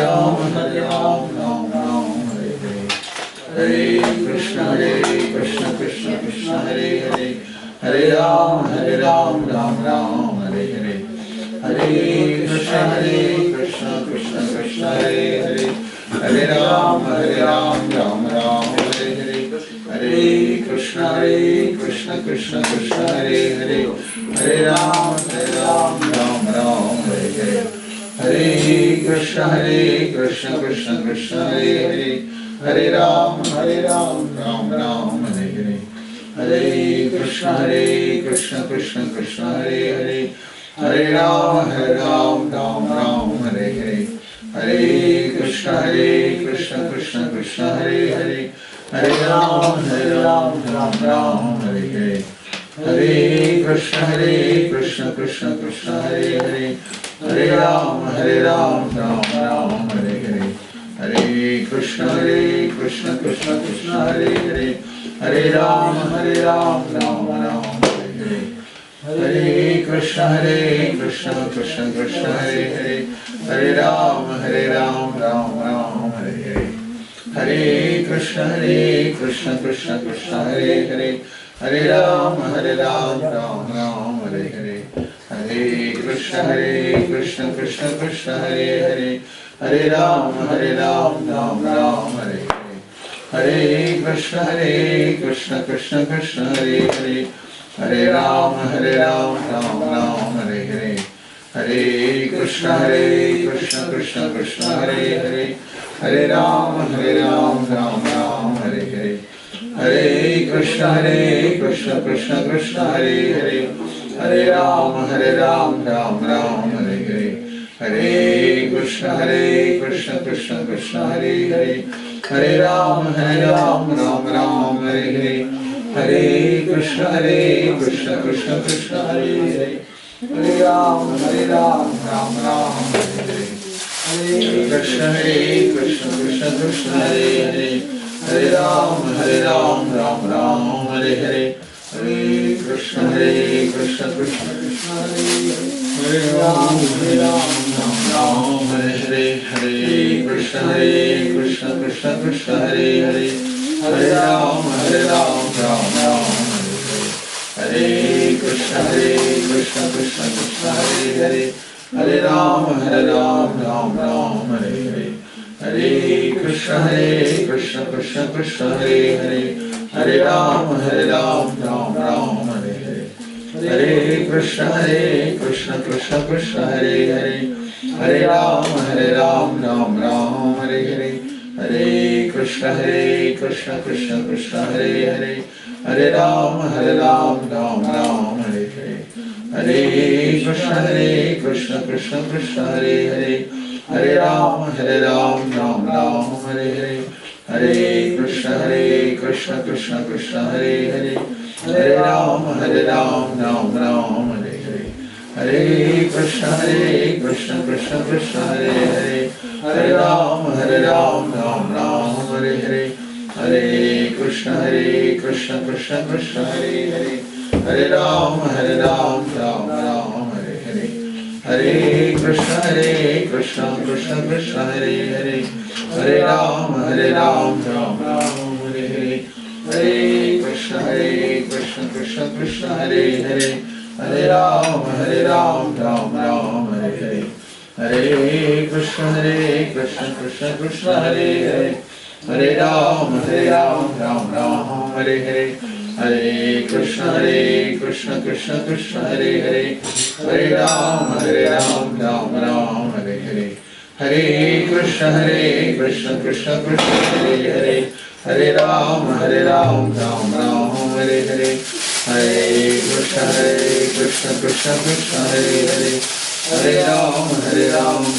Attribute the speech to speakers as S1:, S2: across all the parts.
S1: Ram, Ram Ram, Hare Hare. Hare Krishna, Krishna Krishna, Hare Hare. Hare Ram, Ram Ram, Hare Hare. Hare Krishna, Krishna Krishna, Hare Hare. Hare Ram, Ram Ram, Hare Hare. Hare Krishna, Krishna Krishna, Hare Hare. Hare Ram, Ram Ram, Hare Hare. Hare Krishna, Krishna Krishna, Hare Hare. Hare Ram, Ram Ram, Hare Hare. Hare Krishna, Krishna Krishna, Hare Hare. Hare Ram, Ram Ram, Hare Hare. Hare Krishna, Krishna Krishna, Hare Hare. Hare Ram, Ram Ram, Hare Hare. Hare Krishna, Krishna Krishna, Hare Hare. Hare Ram, Ram Ram, Hare Hare. Hare Krishna, Krishna Krishna, Hare Hare. Hare Ram, Ram Ram, Hare Hare. Hare Krishna, Krishna Krishna, Hare Hare. Hare Ram, Ram Ram, Hare Hare. Hare Krishna, Krishna Krishna, Hare Hare. Hare Ram, Ram Ram, Hare Hare. Hare Krishna, Krishna Krishna, Hare Hare. Hare Ram, Ram Ram, Hare Hare. Hare Krishna, Krishna Krishna, Hare Hare. Hare Ram, Ram Ram, Hare Hare. Hare Krishna, Krishna Krishna, Hare Hare. Hare Ram, Ram Ram, Hare Hare. Hare Krishna, Krishna Krishna, Hare Hare. Hare Ram, Ram Ram, Hare Hare. Hare Krishna, Krishna Krishna, Hare Hare. Hare Ram, Ram Ram, Hare Hare. Hare Krishna, Krishna Krishna, Hare Hare. Hare Ram, Ram Ram, Hare Hare. Hare Krishna, Krishna Krishna, Hare Hare. Hare Ram, Ram Ram, Hare Hare. Hare Krishna, Krishna Krishna, Hare Hare. Hare Ram, Ram Ram, Hare Hare. Hare Krishna, Krishna Krishna, Hare Hare. Hare Ram, Ram Ram, Hare Hare. Hare Krishna, Krishna Krishna, Hare Hare. Hare Ram, Ram Ram, Hare Hare. Hare Krishna, Krishna Krishna, Hare Hare. Hare Ram, Ram Ram, Hare Hare. Hare Krishna, Krishna Krishna, Hare Hare. Hare Ram, Ram Ram, Hare Hare. Hare Krishna, Krishna Krishna, Hare Hare. Hare Ram, Ram Ram, Hare Hare. Hare Krishna, Krishna Krishna, Hare Hare. Hare Ram, Ram Ram, Hare Hare. Hare Krishna, Krishna Krishna, Hare Hare. Hare Ram, Ram Ram, Hare Hare. Hare Krishna, Krishna Krishna, Hare Hare. Hare Ram, Ram Ram, Hare Hare. Hare Krishna, Krishna Krishna, Hare Hare. Hare Ram, Ram Ram, Hare Hare. Hare Krishna, Krishna Krishna, Hare Hare. Hare Ram, Ram Ram, Hare Hare. Hare Krishna, Krishna Krishna, Hare Hare. Hare Ram, Ram Ram, Hare Hare. Hare Krishna, Krishna Krishna, Hare Hare. Hare Ram, Ram Ram, Hare Hare. Hare Krishna, Krishna Krishna, Hare Hare. Hare Ram, Ram Ram, Hare Hare. Hare Krishna, Krishna Krishna, Hare Hare. Hare Ram, Ram Ram, Hare Hare. Hare Krishna, Krishna Krishna, Hare Hare. Hare Ram,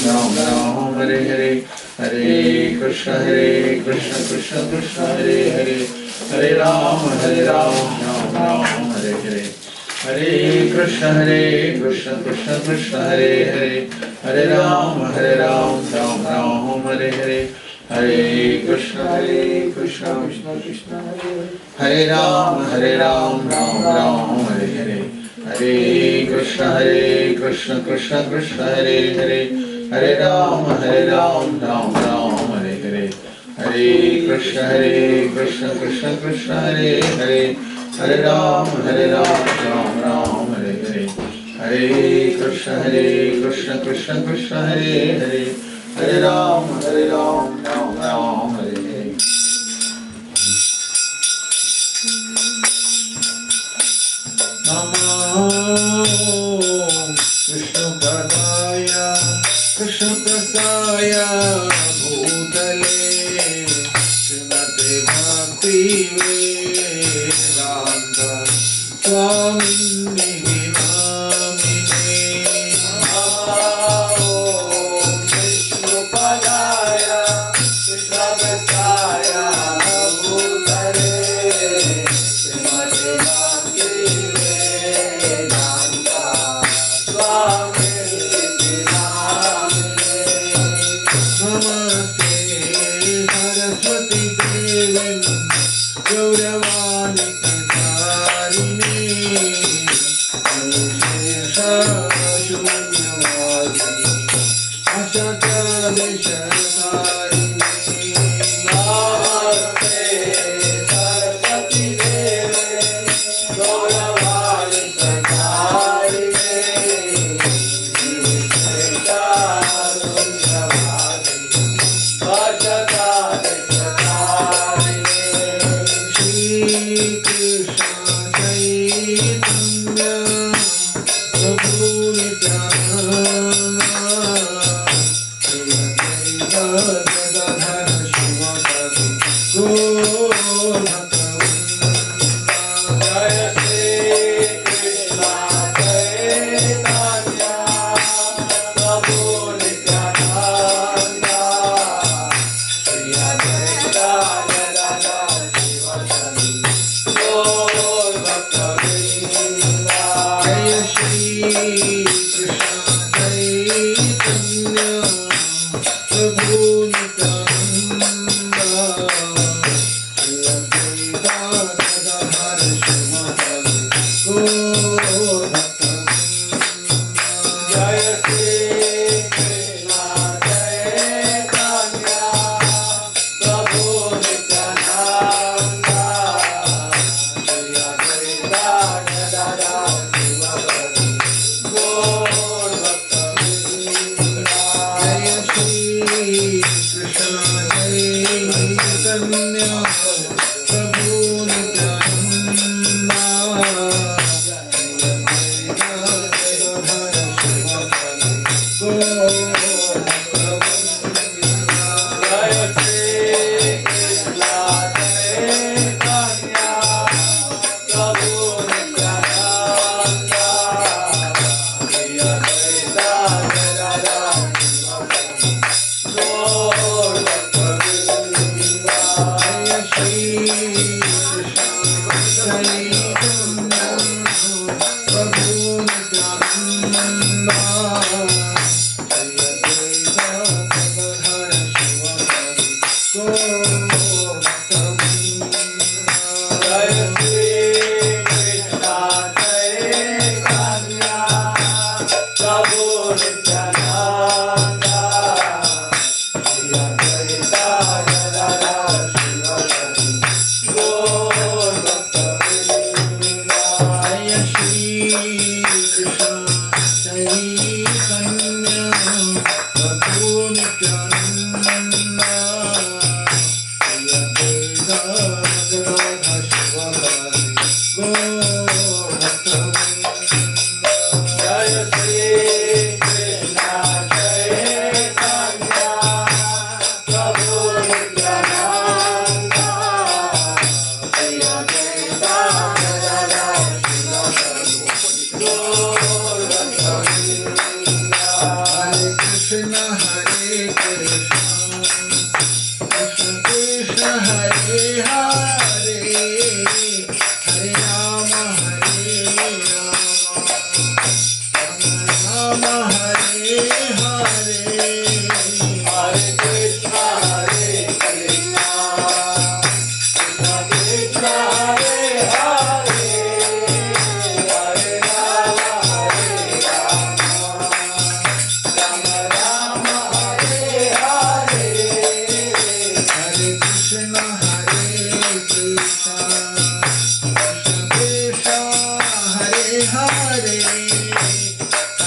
S1: Ram Ram, Hare Hare. Hare Krishna, Krishna Krishna, Hare Hare. Hare Ram, Ram Ram, Hare Hare. Hare Krishna, Krishna Krishna, Hare Hare. Hare Ram, Ram Ram, Hare Hare. Hare Krishna, Krishna Krishna, Hare Ram, Ram Ram, Hare Hare. Hare Krishna, Krishna Krishna, Hare Hare. Hare Ram, Ram Ram, Hare Hare. Hare Krishna, Krishna Krishna, Hare Hare. Hare Ram, Ram Ram, Hare Hare. Hare Krishna, Krishna Krishna, Hare Hare. Hare Ram, Ram Ram, Hare Hare. Namo Vishnu Padaya Krishna Prasaya Bhutale Srimate Bhakti Vedanta Swamini Namine. Namo Vishnu Padaya Krishna Prasaya Bhutale Srimate Bhakti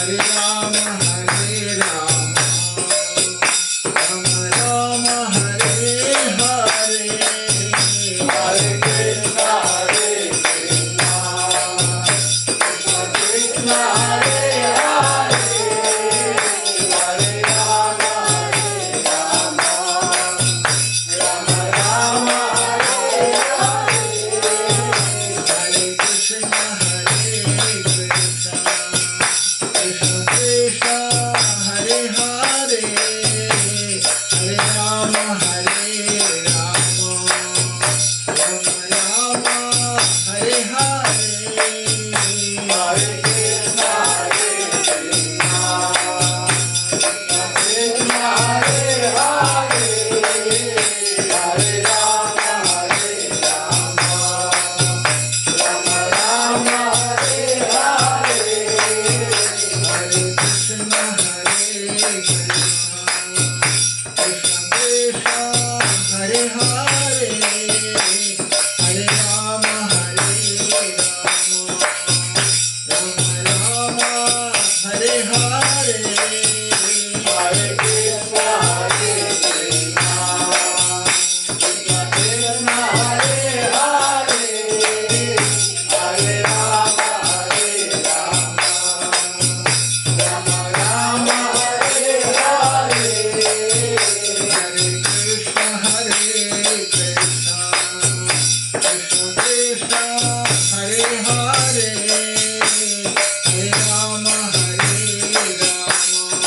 S1: Hare Rama, Hare Rama, Rama Rama, Hare Hare, Hare Krishna, Hare Krishna, Krishna Krishna, Hare Hare, Hare Rama, Hare Rama, Rama Rama, Hare Hare, Hare Krishna, Hare Krishna, Krishna Krishna, Hare Hare, Hare Rama, Hare Rama, Rama Rama, Hare Hare, Hare Krishna, Hare Krishna, Krishna Krishna, Hare Hare, Hare Rama, Hare Rama, Rama Rama, Hare Hare, Hare Krishna, Hare Krishna, Krishna Krishna, Hare Hare, Hare Rama, Hare Rama, Rama Rama, Hare Hare, Hare Krishna, Hare Krishna, Krishna Krishna, Hare Hare, Hare Rama, Hare Rama, Rama Rama, Hare Hare, Hare Krishna, Hare Krishna, Krishna Krishna, Hare Hare, Hare Rama, Hare Rama,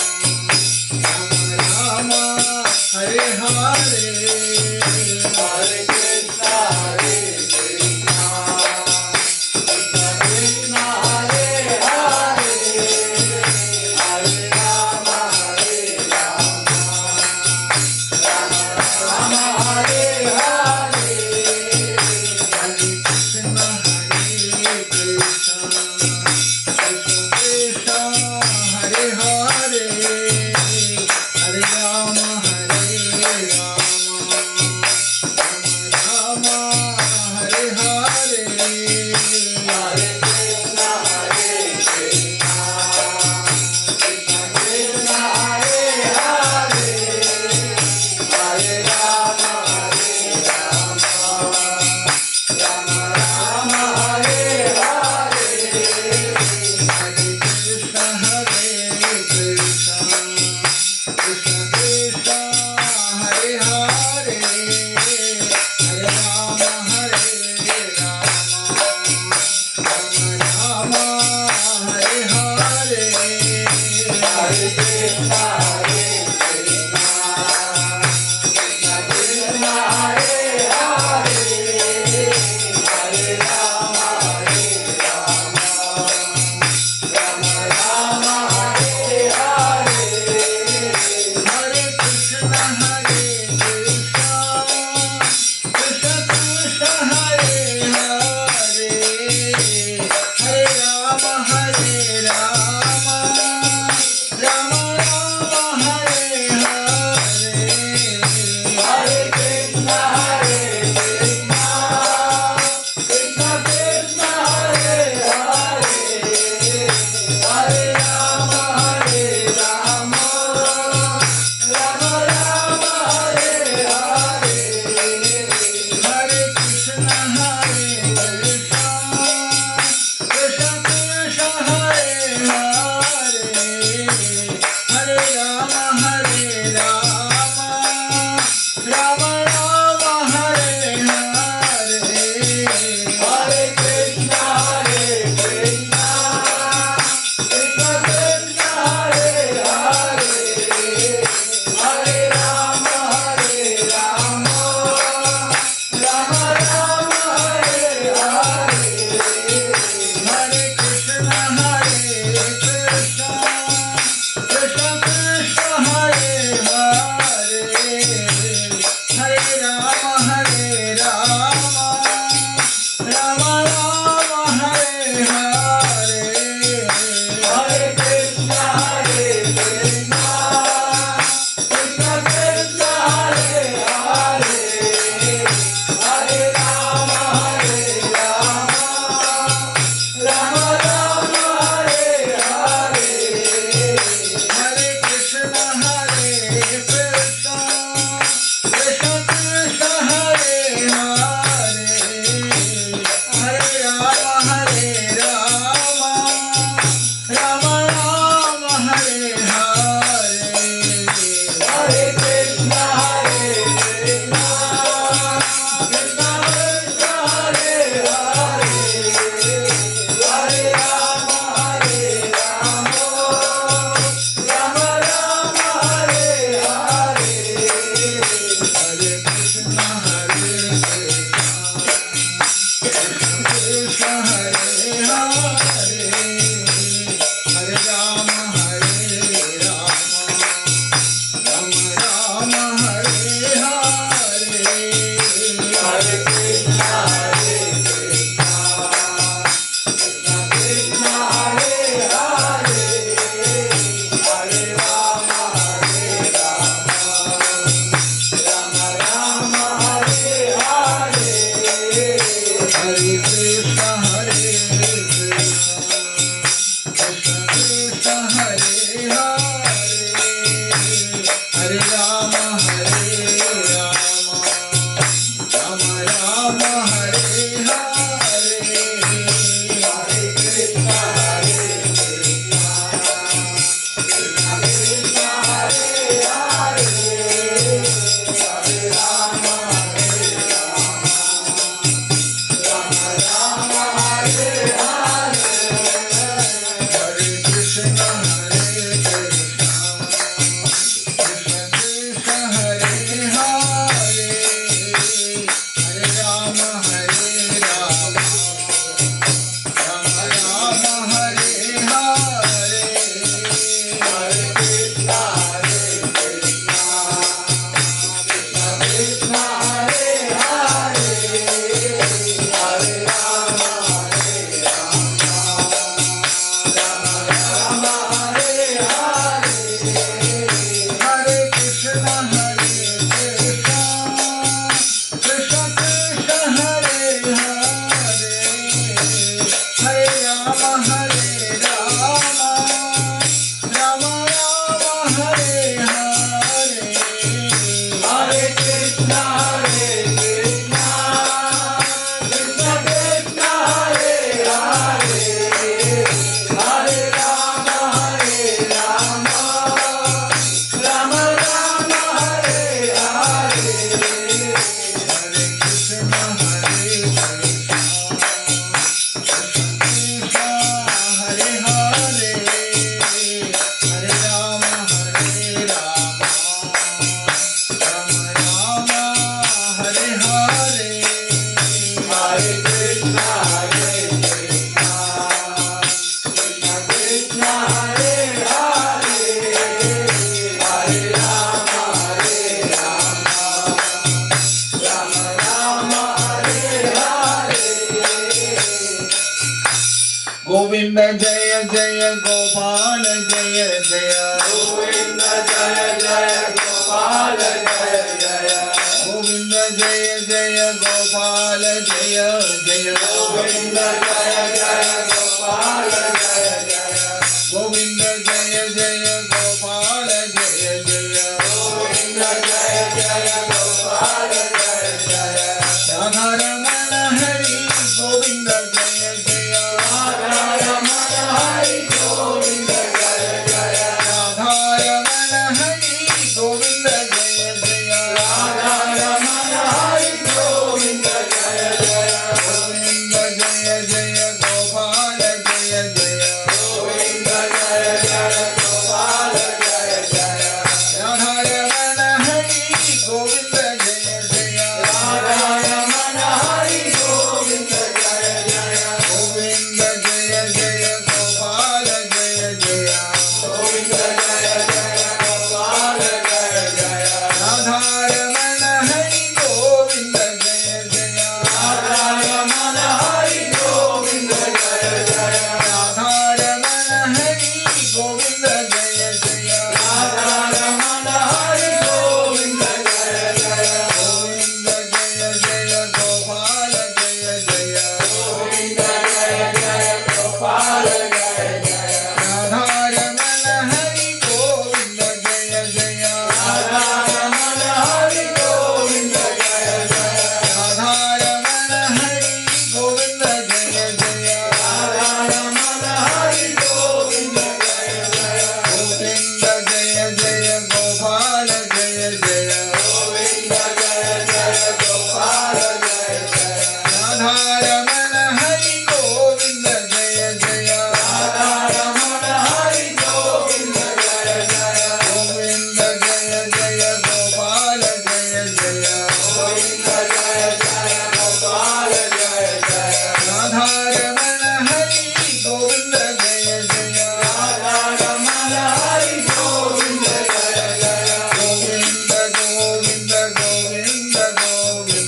S1: Govinda Jaya Jaya Gopala Jaya Jaya Govinda Jaya Jaya Gopala Jaya Jaya Govinda Jaya Jaya Gopala Jaya Jaya Govinda Jaya Jaya Gopala Jaya Jaya Govinda Jaya Jaya Gopala Jaya Jaya Govinda Jaya Jaya Gopala Jaya Jaya Radha Ramana Hari Govinda Jaya Jaya Radha Ramana Hari Govinda Jaya Jaya Radha Ramana Hari Govinda Jaya Jaya Radha Ramana Hari Govinda Jaya Jaya Govinda Jaya Jaya Gopala Jaya Jaya Govinda Jaya Jaya Gopala Jaya Jaya Radha Ramana Hari Govinda Jaya Jaya Radha Ramana Hari Govinda Jaya Jaya Govinda Jaya Jaya Gopala Jaya Jaya Govinda Jaya Jaya Gopala Jaya Jaya Radha Ramana Hari Govinda Jaya Jaya Radha Ramana Hari Govinda Jaya Jaya Radha Ramana Hari Govinda Jaya Jaya Radha Ramana Hari Govinda Jaya Jaya Govinda Jaya Jaya Gopala Jaya Jaya Govinda Jaya Jaya Gopala Jaya Jaya Radha Ramana Hari Govinda Jaya Jaya Radha Ramana Hari Govinda Jaya Jaya Radha Ramana Hari Govinda Jaya Jaya Radha Ramana Hari Govinda Jaya Jaya Govinda Jaya Jaya Gopala Jaya Jaya Govinda Jaya Jaya Gopala Jaya Jaya Radha Ramana Hari Govinda Jaya Jaya Radha Ramana Hari Govinda Jaya Jaya Govinda Jaya Jaya Gopala Jaya Jaya Govinda Jaya Jaya Gopala Jaya Jaya Radha Ramana Hari Govinda Jaya Jaya Radha Ramana Hari Govinda Jaya Jaya Govinda Govinda Govinda Govinda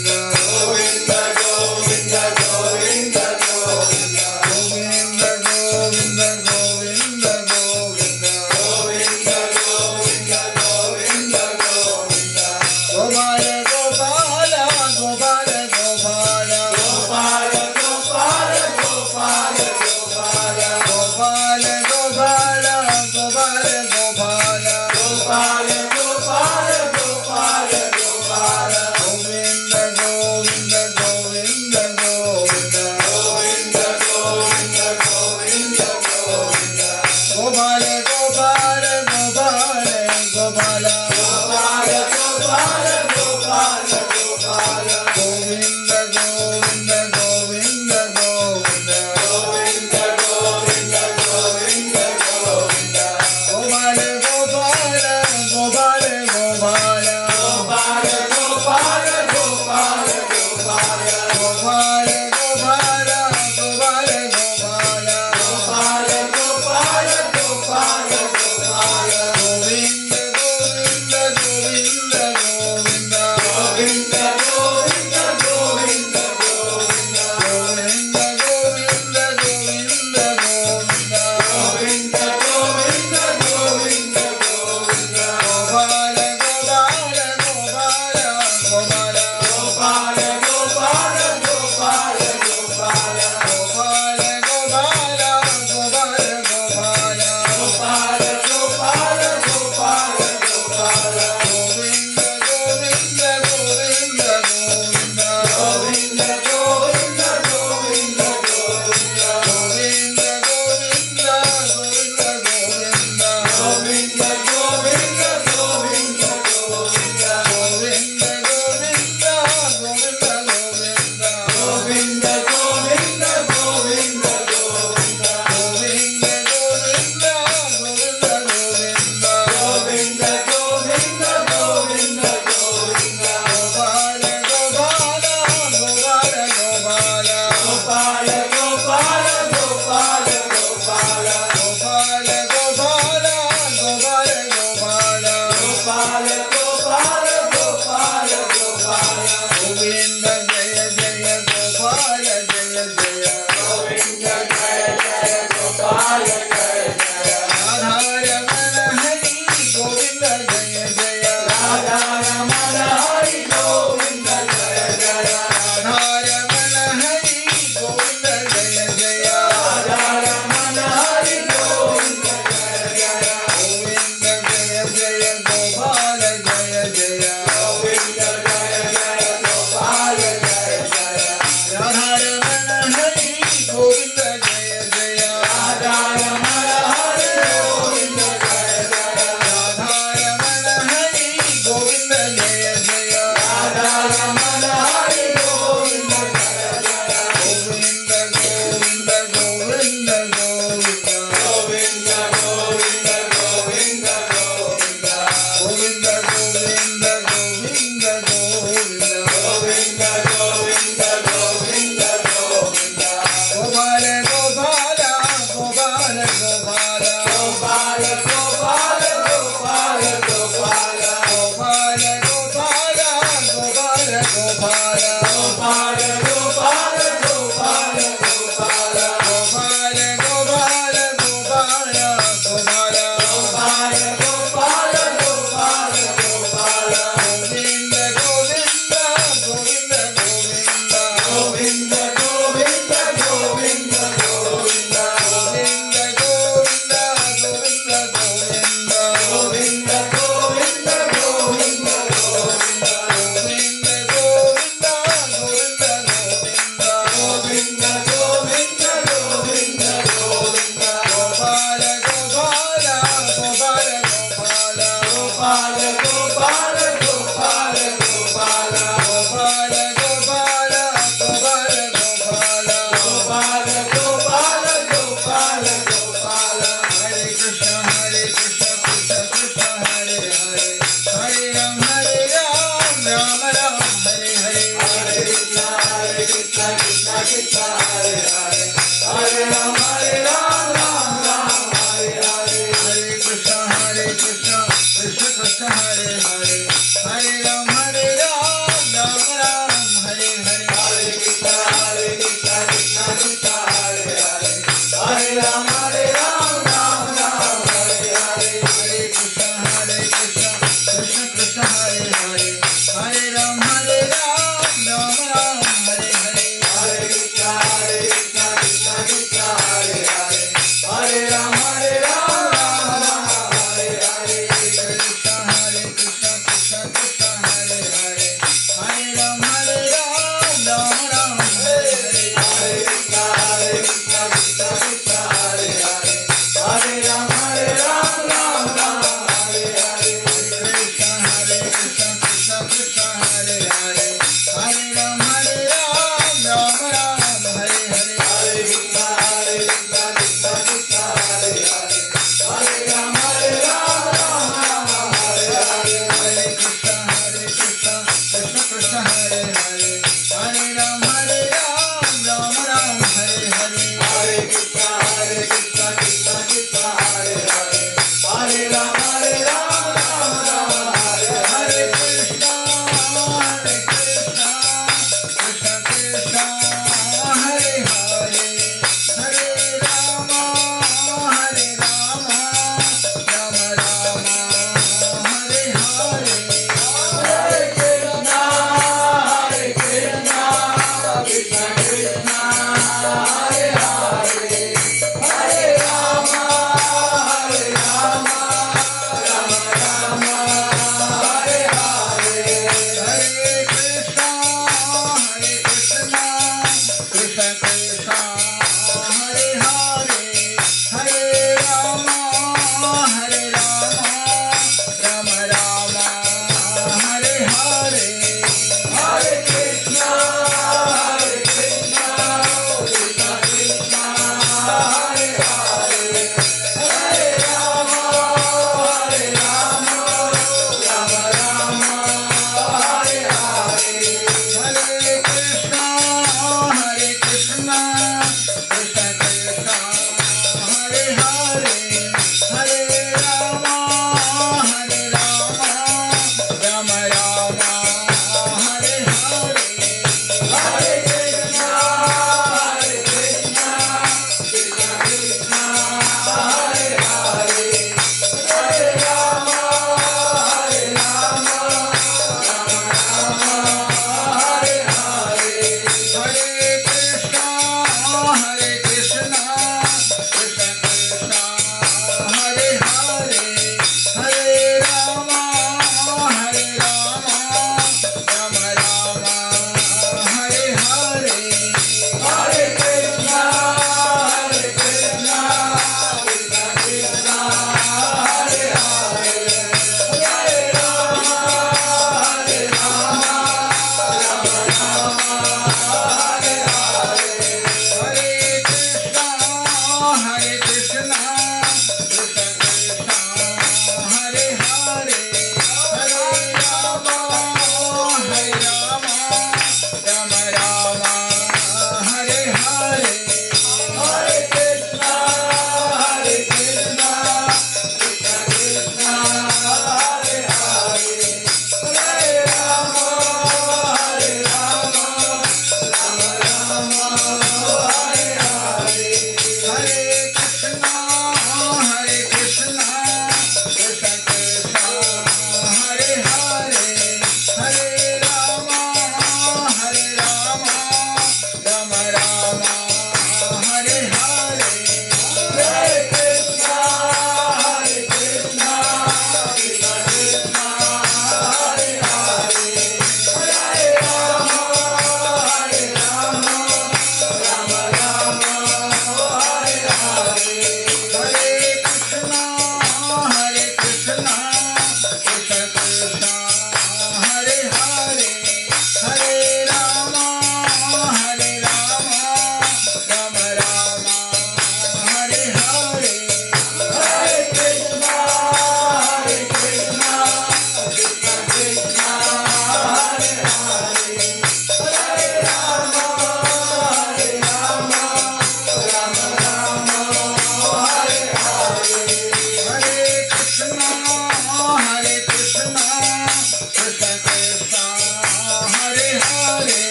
S1: Govinda Govinda Govinda Govinda Govinda Govinda Govinda Govinda Govinda Govinda Govinda Govinda Gopala Gopala Gopala Gopala Gopala Gopala Gopala Gopala Gopala Gopala Gopala Gopala Gopala Gopala Gopala Gopala Govinda Govinda Govinda Govinda Govinda Govinda Govinda Govinda Gopala Gopala Gopala Gopala Gopala Gopala Gopala Gopala Govinda Govinda Govinda Govinda Govinda Govinda Govinda Govinda Gopala Gopala Gopala Gopala Gopala Gopala Gopala Gopala Gopala Gopala Gopala Gopala Gopala Gopala Gopala Gopala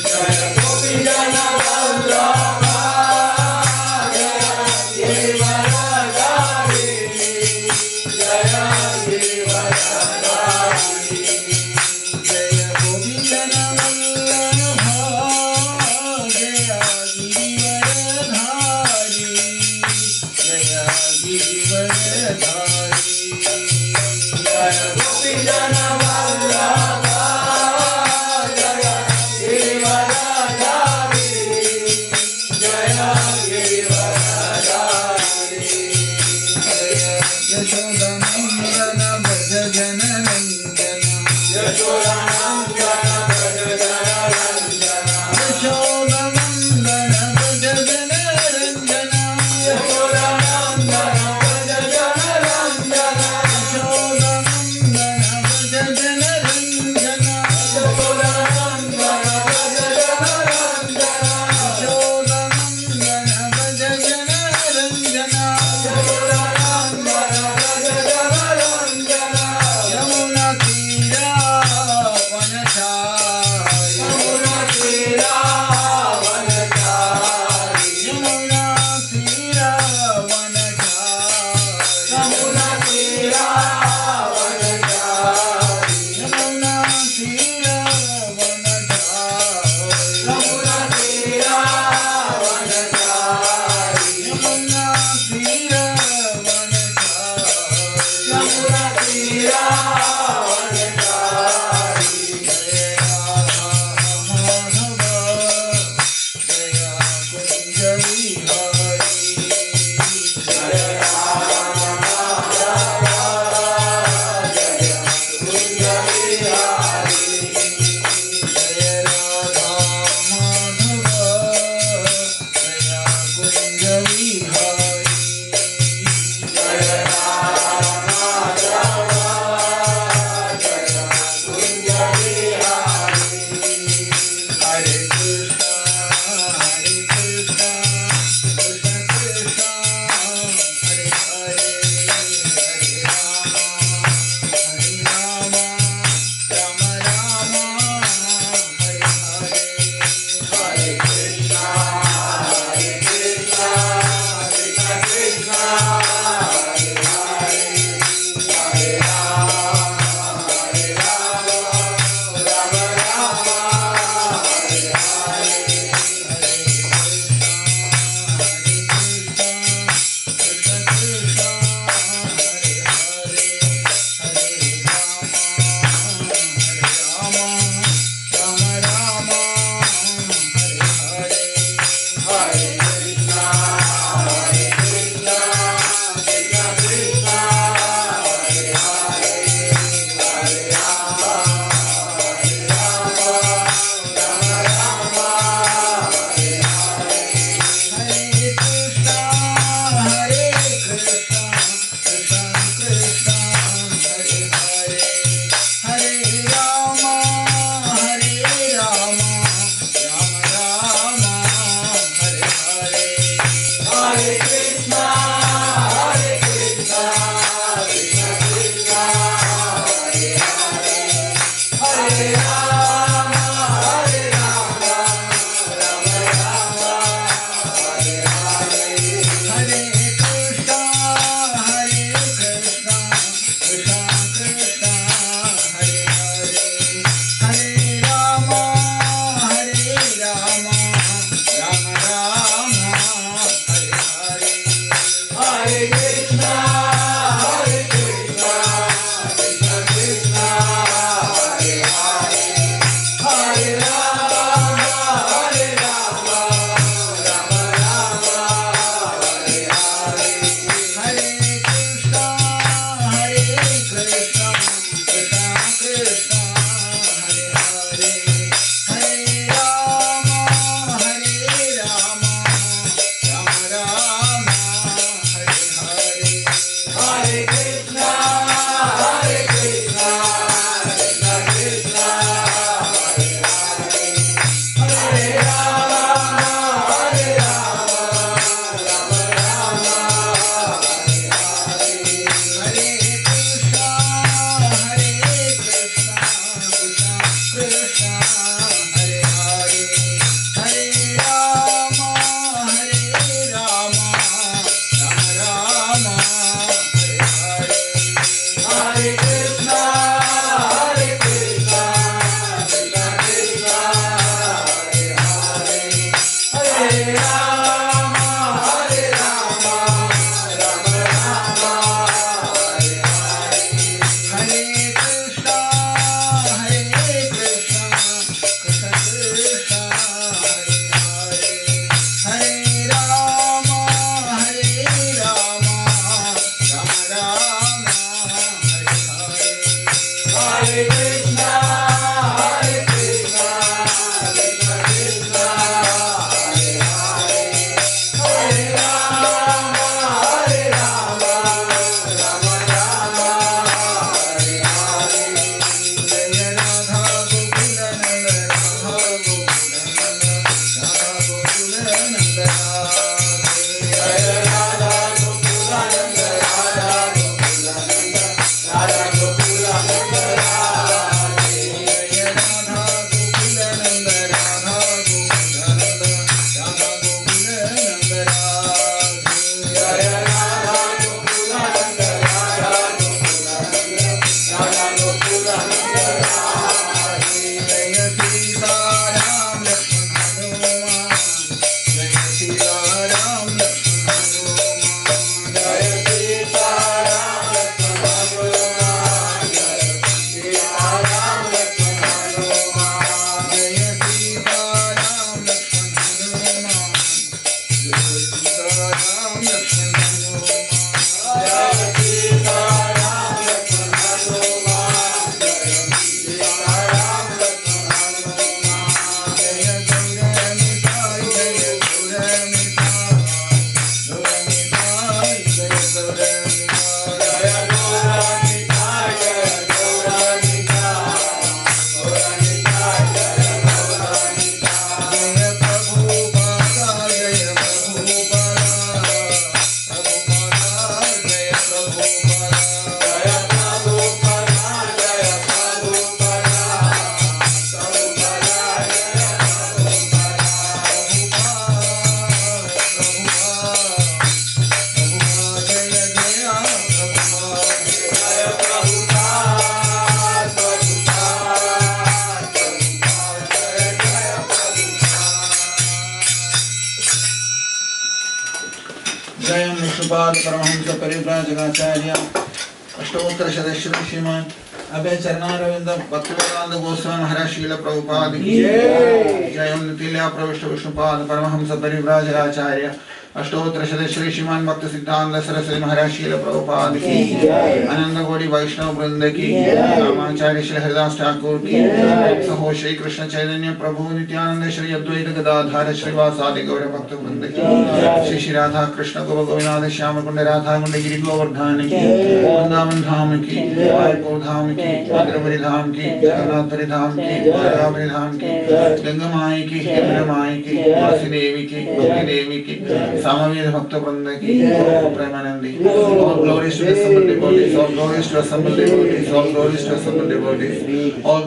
S2: जय गोपी जन वल्लभा
S1: जयं विष्णुपाद परमहंस परिव्राजकाचार्य अष्टोत्तर सदस्य श्रीमान अभय चरणारविंद भक्तिवेदांत गोस्वामी महाराज श्रील प्रभुपाद की जय नितिल्या प्रविष्ट विष्णुपाद परमहंस परिव्राजकाचार्य अष्टोत्तर सदस्य श्रीमान भक्त सिद्धांत सरस्वती महाराज श्रील प्रभुपाद की अनंत कोटि वैष्णव वृंद की रामाचार्य श्री हरिदास ठाकुर की सहो श्री कृष्ण चैतन्य प्रभु नित्यानंद श्री अद्वैत गदाधर श्रीवासादि गौर भक्त वृंद की श्री श्री राधा कृष्ण गोविंद श्याम कुंड राधा कुंड गिरि गोवर्धन की वृंदावन धाम की मायापुर धाम की मधुरपुरी धाम की जगन्नाथपुरी धाम की राधापुरी धाम की गंगा माई की यमुना माई की तुलसी देवी की भक्ति देवी की सामवेद भक्त वृंद की Premanandi all glories to the assembled devotees, all glories to assembled devotees, all glories to assembled devotees, all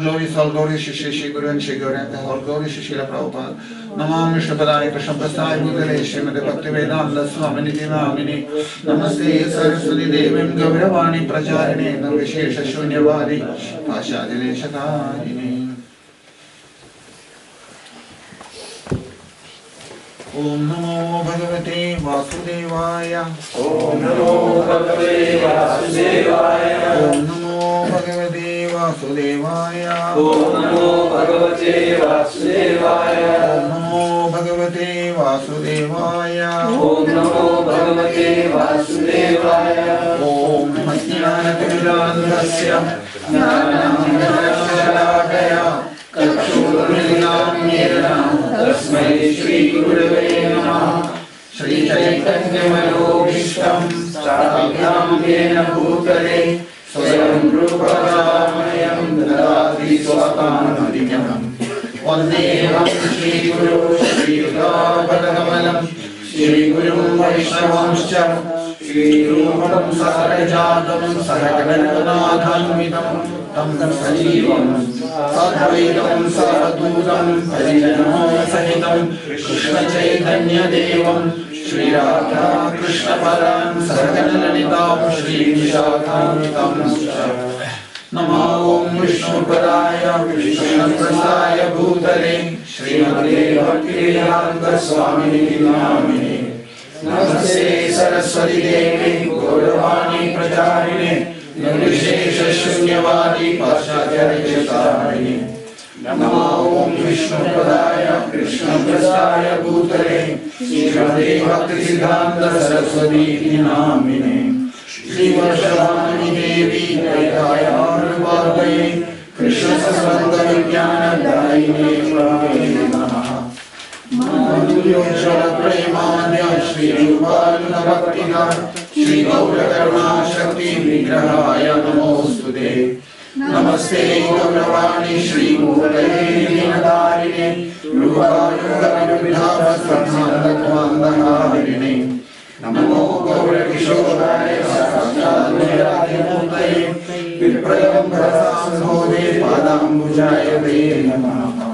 S1: glories to Shri Guru and Shri Gauranga, all glories to Srila Prabhupada. Namam Vishnupadaya Krishna Prasthaya Bhutale Srimate Bhaktivedanta Swamini Namini Namaste Saraswati Devim Gauravani Prajarine Navishesha Shunyavadi Pashadile Shatarine. Om Namo Bhagavate Vasudevaya. Om Namo Bhagavate Vasudevaya. Om Namo Bhagavate Vasudevaya. Om Namo Bhagavate Vasudevaya. Om Namo Bhagavate Vasudevaya. Om Namo Bhagavate Vasudevaya. Om Jnanatirandhasya Jnanamyashalakaya Kakshurmilnamyena Tasmai Shri Gurave Namaha. Shri Chaitanya Manobhishtam Sthapitam Yena Bhutale Swayam Rupamayam Dadati Swapanadimyam Vandeham Shri Guru Shri Yudhapadakamalam Shri Gurum Vaishnavamscha Shri Rupam Saharajatam Sahagadanathanvidam Tam Sajivam Sadhaitam Sadhutam Harinama Sahitam Krishna Chaitanya Devam Shri Radha Krishna Param Sahaganalalitam Shri Vishakamitam Namo Om Vishnupadaya Krishna Prasthaya Bhutale Srimate Bhaktivedanta Swamini Namini Namaste Saraswati Devi Gauravani Prajarine Nirvishesha Shunyavadi Pashadyarishatarine. Namo Om Vishnupadaya Krishna Prasthaya Bhutale Srimate Bhaktivedanta Saraswati Namine Shri Varshavani Devi Dayayarvadaye Krishna Sasvanda Vijnana Daine Prabhave Namaha. Madhuryochara Premanya Shri Rupanuga Bhaktina Shri Gaura Karuna Shakti Vigrahaya Namostude. Namaste Gauravani Shri Murtaye Dinadarine Rupanuga Vigrahaya Svatmandatvandaharine. Namo Gaura Kishoraya Sakshatmurtaye Viprayam Prasambhode Padambujaya Ve Namaha.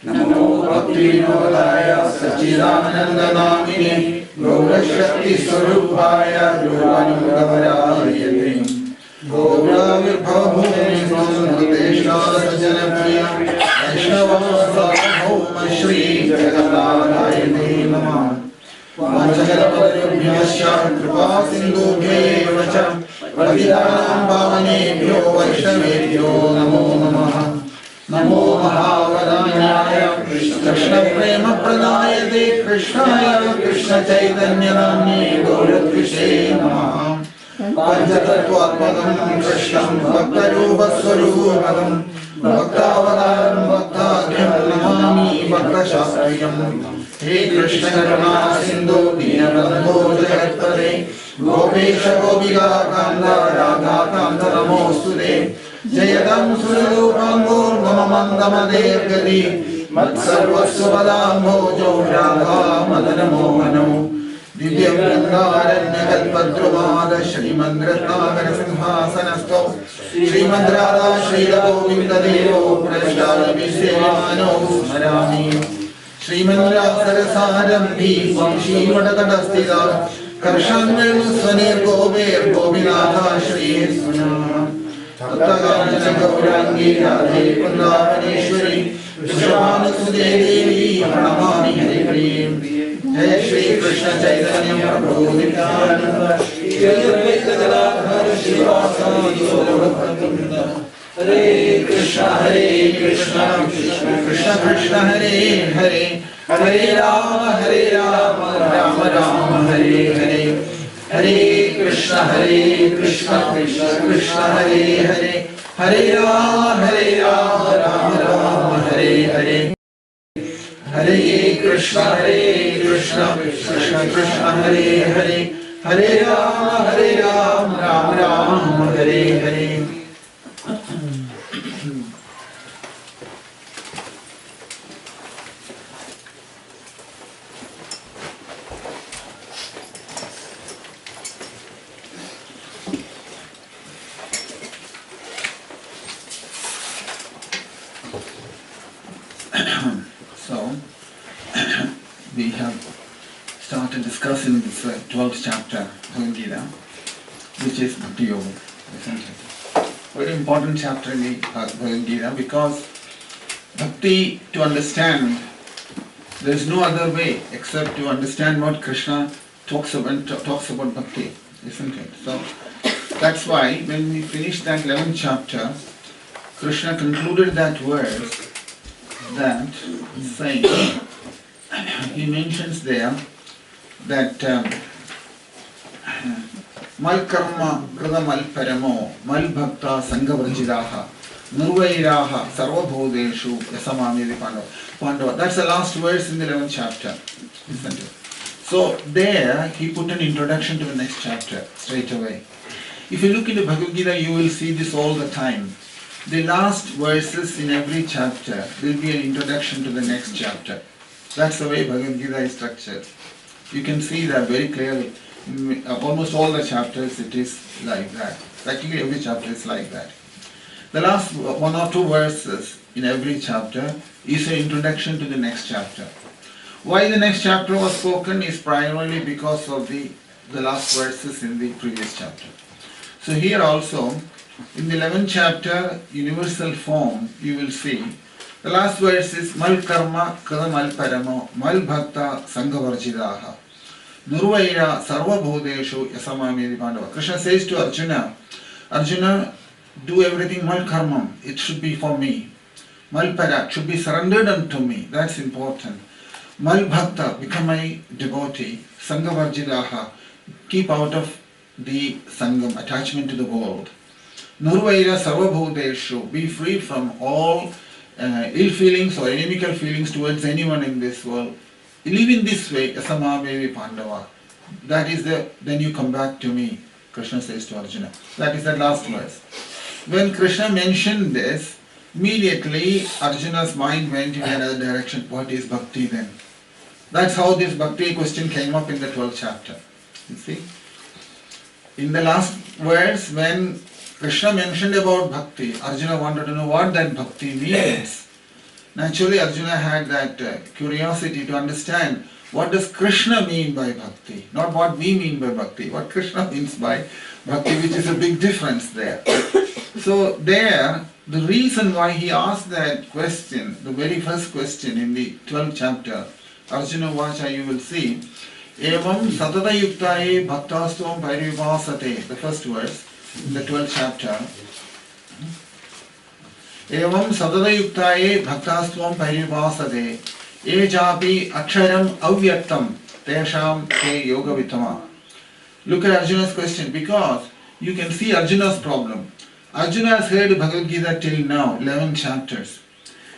S1: Namo Bhakti Vinodaya Sachidananda Namine Gaura Shakti Swarupaya Rupanugavarayate Gaura Virbhavumi Samudesha Sajanapriya Vaishnavasarvabhauma Shri Jagadadayate Namaha. Vanchakalpadayubhyascha kripa sindhubhyev cha patitanam pavanebhyo vaishnavebhyo namo namaha. Namo Mahavadanyaya Krishna Prema Pradayate Krishnaya Krishna Chaitanya Namne Gauratvishe Namaha. Panchatattvatmakam Krishnam Bhaktarupa Swarupam Bhaktavadaram Bhaktadyam Namami Bhaktashastriyam. He Krishna Karuna Sindhu Dinabandho Jagatpade Gopesha Gopika Kanda Radha Kanda Namostude. Jayadam Sururupam Gurgamamandamadev Gadi Matsarvasvadam Bhojo Radha Madanamohano Divyam Vrindavaranyakadpadrumada Shrimandratnagara Simhasanasto Shrimandrada Shrila Govinda Devo Prashtadabhisevano Smarami Shrimandrasarasarambi Vamshi Madakadastida Karshanvenu Svanir Gover Govinatha Shri Sunam Tattagana Gaurangi Radhe Kundavaneshwari Vishwanusde Devi Pranamami Hari Jai Shri Krishna Krishna Chaitanya Prabhu Nityananda Shri Advaita Gadadhara Srivasadi Gaura Hare Krishna Krishna Krishna Hare Hare Hare Rama Rama Rama Hare Hare Hare Krishna Krishna Krishna Hare Hare Hare Rama Rama Rama Hare Hare Hare Krishna Krishna Krishna Hare Hare Hare Rama Rama Rama Hare Hare. So, we have started discussing this 12th chapter of Bhagavad Gita, which is Bhakti Yoga, isn't it? Very important chapter in the Bhagavad Gita, because Bhakti, to understand, there is no other way except to understand what Krishna talks about Bhakti, isn't it? So, that's why when we finished that 11th chapter, Krishna concluded that verse that saying, he mentions there that mal karma krida mal paramo mal bhakta sangha vrajiraha nurvairaha sarvabhodeshu yasamami pandava. That's the last verse in the 11th chapter, isn't it? So there he put an introduction to the next chapter straight away. If you look into Bhagavad Gita, you will see this all the time. The last verses in every chapter will be an introduction to the next chapter. That's the way Bhagavad Gita is structured. You can see that very clearly. In almost all the chapters it is like that. Practically every chapter is like that. The last one or two verses in every chapter is an introduction to the next chapter. Why the next chapter was spoken is primarily because of the last verses in the previous chapter. So here also, in the 11th chapter, universal form, you will see, the last verse is mal karma krida mal paramo mal bhakta sangha varjidaha nurvaira sarva bhodeshu yasamami pandava. Krishna says to Arjuna, Arjuna, do everything mal karmam, it should be for me. Mal para, should be surrendered unto me, that's important. Mal bhakta, become my devotee. Sangha varjidaha, keep out of the sangam, attachment to the world. Nurvaira sarvabhodeshu, be free from all ill feelings or inimical feelings towards anyone in this world. Live in this way, asamamevi pandava. That is then you come back to me, Krishna says to Arjuna. That is the last verse. When Krishna mentioned this, immediately Arjuna's mind went in another direction. What is bhakti then? That's how this bhakti question came up in the 12th chapter. You see? In the last verse, when Krishna mentioned about bhakti, Arjuna wanted to know what that bhakti means. Naturally, Arjuna had that curiosity to understand what does Krishna mean by bhakti, not what we mean by bhakti, what Krishna means by bhakti, which is a big difference there. So there, the reason why he asked that question, the very first question in the 12th chapter, Arjuna Vacha, you will see, Evam satata yuktaye bhaktastvam parivasate, the first verse in the 12th chapter. Evam satata yuktaye bhaktastvam parivasate, ejapi aksharam avyaktam tesham te yoga vitama. Look at Arjuna's question, because you can see Arjuna's problem. Arjuna has heard Bhagavad Gita till now, 11 chapters.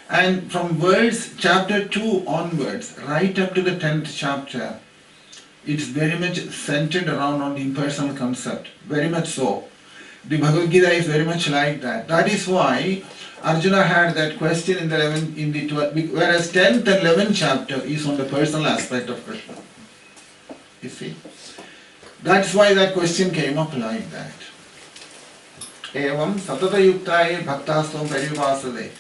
S1: And from verse chapter 2 onwards, right up to the 10th chapter, it's very much centered around on the impersonal concept. Very much so. The Bhagavad Gita is very much like that. That is why Arjuna had that question in the 12th, whereas 10th and 11th chapter is on the personal aspect of Krishna. You see? That's why that question came up like that. Evam satata yuktaye bhaktastvam parivasade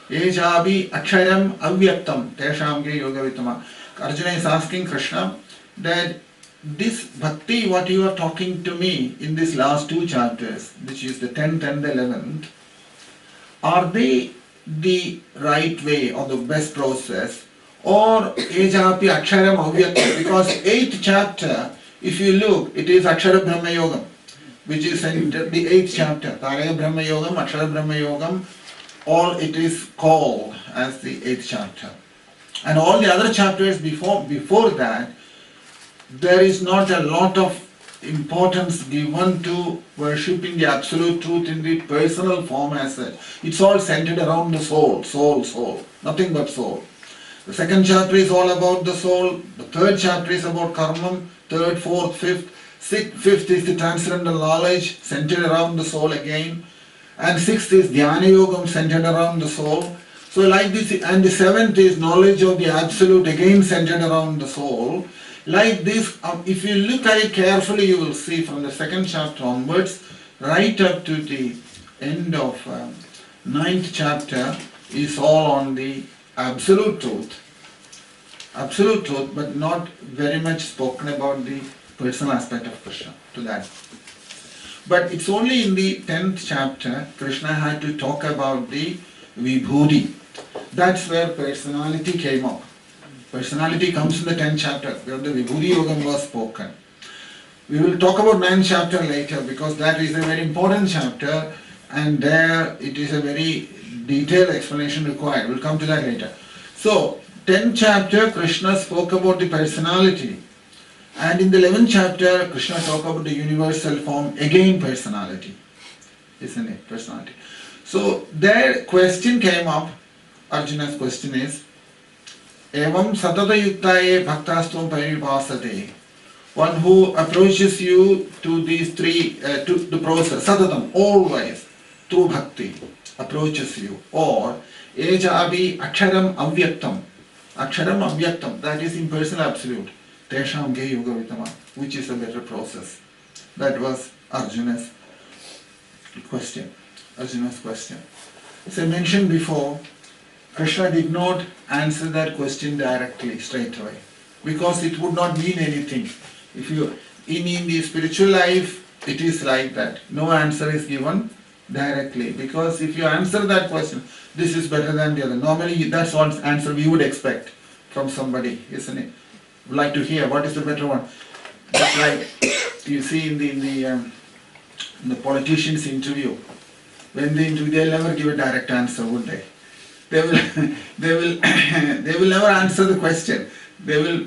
S1: ejabi aksharam avyaktam tesham ge yoga vitama. Arjuna is asking Krishna that this bhakti, what you are talking to me in these last two chapters, which is the 10th and the 11th, are they the right way or the best process, or Ejapi Aksharam Avyaktam, because 8th chapter, if you look, it is Akshara Brahma Yogam, which is in the 8th chapter, Taraya Brahma Yogam, Akshara Brahma Yogam, all it is called as the 8th chapter. And all the other chapters before that, there is not a lot of importance given to worshipping the absolute truth in the personal form as such. It's all centered around the soul, nothing but soul. The 2nd chapter is all about the soul, the 3rd chapter is about karma, 3rd, 4th, 5th, 5th is the transcendental knowledge centered around the soul again, and 6th is Dhyana Yogam centered around the soul. So like this, and the 7th is knowledge of the absolute again centered around the soul. Like this, if you look at it carefully, you will see from the 2nd chapter onwards, right up to the end of 9th chapter is all on the absolute truth, but not very much spoken about the personal aspect of Krishna to that. But it's only in the 10th chapter, Krishna had to talk about the Vibhuti. That's where personality came up. Personality comes in the 10th chapter, where the Vibhuti Yogam was spoken. We will talk about 9th chapter later, because that is a very important chapter, and there it is a very detailed explanation required. We'll come to that later. So, 10th chapter, Krishna spoke about the personality. And in the 11th chapter, Krishna talked about the universal form, again personality. Isn't it? Personality. So, their question came up, Arjuna's question is, Evam satata yuktaye bhaktastvam paripasate. One who approaches you to these three, to the process, satatam, always, through bhakti, approaches you. Or, ejavi aksharam avyaktam. Aksharam avyaktam, that is impersonal absolute. Tesham ge yoga vitama, which is a better process. That was Arjuna's question. As I mentioned before, Krishna did not answer that question directly, straight away, because it would not mean anything. If you in the spiritual life, it is like that. No answer is given directly, because if you answer that question, this is better than the other. Normally, that's what answer we would expect from somebody, isn't it? We'd like to hear what is the better one. Just like you see in the politicians' interview. When they interview, they'll never give a direct answer, would they? They will never answer the question. They will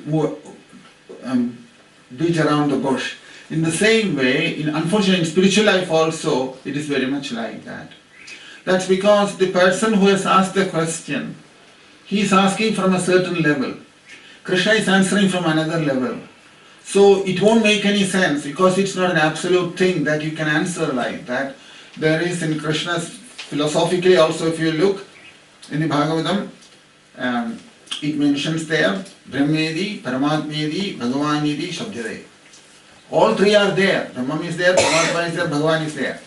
S1: beat around the bush. In the same way, unfortunately, in spiritual life also, it is very much like that. That's because the person who has asked the question, he is asking from a certain level. Krishna is answering from another level. So it won't make any sense, because it's not an absolute thing that you can answer like that. There is in Krishna's philosophically also, if you look in the Bhagavatam, it mentions there, Brahmedi, Paramatmedi, Bhagavanidi, Shabdade. All three are there. Brahman is there, Paramatma is there, Bhagavan is there.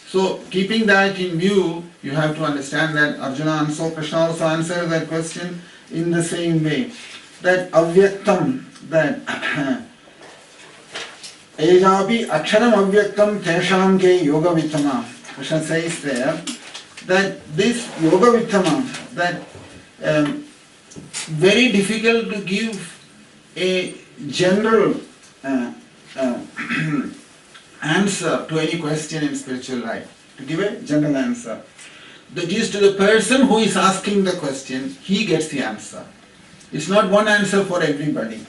S1: So keeping that in view, you have to understand that Arjuna and so Krishna also answered that question in the same way. That avyaktam, that ejapi aksharam avyaktam tesham ke yoga vittama. Krishna says there that this yoga vittama, that very difficult to give a general answer to any question in spiritual life. To give a general answer. That is, to the person who is asking the question, he gets the answer. It's not one answer for everybody,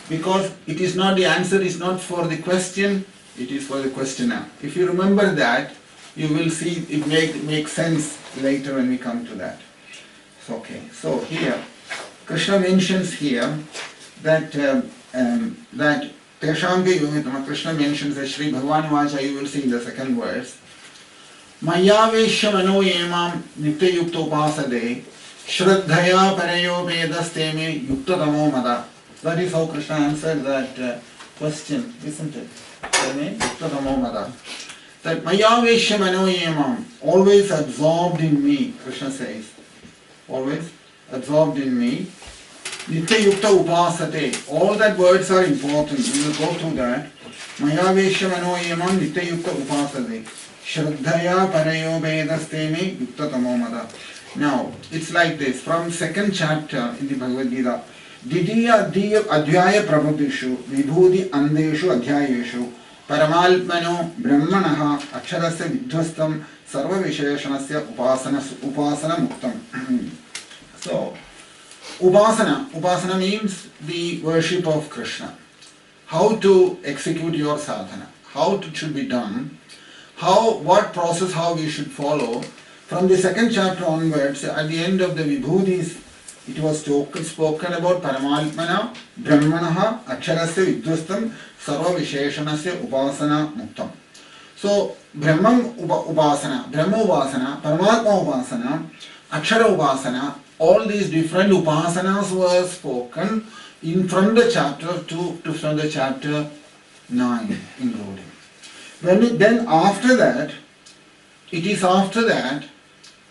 S1: because it is not, the answer is not for the question, it is for the questioner. If you remember that, you will see it makes sense later when we come to that. Okay, so here, Krishna mentions here that Teshanke Yomitama, Krishna mentions that Sri Bhagavan Vacha, you will see in the second verse. Mayavesha mano yemam nitya yukta upasade Shraddhaya parayo vedasteme yukta tamo mada. That is how Krishna answered that question, isn't it? Yukta tamo mada. That Mayavesha mano yemam, always absorbed in me, Krishna says. Always absorbed in me. Nitya yukta upasate. All that words are important. We will go through that. Mayavesha mano yemam nitya yukta upasate. Shraddhaya parayo vedasteme yukta tamo mada. Now, it's like this. From second chapter in the Bhagavad Gita,
S2: Ditiya adhyaya prabhudishu vibhuti andeshu adhyayeshu paramalpano brahmanaha aksharasya vidhvastam sarva visheshanasya upasana muktam. So, upasana means the worship of Krishna. How to execute your sadhana, how it should be done, what process, how we should follow. From the second chapter onwards, at the end of the Vibhutis, it was spoken about Paramalpana, Brahmanaha, Aksharasya Vidvastam, Sarva Visheshanasya Upasana Muktam. So, Brahman Upasana, Brahma Upasana, Paramatma Upasana, Akshara Upasana, all these different upasanas were spoken from the chapter 2 to from the chapter 9 including. Then after that,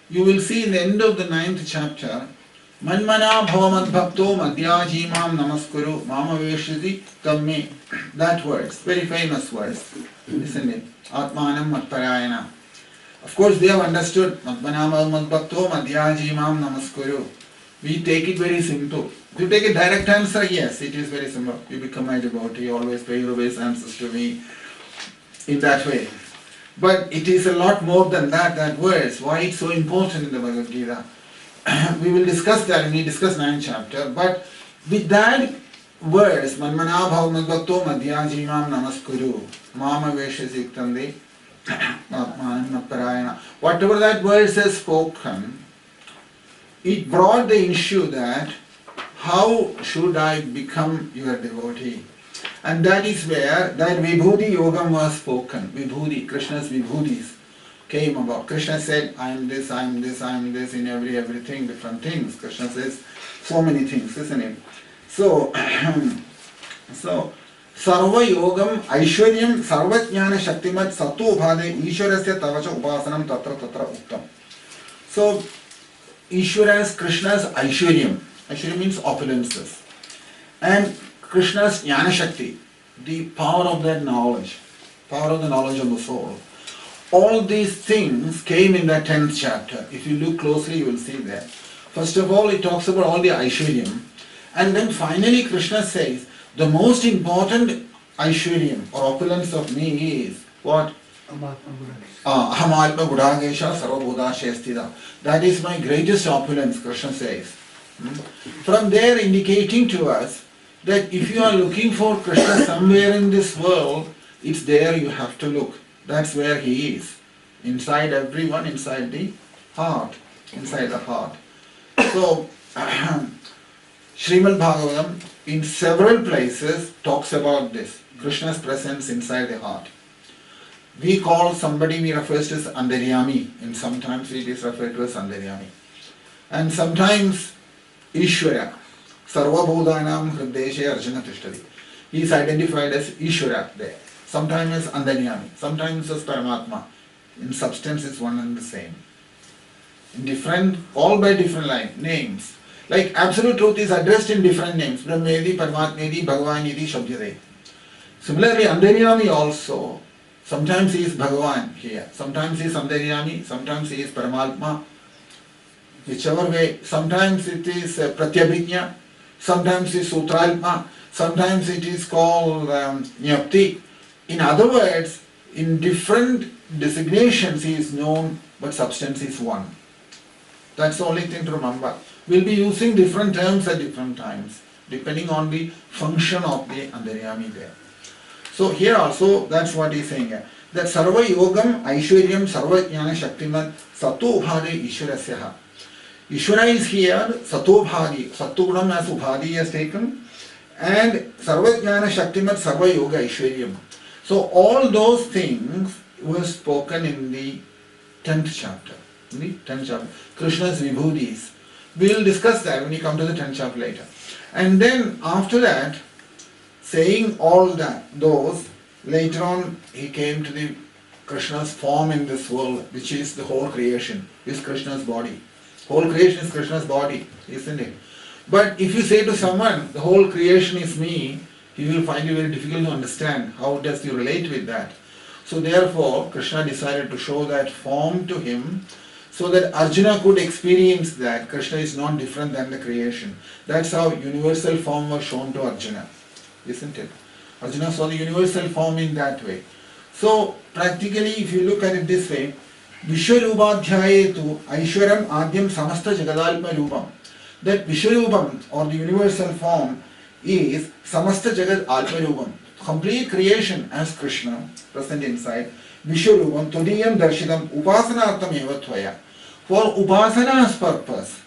S2: you will see in the end of the 9th chapter, Manmana bhavamad bhakto madhyajimam namaskuru mama veshati kamme. That verse, very famous verse, isn't it? Atmanam matparayana. Of course, they have understood Manmana bhavamad bhakto madhyajimam namaskuru. We take it very simple. If you take a direct answer, yes, it is very simple. You become my devotee, always pay your obeisances to me in that way. But it is a lot more than that verse. Why it's so important in the Bhagavad Gita? We will discuss that when we discuss 9th chapter. But with that verse, Manmana bhavamad bhakto madhyajimam namaskuru mama veshasyiktande atmanam matparayana. Whatever that verse has spoken, it brought the issue that how should I become your devotee? And that is where that Vibhuti Yogam was spoken. Vibhuti, Krishna's Vibhutis came about. Krishna said, I am this, I am this, I am this, in everything, different things. Krishna says so many things, isn't it? So, Sarva Yogam Aishwaryam Sarvajnana Shaktimat Sato Bhade Ishwarasya Tavacha Upasanam Tatra Tatra Uttam. So, Ishwara's, Krishna's Aishwaryam. Aishwaryam means opulences. And Krishna's Jnana Shakti, the power of that knowledge, power of the knowledge of the soul. All these things came in the 10th chapter. If you look closely, you will see that. First of all, it talks about all the Aishwaryam. And then finally, Krishna says, the most important Aishwaryam or opulence of me is what? Ahamalpa Buddhagesha Sarvabhuda Shestida. That is my greatest opulence, Krishna says. From there, indicating to us that if you are looking for Krishna somewhere in this world, it's there you have to look. That's where he is. Inside everyone, inside the heart. Inside the heart. So, Srimad Bhagavatam in several places talks about this. Krishna's presence inside the heart. We call somebody, we refer to as Andaryami, and sometimes it is referred to as Andaryami. And sometimes Ishwara. Sarva Bhudanam Hrideshe Arjuna Tishtadi. He is identified as Ishwara there. Sometimes as Andaryami, sometimes as Paramatma. In substance it's one and the same. In different, all by different names. Like absolute truth is addressed in different names. Brahmedi, Paramatmedi, Bhagavanidi, Shabdyade. Similarly, Andaryami also, sometimes he is Bhagavan here. Sometimes he is Andaryami, sometimes he is Paramatma. Whichever way, sometimes it is Pratyabhijna. Sometimes it is Sutralpa, sometimes it is called Nyapti. In other words, in different designations he is known, but substance is one. That's the only thing to remember. We'll be using different terms at different times, depending on the function of the Andaryami there. So here also, that's what he's saying here. That Sarva Yogam Aishwaryam Sarva Jnana Shaktiman Sato Bhade Ishwarasyaha. Ishvara is here, Sato Bhadi, Sattugunam as Ubhadi has taken, and Sarvajnana Shaktimat Sarva Yoga Aishwaryam. So all those things were spoken in the 10th chapter. In the 10th chapter. Krishna's Vibhutis. We will discuss that when we come to the 10th chapter later. And then after that, saying all that, those, later on he came to the Krishna's form in this world, which is the whole creation, is Krishna's body. Whole creation is Krishna's body, isn't it? But if you say to someone, the whole creation is me, he will find it very difficult to understand. How does he relate with that? So therefore, Krishna decided to show that form to him so that Arjuna could experience that Krishna is not different than the creation. That's how universal form was shown to Arjuna, isn't it? Arjuna saw the universal form in that way. So practically, if you look at it this way, Vishwarubadhyaye tu Aishwaram Adyam Samasta Jagadalpa Rupam. That Vishwarubam or the universal form is Samasta Jagad Alpa Rupam. Complete creation as Krishna present inside. Vishwarupam Todiyam Darshidam Upasanartam Evatvaya. For Upasana's purpose,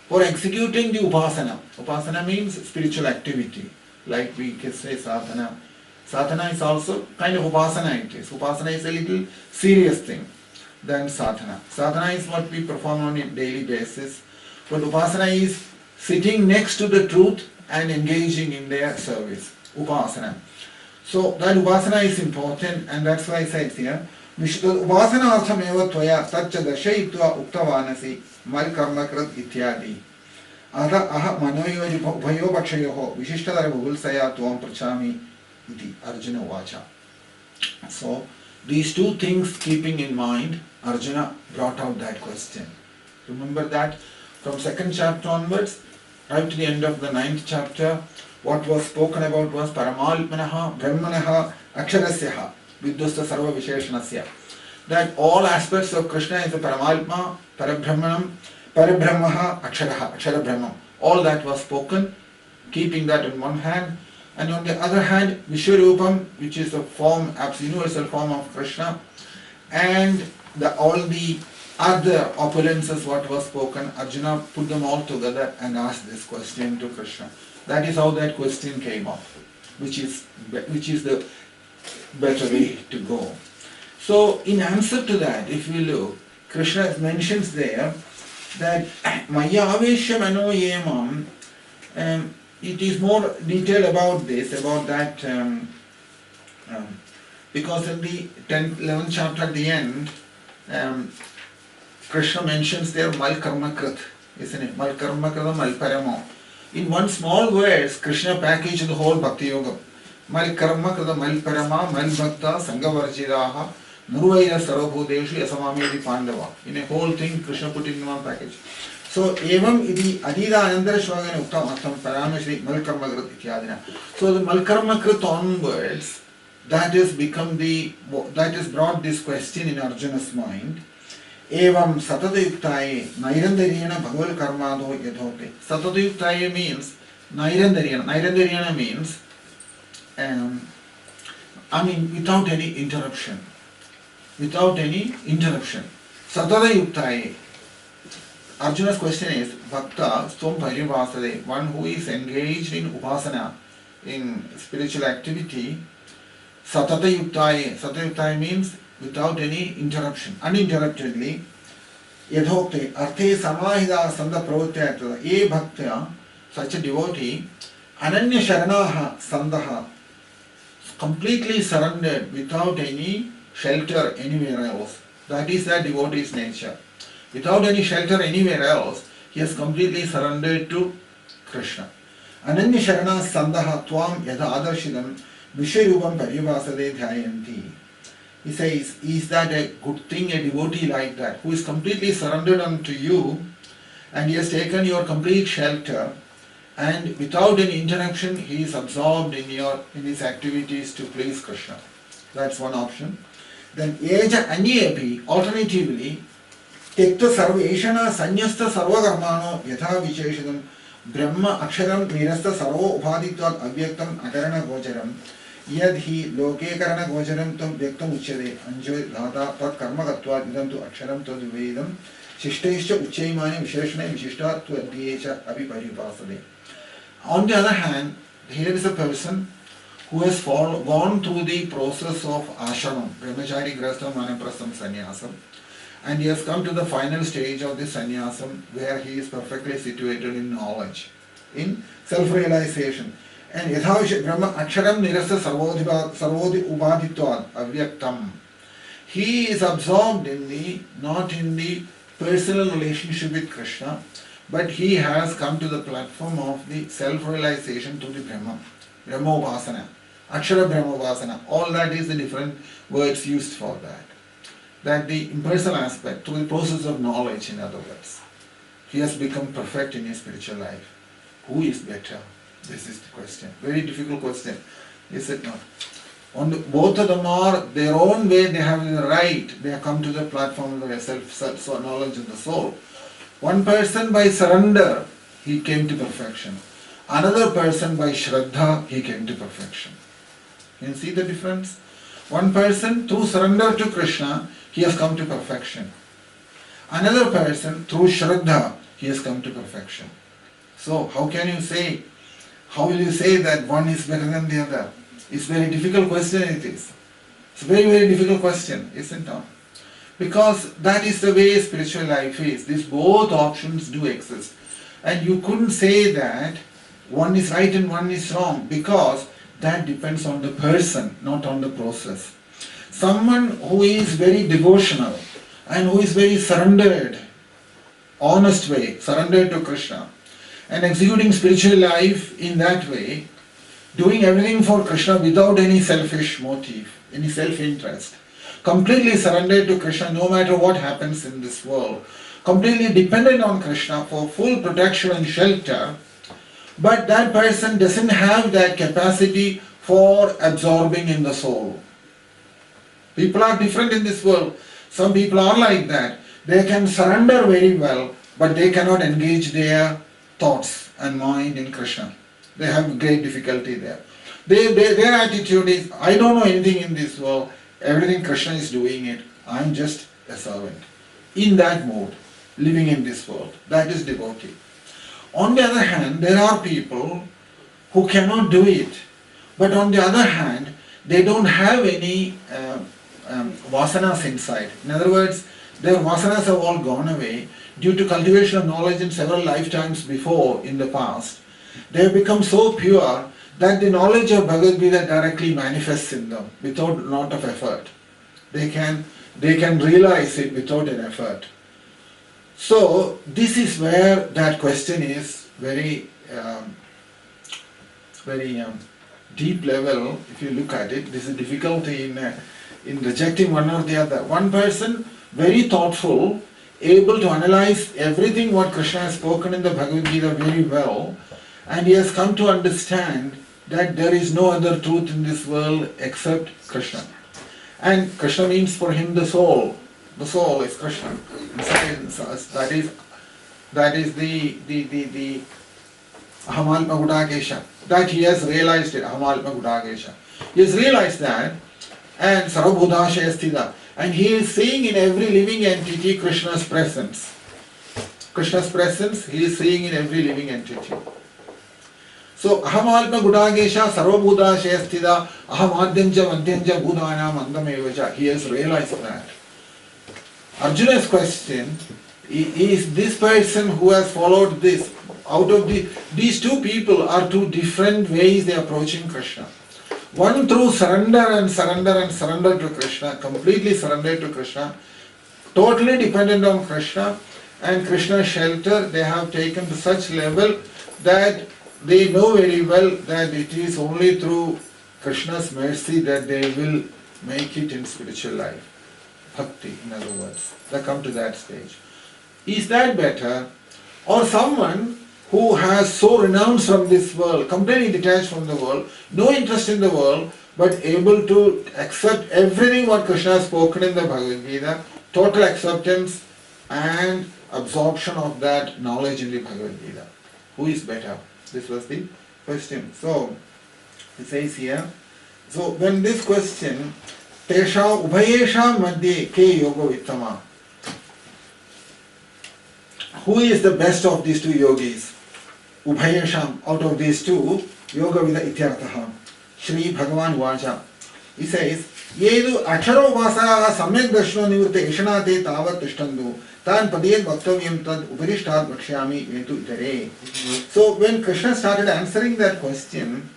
S2: for executing the Upasana. Upasana means spiritual activity. Like we can say sadhana. Sadhana is also kind of upasana it is. Upasana is a little serious thing than sadhana. Sadhana is what we perform on a daily basis. But upasana is sitting next to the truth and engaging in their service. Upasana. So that upasana is important, and that's why I said here, upasana artham eva tvaya tatcha darshayitva uktavanasi mal karma krat ityadi. Aha aha manoyo bhayo bhakshayoho vishishtadara bhulsaya tvam prachami iti Arjuna vacha. So these two things keeping in mind, Arjuna brought out that question. Remember that from 2nd chapter onwards, right to the end of the 9th chapter, what was spoken about was Paramalpanaha, Brahmanaha, Aksharasyaha, Viddhasta Sarva Visheshanasya. That all aspects of Krishna is the Paramalpa, Parabrahmanam, Parabrahmaha, Aksharaha, Akshara Brahman. All that was spoken, keeping that in one hand. And on the other hand, Vishwarupam, which is the form, universal form of Krishna, and all the other opulences what was spoken, Arjuna put them all together and asked this question to Krishna. That is how that question came up, which is the better way to go. So in answer to that, if we look, Krishna mentions there that Maya Aveshya Mano Yemam, it is more detailed about this, about that, because in the 10th, 11th chapter at the end, Krishna mentions there Mal Karma Krit, isn't it? Mal Karma Krita Mal Paramo. In one small verse, Krishna packaged the whole Bhakti Yoga. Mal Karma Krita Mal Parama, Mal Bhakta, Sanghavarjiraha, Nurvaya Sarvabhuteshu Yasamamedi Pandava. In a whole thing, Krishna put it in one package. So, evam iti adida anandara shvagana uktam atham paramashri malkarma krit ityadina. So, the malkarma krit onwards, that has brought this question in Arjuna's mind. Evam satatayuktaye nairandaryena bhagavad karmado yadhote. Satatayuktaye means nairandaryena. Nairandaryena means without any interruption. Without any interruption. Satatayuktaye. Arjuna's question is, Bhakta Stom Parivasade, one who is engaged in upasana, in spiritual activity, Satata Yuktaye. Satata Yuktaye means without any interruption, uninterruptedly, Yadhokte, Arte Samahida Sanda Pravutya, E Bhakta, such a devotee, Ananya Sharanaha Sandaha, completely surrendered without any shelter anywhere else. That is that devotee's nature. Without any shelter anywhere else, he has completely surrendered to Krishna. Ananya Sharana Sandaha Tvam Yada Adarshidam Vishwarupam Parivasade Dhyayanti. He says, is that a good thing, a devotee like that, who is completely surrendered unto you, and he has taken your complete shelter, and without any interruption, he is absorbed in his activities to please Krishna. That's one option. Then Eja Anyepi, alternatively, Tekta Sarveshana Sanyasta Sarvakarmano Yatha Visheshadam Brahma Aksharam Nirasta Sarvo Upaditvat Avyaktam Akarana Gocharam Yadhi Loke Karana Gocharam Tam Vyaktam Uchade Anjoy Lata Tat Karma Gatvat Idam to Aksharam Tad Vedam Shishtesha Uchaimani Visheshana Vishishta to Adhiyecha Abhiparipasade. On the other hand, here is a person who has gone through the process of ashramam, brahmachari, grahastha, vanaprastham, sannyasam, and he has come to the final stage of this sannyasam where he is perfectly situated in knowledge, in self-realization. And yathavish brahma aksharam nirasa sarvodhi ubaditvad avyaktam. He is absorbed not in the personal relationship with Krishna, but he has come to the platform of the self-realization to the Brahma, Brahma-upasana, Akshara Brahma-upasana. All that is the different words used for that. that the impersonal aspect, through the process of knowledge, in other words, he has become perfect in his spiritual life. Who is better? This is the question. Very difficult question, is it not? Both of them are their own way, they have the right, they have come to the platform of their self-knowledge of the soul. One person by surrender, he came to perfection. Another person by Shraddha, he came to perfection. Can you see the difference? One person, through surrender to Krishna, he has come to perfection. Another person, through Shraddha, he has come to perfection. So, how will you say that one is better than the other? It's a very difficult question it is. It's a very, very difficult question, isn't it? Because that is the way spiritual life is. These both options do exist. And you couldn't say that one is right and one is wrong, because that depends on the person, not on the process. Someone who is very devotional and who is very surrendered, honest way, surrendered to Krishna, and executing spiritual life in that way, doing everything for Krishna without any selfish motive, any self-interest, completely surrendered to Krishna no matter what happens in this world, completely dependent on Krishna for full protection and shelter, but that person doesn't have that capacity for absorbing in the soul. People are different in this world. Some people are like that. They can surrender very well, but they cannot engage their thoughts and mind in Krishna. They have great difficulty there. Their attitude is, I don't know anything in this world, everything Krishna is doing it, I'm just a servant. In that mode, living in this world, that is devotee. On the other hand, there are people who cannot do it, but on the other hand, they don't have any vasanas inside. In other words, their vasanas have all gone away due to cultivation of knowledge in several lifetimes before in the past. They have become so pure that the knowledge of Bhagavad Gita directly manifests in them without a lot of effort. They can realize it without an effort. So this is where that question is very deep level. If you look at it, this is a difficulty in rejecting one or the other. One person, very thoughtful, able to analyze everything what Krishna has spoken in the Bhagavad Gita very well, and he has come to understand that there is no other truth in this world except Krishna. And Krishna means for him the soul. The soul is Krishna. That is the Ahamalpa Gudakesha. That he has realized it, Ahamalpa Gudakesha. He has realized that, and Sarvabhudashaya Sthita. And he is seeing in every living entity Krishna's presence. Krishna's presence he is seeing in every living entity. So, Ahamalpa Gudagesha Sarvabhudashaya Sthita Ahamadhyanja Madhyanja Bhudanam Andamevacha. He has realized that. Arjuna's question is this person who has followed this. Out of these two people are two different ways they are approaching Krishna. One through surrender to Krishna, completely surrendered to Krishna, totally dependent on Krishna and Krishna's shelter, they have taken to such level that they know very well that it is only through Krishna's mercy that they will make it in spiritual life. Bhakti, in other words. They come to that stage. Is that better? Or someone who has so renounced from this world, completely detached from the world, no interest in the world, but able to accept everything what Krishna has spoken in the Bhagavad Gita, total acceptance and absorption of that knowledge in the Bhagavad Gita. Who is better? This was the question. So, it says here, so when this question, Tesha Ubhayesha Madhye Ke Yoga Vittama, who is the best of these two yogis? Ubhayesham, out of these two, Yoga Vida Ityartha. Shri Bhagavan Vacha. He says, Yedu Aksharo Vasa Samyak Dashno Nivritte Ishanate Tavat Tishtandu Tan Padiyat Bhaktavyam Tad Uparishtat Vakshyami Etu Itere. So when Krishna started answering that question,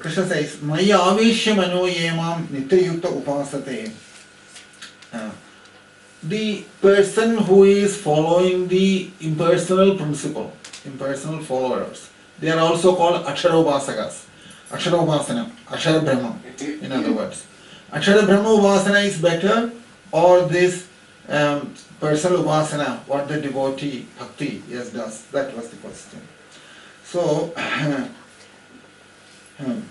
S2: Krishna says, Maya Aveshya Mano Yemam Nityayukta Upasate. The person who is following the impersonal principle, impersonal followers, they are also called Aksharobasakas. Aksharobasana, Akshara Brahma, in other words. Akshara Brahma Upasana is better or this personal upasana, what the devotee bhakti yes does? That was the question. So,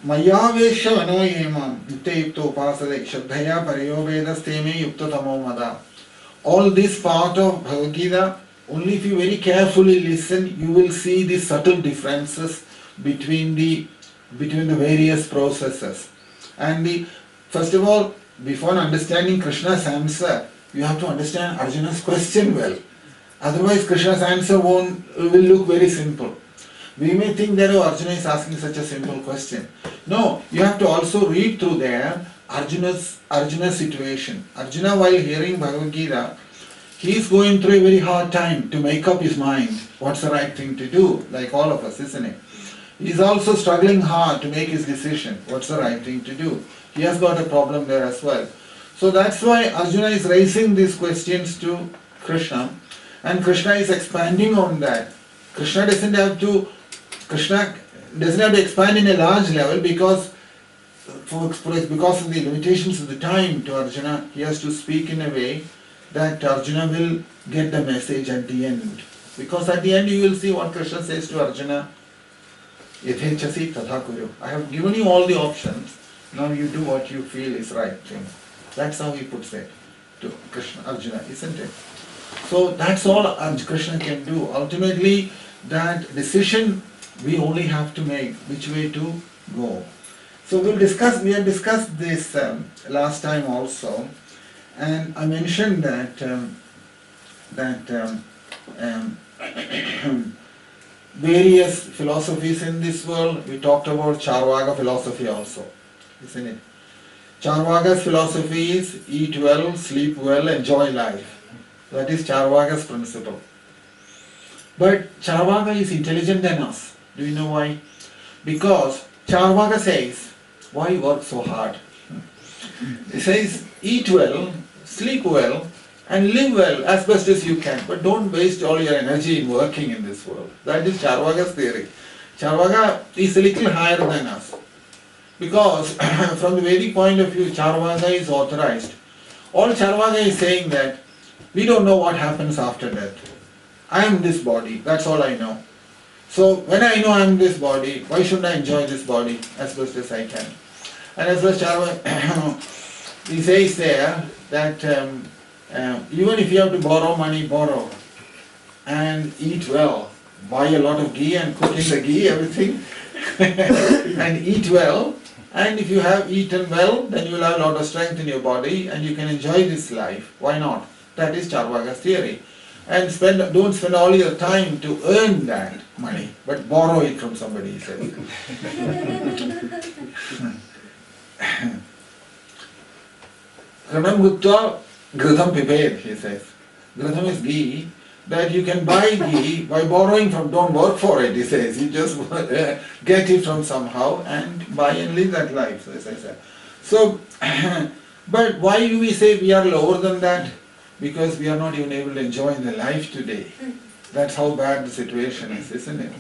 S2: Mayavesha vanoyemam nityayukta upasade shraddhaya parayobedasteme yukta tamo mada. All this part of Bhagavad Gita, only if you very carefully listen, you will see the subtle differences between the various processes. And first of all, before understanding Krishna's answer, you have to understand Arjuna's question well. Otherwise, Krishna's answer will look very simple. We may think that Arjuna is asking such a simple question. No, you have to also read through there Arjuna's situation. Arjuna, while hearing Bhagavad Gita, he is going through a very hard time to make up his mind what's the right thing to do, like all of us, isn't it? He is also struggling hard to make his decision, what's the right thing to do. He has got a problem there as well. So that's why Arjuna is raising these questions to Krishna, and Krishna is expanding on that. Krishna doesn't have to expand in a large level because of the limitations of the time to Arjuna. He has to speak in a way that Arjuna will get the message at the end. Because at the end you will see what Krishna says to Arjuna. Yathechasi tatha kuru. I have given you all the options. Now you do what you feel is right. That's how he puts it to Arjuna, isn't it? So that's all Krishna can do. Ultimately, that decision we only have to make, which way to go. So we have discussed this last time also, and I mentioned that various philosophies in this world. We talked about Charvaka philosophy also, isn't it? Charvaka's philosophy is eat well, sleep well, enjoy life. That is Charvaka's principle. But Charvaka is intelligent than us. Do you know why? Because Charvaka says, why work so hard? He says, eat well, sleep well, and live well as best as you can. But don't waste all your energy in working in this world. That is Charvaka's theory. Charvaka is a little higher than us. Because from the Vedic point of view, Charvaka is authorized. All Charvaka is saying that we don't know what happens after death. I am this body, that's all I know. So when I know I am this body, why shouldn't I enjoy this body as best as I can? And as well as Charvaka, he says there that even if you have to borrow money, borrow. And eat well. Buy a lot of ghee and cook in the ghee, everything. And eat well. And if you have eaten well, then you will have a lot of strength in your body and you can enjoy this life. Why not? That is Charvaka's theory. And don't spend all your time to earn that money, but borrow it from somebody, he says. Granam gupta gridham piped, he says. Gridham is ghee, that you can buy ghee by borrowing from, don't work for it, he says. You just get it from somehow and buy and live that life, as I said. So, but why do we say we are lower than that? Because we are not even able to enjoy the life today. That's how bad the situation is, isn't it?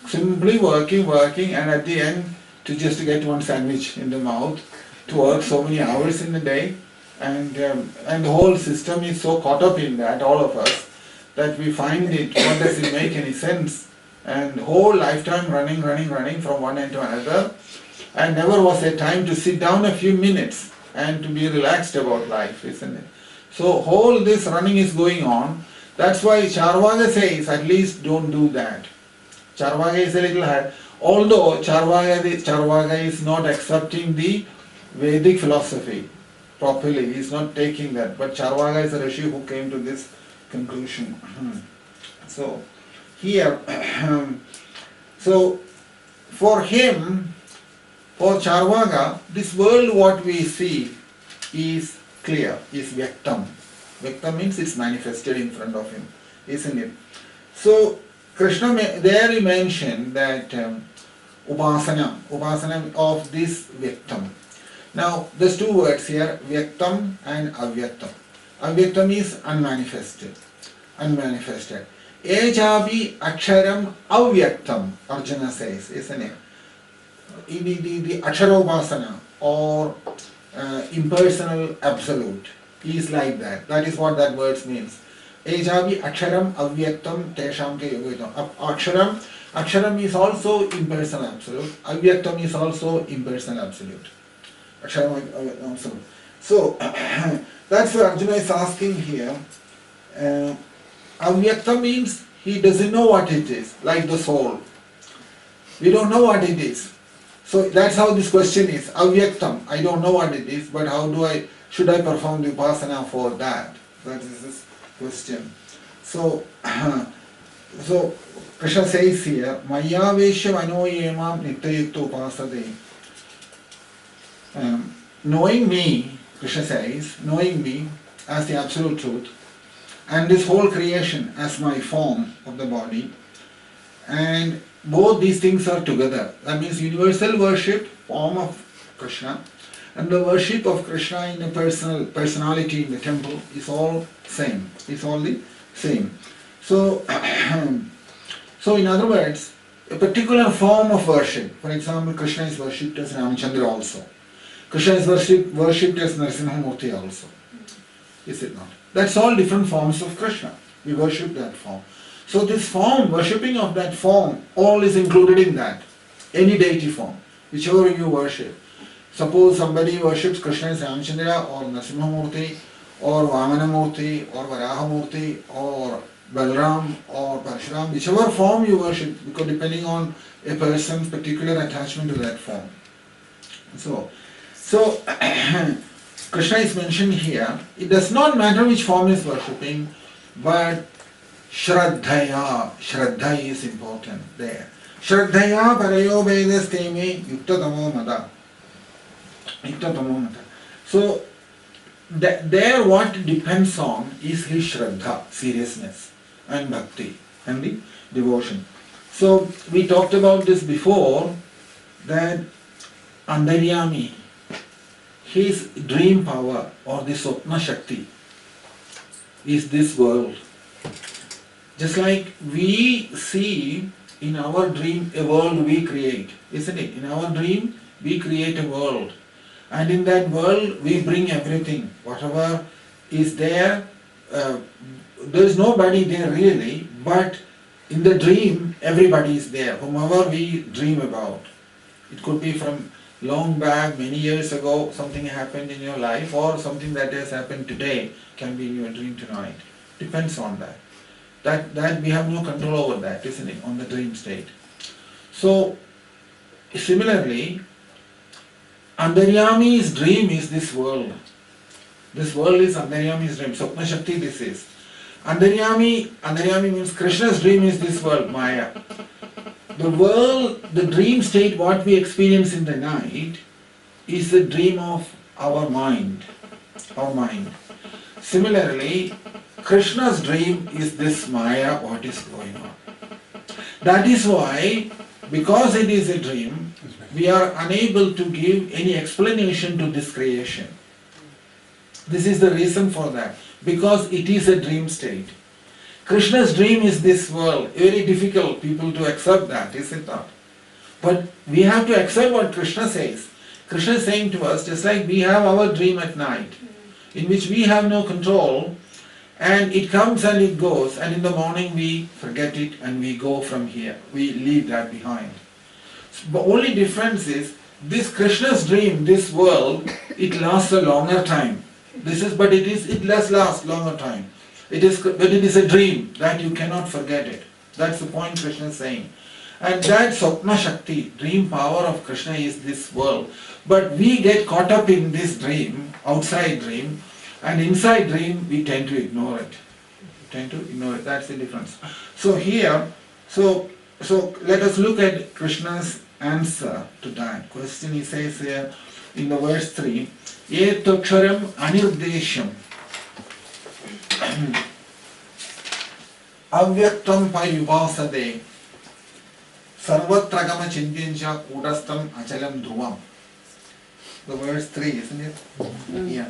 S2: Simply working, and at the end, to just get one sandwich in the mouth, to work so many hours in the day, and the whole system is so caught up in that, all of us, that we find it, what does it make any sense? And whole lifetime running from one end to another, and never was a time to sit down a few minutes and to be relaxed about life, isn't it? So whole this running is going on. That's why Charvaka says, at least don't do that. Charvaka is a little hard. Although Charvaka is not accepting the Vedic philosophy properly, he is not taking that. But Charvaka is a rishi who came to this conclusion. So here, so for him, for Charvaka, this world what we see is clear, is Vyaktam. Vyaktam means it's manifested in front of him, isn't it? So Krishna, there he mentioned that upasana of this Vyaktam. Now there's two words here, Vyaktam and Avyaktam. Avyaktam is unmanifested. Ejabi aksharam avyaktam, Arjuna says, isn't it? The Aksharobhasana or impersonal absolute is like that. That is what that word means. Ejavi aksharam avyaktam tesham ke yogitam. Aksharam is also impersonal absolute. Avyaktam is also impersonal absolute. Aksharam absolute. So that's what Arjuna is asking here. Avyaktam means he doesn't know what it is, like the soul. We don't know what it is. So that's how this question is. Avyaktam, I don't know what it is, but should I perform the upasana for that? That is this question. So, so Krishna says here, Maya Vesha Manoyemam Nityayukta Upasade. Knowing me, Krishna says, knowing me as the absolute truth, and this whole creation as my form of the body, and both these things are together. That means universal worship, form of Krishna, and the worship of Krishna in a personality in the temple is all same. It's all the same. So, so in other words, a particular form of worship. For example, Krishna is worshipped as Ramchandra also. Krishna is worshipped as Narasimhamurti also. Is it not? That's all different forms of Krishna. We worship that form. So this form, worshipping of that form, all is included in that. Any deity form, whichever you worship. Suppose somebody worships Krishna as Ramchandra or Narasimhamurti or Vamanamurti or Varahamurti or Balram or Parshuram, whichever form you worship, because depending on a person's particular attachment to that form. So Krishna is mentioned here. It does not matter which form is worshipping, but Shraddha is important there. Shraddhaya parayo vedas teme yukta tamo mada. So there what depends on is his Shraddha, seriousness, and bhakti, and the devotion. So we talked about this before, that Andaryami, his dream power or the Swapna Shakti is this world. Just like we see in our dream a world we create, isn't it? In our dream we create a world, and in that world we bring everything, whatever is there. There is nobody there really, but in the dream everybody is there, whomever we dream about. It could be from long back, many years ago, something happened in your life, or something that has happened today can be in your dream tonight. Depends on that. That we have no control over that, isn't it, on the dream state. So, similarly, Andaryami's dream is this world. This world is Andaryami's dream. Swapna Shakti this is. Andaryami means Krishna's dream is this world, Maya. The world, the dream state, what we experience in the night, is the dream of our mind. Our mind. Similarly, Krishna's dream is this Maya, what is going on. That is why, because it is a dream, we are unable to give any explanation to this creation. This is the reason for that. Because it is a dream state. Krishna's dream is this world. Very difficult people to accept that, is it not? But we have to accept what Krishna says. Krishna is saying to us, just like we have our dream at night, in which we have no control, and it comes and it goes, and in the morning we forget it and we go from here. We leave that behind. The only difference is, this Krishna's dream, this world, it lasts a longer time. It does last longer time. But it is a dream that you cannot forget it. That's the point Krishna is saying. And that Swapna Shakti, dream power of Krishna, is this world. But we get caught up in this dream, outside dream, and inside dream we tend to ignore it. That's the difference. So here, so let us look at Krishna's answer to that question. He says here in the verse 3, Etaksharam anirdesham avyaktam parivasade sarvatragama chindyancha kudastam achalam dhruvam. The verse 3, isn't it? Yeah.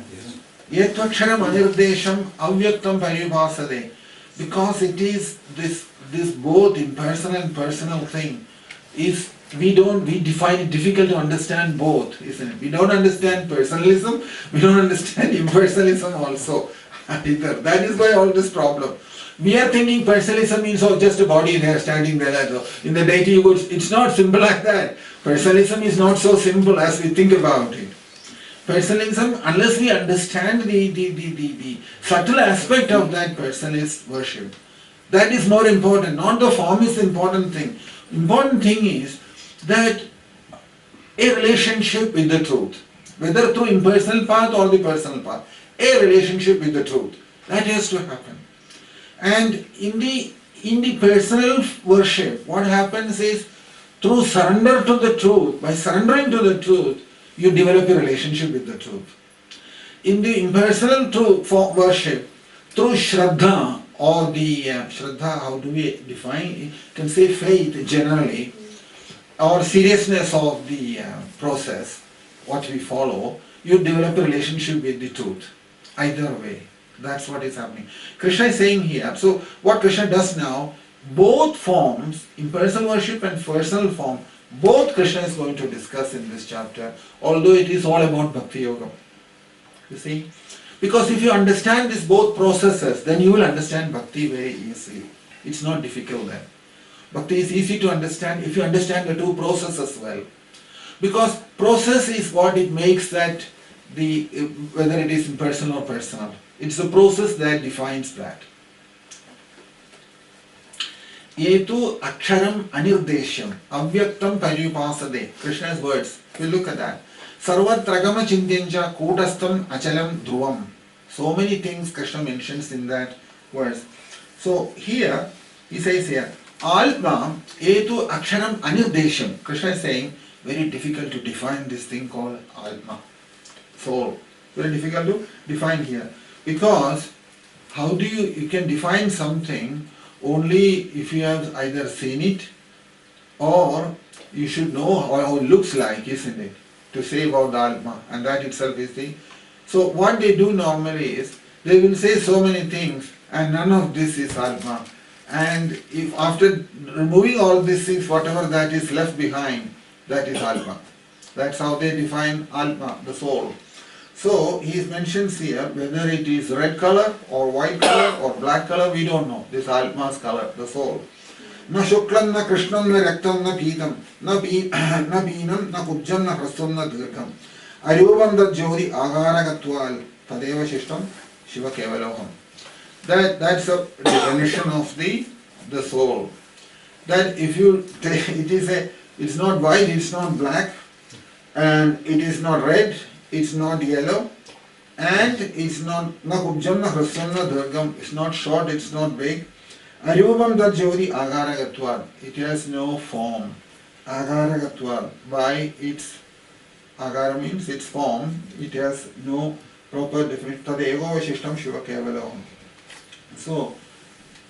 S2: Etaksharam anirdesham avyaktam parivasade. Because it is this both impersonal and personal thing is we define it difficult to understand both, isn't it? We don't understand personalism, we don't understand impersonalism also either. That is why all this problem. We are thinking personalism means just a body there standing there. In the deity it's not simple like that. Personalism is not so simple as we think about it. Personalism, unless we understand the subtle aspect of that personalist worship, that is more important. Not the form is the important thing. Important thing is that a relationship with the truth, whether through impersonal path or the personal path, a relationship with the truth, that has to happen. And in the personal worship, what happens is, through surrender to the truth, by surrendering to the truth, you develop a relationship with the truth. In the impersonal worship, through Shraddha, or the Shraddha, how do we define? You can say faith generally, or seriousness of the process, what we follow, you develop a relationship with the truth. Either way, that's what is happening. Krishna is saying here, so what Krishna does now, both forms, impersonal worship and personal form, both Krishna is going to discuss in this chapter, although it is all about Bhakti Yoga. You see? Because if you understand these both processes, then you will understand Bhakti very easily. It's not difficult then. Bhakti is easy to understand if you understand the two processes well. Because process is what it makes that, whether it is impersonal or personal. It's the process that defines that. Yetu aksharam anirdeshyam avyaktam paryupasade. Krishna's words. We look at that. Sarvatragama chintyancha kutastam achalam dhruvam. So many things Krishna mentions in that verse. So here, he says here, Alma yetu aksharam anirdeshyam. Krishna is saying, very difficult to define this thing called Alma. Soul. Very difficult to define here. Because how do you can define something only if you have either seen it or you should know how it looks like, isn't it? To say about the Alma, and that itself is the... So what they do normally is, they will say so many things and none of this is Alma. And if after removing all these things, whatever that is left behind, that is Alma. That's how they define Alma, the soul. So he mentions here, whether it is red color or white color or black color, we don't know. This Alma's color, the soul. Na shuklam, na krishnam, na raktam, na pitam, na beenam, na kubjam, na hrasvam, na dirgham. Arubam dat jodi agara gatwal, tadeva shishtam, shiva kevaloham. That's a definition of the soul. That if you take, it's not white, it's not black, and it is not red, it's not yellow, and it's not na kubjam, na hrasvam, na dirgham. It's not short, it's not big. Arubam dat jodi agara gatwal. It has no form. Agara gatwal. By its agara means its form, it has no proper definition. Tadeva vashishtam shiva kevaloham. So,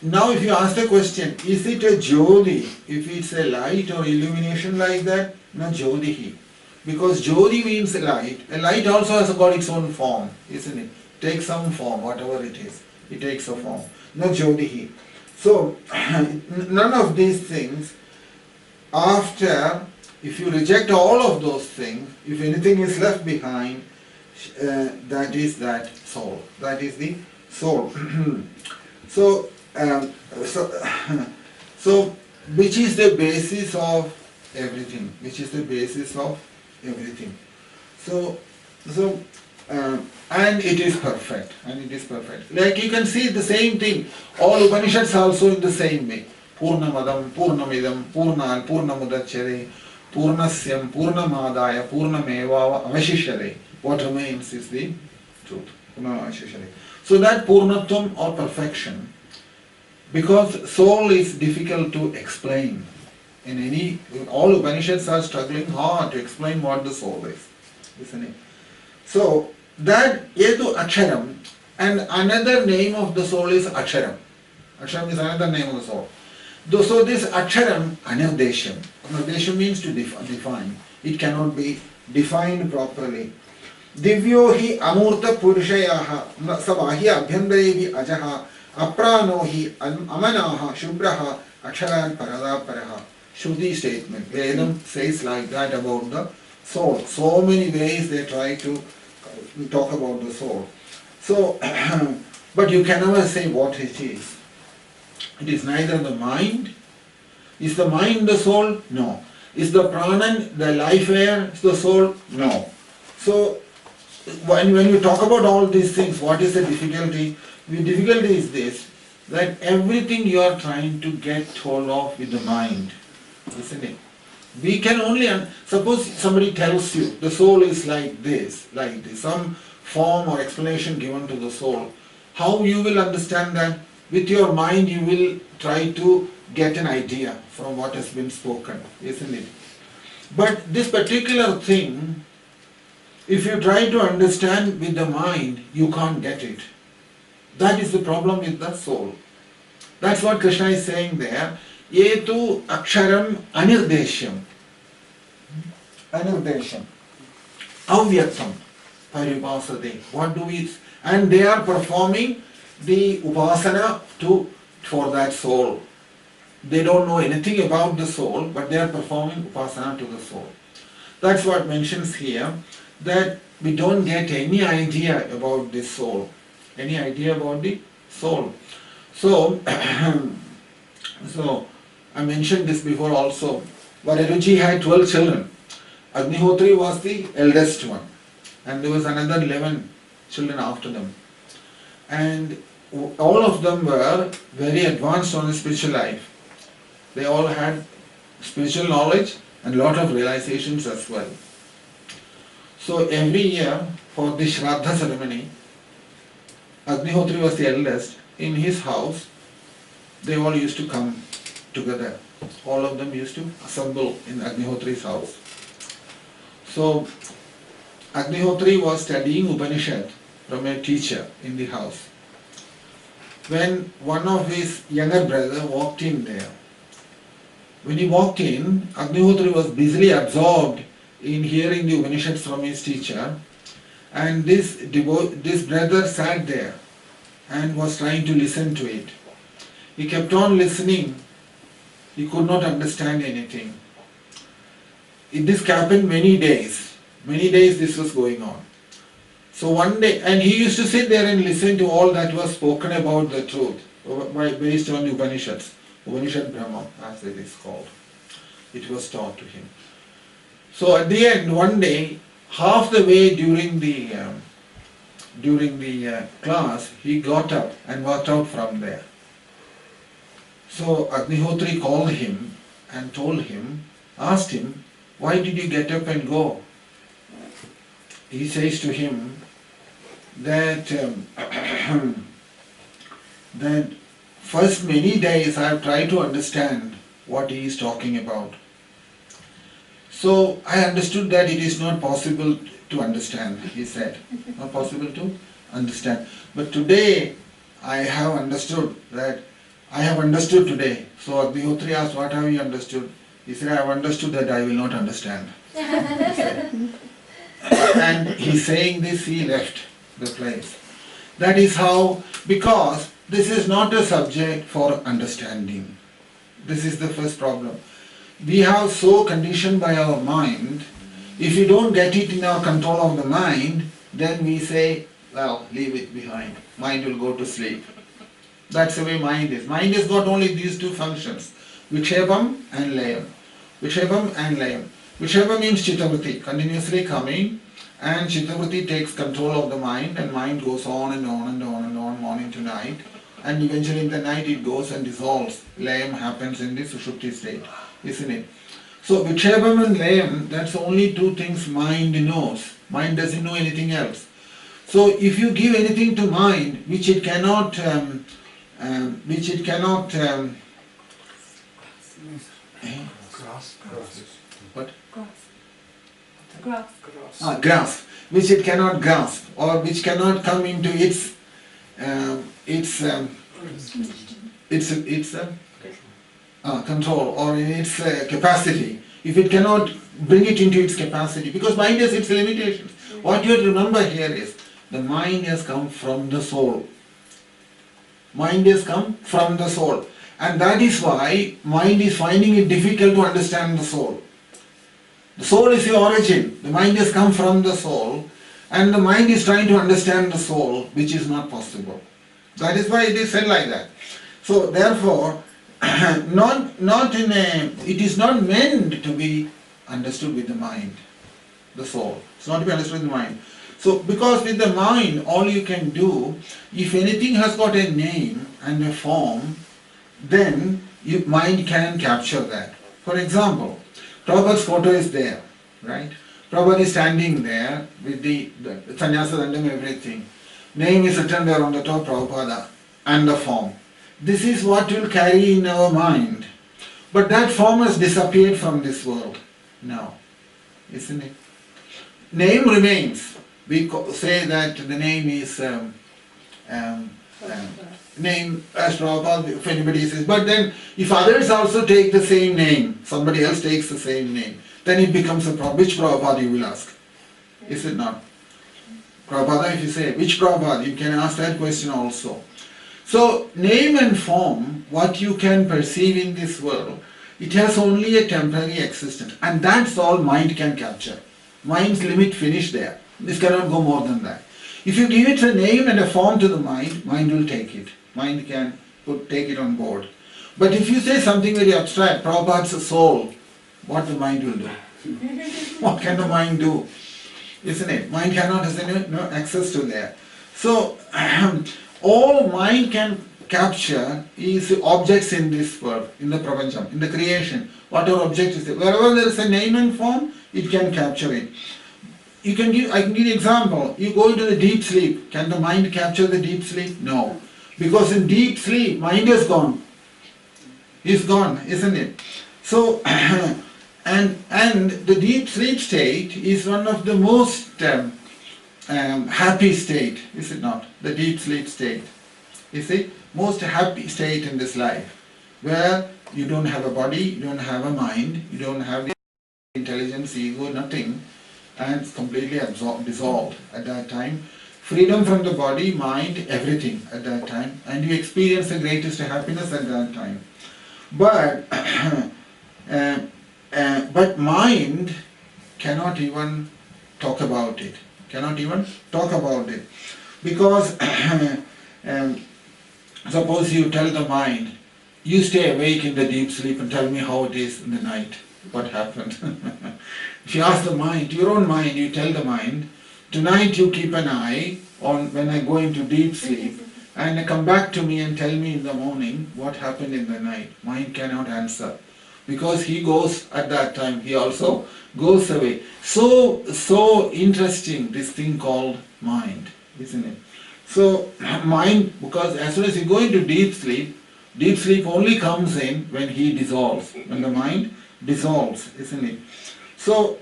S2: now if you ask the question, is it a jodi? If it's a light or illumination like that, na jodihi. Because jodi means light. A light also has got its own form, isn't it? Takes some form, whatever it is. It takes a form. Na jodihi. So, none of these things, after, if you reject all of those things, if anything is left behind, that is that soul. That is the soul. So, which is the basis of everything? Which is the basis of everything? And it is perfect. And it is perfect. Like you can see the same thing. All Upanishads also in the same way. Purnamadam, Purnamidam, Purnal, Purnamudachyate, Purnasyam, Purnamadaya, Purnameva, Avashishyate. What remains is the truth. So that Purnatvam or perfection, because soul is difficult to explain. All Upanishads are struggling hard to explain what the soul is. Isn't it? So that Yetu Aksharam, and another name of the soul is Aksharam. Aksharam is another name of the soul. So this Aksharam, Anirdeshyam. Anirdeshyam means to define. It cannot be defined properly. Divyo hi amurta purushayaha savahi abhyandarevi ajaha aprano hi amanaha shubraha aksharan paradaparaha. Shruti statement. Vedam says like that about the soul. So many ways they try to talk about the soul. So, but you can never say what it is. It is neither the mind. Is the mind the soul? No. Is the pranan, the life air, the soul? No. So, when you talk about all these things, what is the difficulty? The difficulty is this, that everything you are trying to get hold of with the mind, isn't it? We can only, suppose somebody tells you the soul is like this, some form or explanation given to the soul. How you will understand that? With your mind you will try to get an idea from what has been spoken, isn't it? But this particular thing, if you try to understand with the mind, you can't get it. That is the problem with the soul. That's what Krishna is saying there. Yetu aksharam anirdeshyam. Anirdeshyam. Avyaktam. Paripasade. What do we... And they are performing the upasana for that soul. They don't know anything about the soul, but they are performing upasana to the soul. That's what mentions here, that we don't get any idea about this soul. Any idea about the soul. So, so I mentioned this before also. Vararuchi had 12 children. Agnihotri was the eldest one. And there was another 11 children after them. And all of them were very advanced on the spiritual life. They all had spiritual knowledge and lot of realizations as well. So every year for the Shraddha ceremony, Agnihotri was the eldest. In his house, they all used to come together. All of them used to assemble in Agnihotri's house. So Agnihotri was studying Upanishad from a teacher in the house. When one of his younger brother walked in there, when he walked in, Agnihotri was busily absorbed in hearing the Upanishads from his teacher, and this brother sat there and was trying to listen to it. He kept on listening. He could not understand anything. This happened many days. Many days this was going on. So one day, and he used to sit there and listen to all that was spoken about the truth, based on the Upanishads. Upanishad Brahma, as it is called. It was taught to him. So at the end, one day, half the way during the class, he got up and walked out from there. So Agnihotri called him and asked him, why did you get up and go? He says to him that that first many days I have tried to understand what he is talking about. So I understood that it is not possible to understand, he said. Not possible to understand. But today I have understood today. So Agnihotri asked, what have you understood? He said, I have understood that I will not understand. And he's saying this, he left the place. That is how, because this is not a subject for understanding. This is the first problem. We have so conditioned by our mind, if we don't get it in our control of the mind, then we say, well, leave it behind. Mind will go to sleep. That's the way mind is. Mind has got only these two functions, Vikshepam and Layam. Vikshepam and Layam. Vikshepam means Chittavritti, continuously coming, and Chittavritti takes control of the mind, and mind goes on and on and on and on, morning to night, and eventually in the night it goes and dissolves. Layam happens in the Sushupti state, isn't it? So Vikshepam and Layam, that's only two things mind knows. Mind doesn't know anything else. So if you give anything to mind which it cannot grasp, which it cannot grasp, or which cannot come into its control, or in its capacity. If it cannot bring it into its capacity, because mind has its limitations. What you have to remember here is, the mind has come from the soul. Mind has come from the soul. And that is why mind is finding it difficult to understand the soul. The soul is the origin. The mind has come from the soul, and the mind is trying to understand the soul, which is not possible. That is why it is said like that. So therefore, it is not meant to be understood with the mind, the soul. It's not to be understood with the mind. So because with the mind, all you can do, if anything has got a name and a form, then your mind can capture that. For example, Prabhupada's photo is there, right? Prabhupada is standing there with the sannyasa dandam, everything. Name is written there on the top, Prabhupada, and the form. This is what will carry in our mind. But that form has disappeared from this world now, isn't it? Name remains. We say that the name is name as Prabhupada, if anybody says. But then if others also take the same name, somebody else takes the same name, then it becomes a problem. Which Prabhupada you will ask? Is it not? Prabhupada, if you say, which Prabhupada? You can ask that question also. So, name and form, what you can perceive in this world, it has only a temporary existence. And that's all mind can capture. Mind's limit finished there. This cannot go more than that. If you give it a name and a form to the mind, mind will take it. Mind can take it on board. But if you say something very abstract, Prabhupada's soul, what the mind will do? What can the mind do? Isn't it? Mind cannot have no access to there. So, all mind can capture is objects in this world, in the prapancham, in the creation. Whatever object is there. Wherever there is a name and form, it can capture it. I can give you an example. You go into the deep sleep. Can the mind capture the deep sleep? No. Because in deep sleep, mind is gone. It's gone, isn't it? So, and the deep sleep state is one of the most happy state, is it not? The deep sleep state. Is the most happy state in this life, where you don't have a body, you don't have a mind, you don't have the intelligence, ego, nothing, and it's completely dissolved at that time. Freedom from the body, mind, everything at that time, and you experience the greatest happiness at that time. But mind cannot even talk about it. Cannot even talk about it. Because suppose you tell the mind, you stay awake in the deep sleep and tell me how it is in the night. What happened? If you ask the mind, your own mind, you tell the mind, tonight you keep an eye on when I go into deep sleep and come back to me and tell me in the morning what happened in the night. Mind cannot answer. Because he goes at that time, he also goes away. So interesting, this thing called mind, isn't it? So mind, because as soon as you go into deep sleep only comes in when he dissolves, when the mind dissolves, isn't it? So,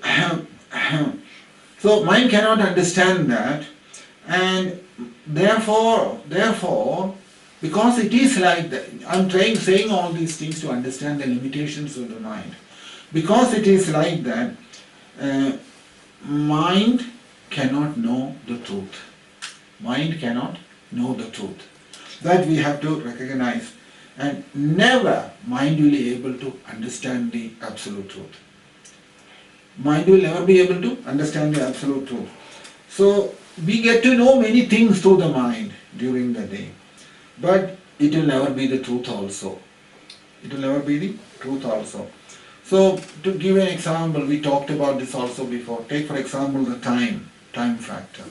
S2: so mind cannot understand that, and therefore, because it is like that, I'm saying all these things to understand the limitations of the mind. Because it is like that, mind cannot know the truth. Mind cannot know the truth. That we have to recognize. And never mind will be able to understand the absolute truth. Mind will never be able to understand the absolute truth. So we get to know many things through the mind during the day. But it will never be the truth also. It will never be the truth also. So to give an example, we talked about this also before. Take for example the time factor,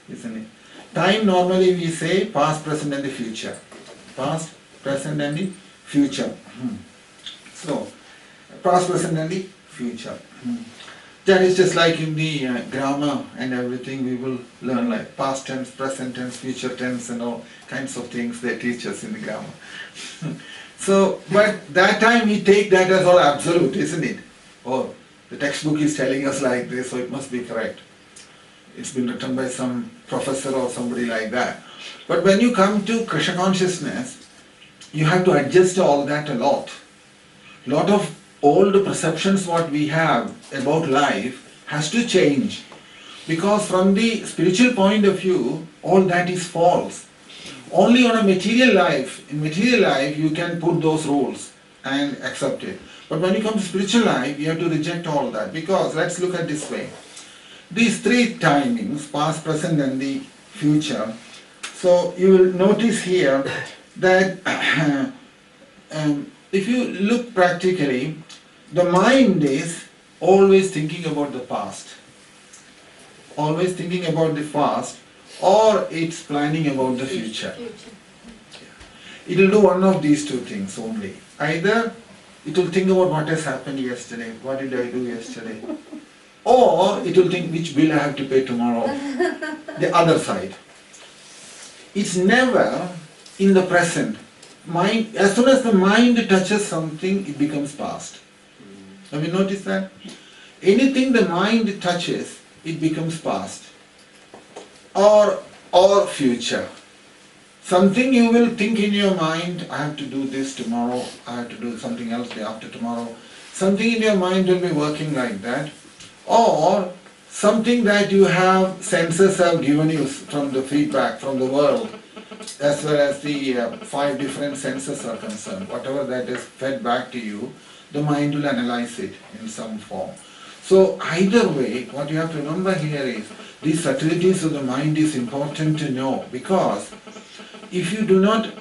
S2: isn't it? Time normally we say past, present and the future. Past, present and the future. So, past, present and the future. That is just like in the grammar and everything, we will learn like past tense, present tense, future tense and all kinds of things they teach us in the grammar. So, but that time we take that as all absolute, isn't it? Oh, the textbook is telling us like this, so it must be correct. It's been written by some professor or somebody like that. But when you come to Krishna consciousness, you have to adjust all that a lot. Lot of old perceptions what we have about life has to change. Because from the spiritual point of view, all that is false. Only on a material life, in material life you can put those rules and accept it. But when you come to spiritual life, you have to reject all that, because let's look at this way. These three timings, past, present and the future. So you will notice here that if you look practically, the mind is always thinking about the past, always thinking about the past, or it's planning about the future. It will do one of these two things only. Either it will think about what has happened yesterday, what did I do yesterday, or it will think which bill I have to pay tomorrow, the other side. It's never in the present. Mind, as soon as the mind touches something, it becomes past. Have you noticed that? Anything the mind touches, it becomes past or future. Something you will think in your mind, I have to do this tomorrow, I have to do something else day after tomorrow. Something in your mind will be working like that. Or something that you have, senses have given you from the feedback from the world, as well as the 5 different senses are concerned. Whatever that is fed back to you, the mind will analyze it in some form. So either way, what you have to remember here is, these subtleties of the mind is important to know, because if you do not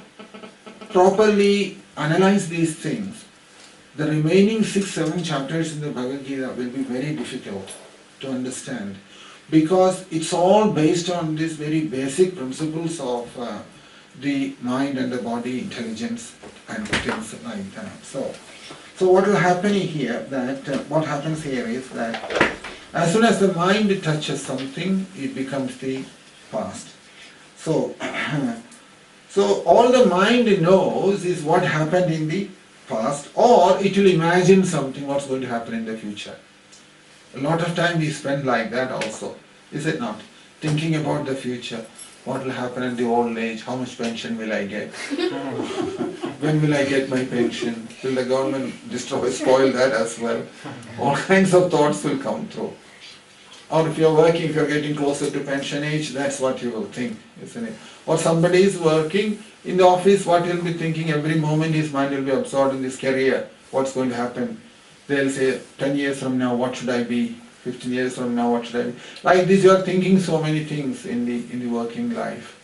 S2: properly analyze these things, the remaining 6-7 chapters in the Bhagavad Gita will be very difficult to understand, because it's all based on these very basic principles of the mind and the body, intelligence and things like that. So what will happen here, what happens here is that as soon as the mind touches something, it becomes the past. So all the mind knows is what happened in the past, or it will imagine something what's going to happen in the future. A lot of time we spend like that also, is it not? Thinking about the future, what will happen in the old age, how much pension will I get, when will I get my pension, will the government spoil that as well? All kinds of thoughts will come through. Or if you're working, if you're getting closer to pension age, that's what you will think, isn't it? Or somebody is working in the office, what he'll be thinking every moment, his mind will be absorbed in this career, what's going to happen. They'll say, 10 years from now, what should I be? 15 years from now, what should I be? Like this, you are thinking so many things in the working life.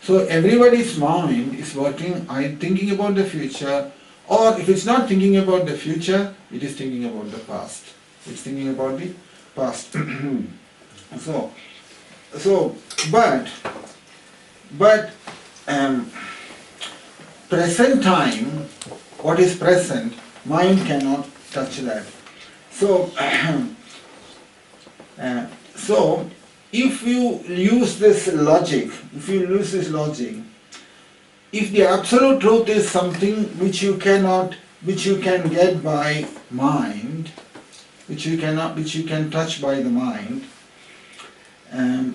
S2: So everybody's mind is working, thinking about the future, or if it's not thinking about the future, it is thinking about the past. It's thinking about the past. But present time, what is present, mind cannot touch that. So if you use this logic, if the absolute truth is something which you can get by mind, which you can touch by the mind,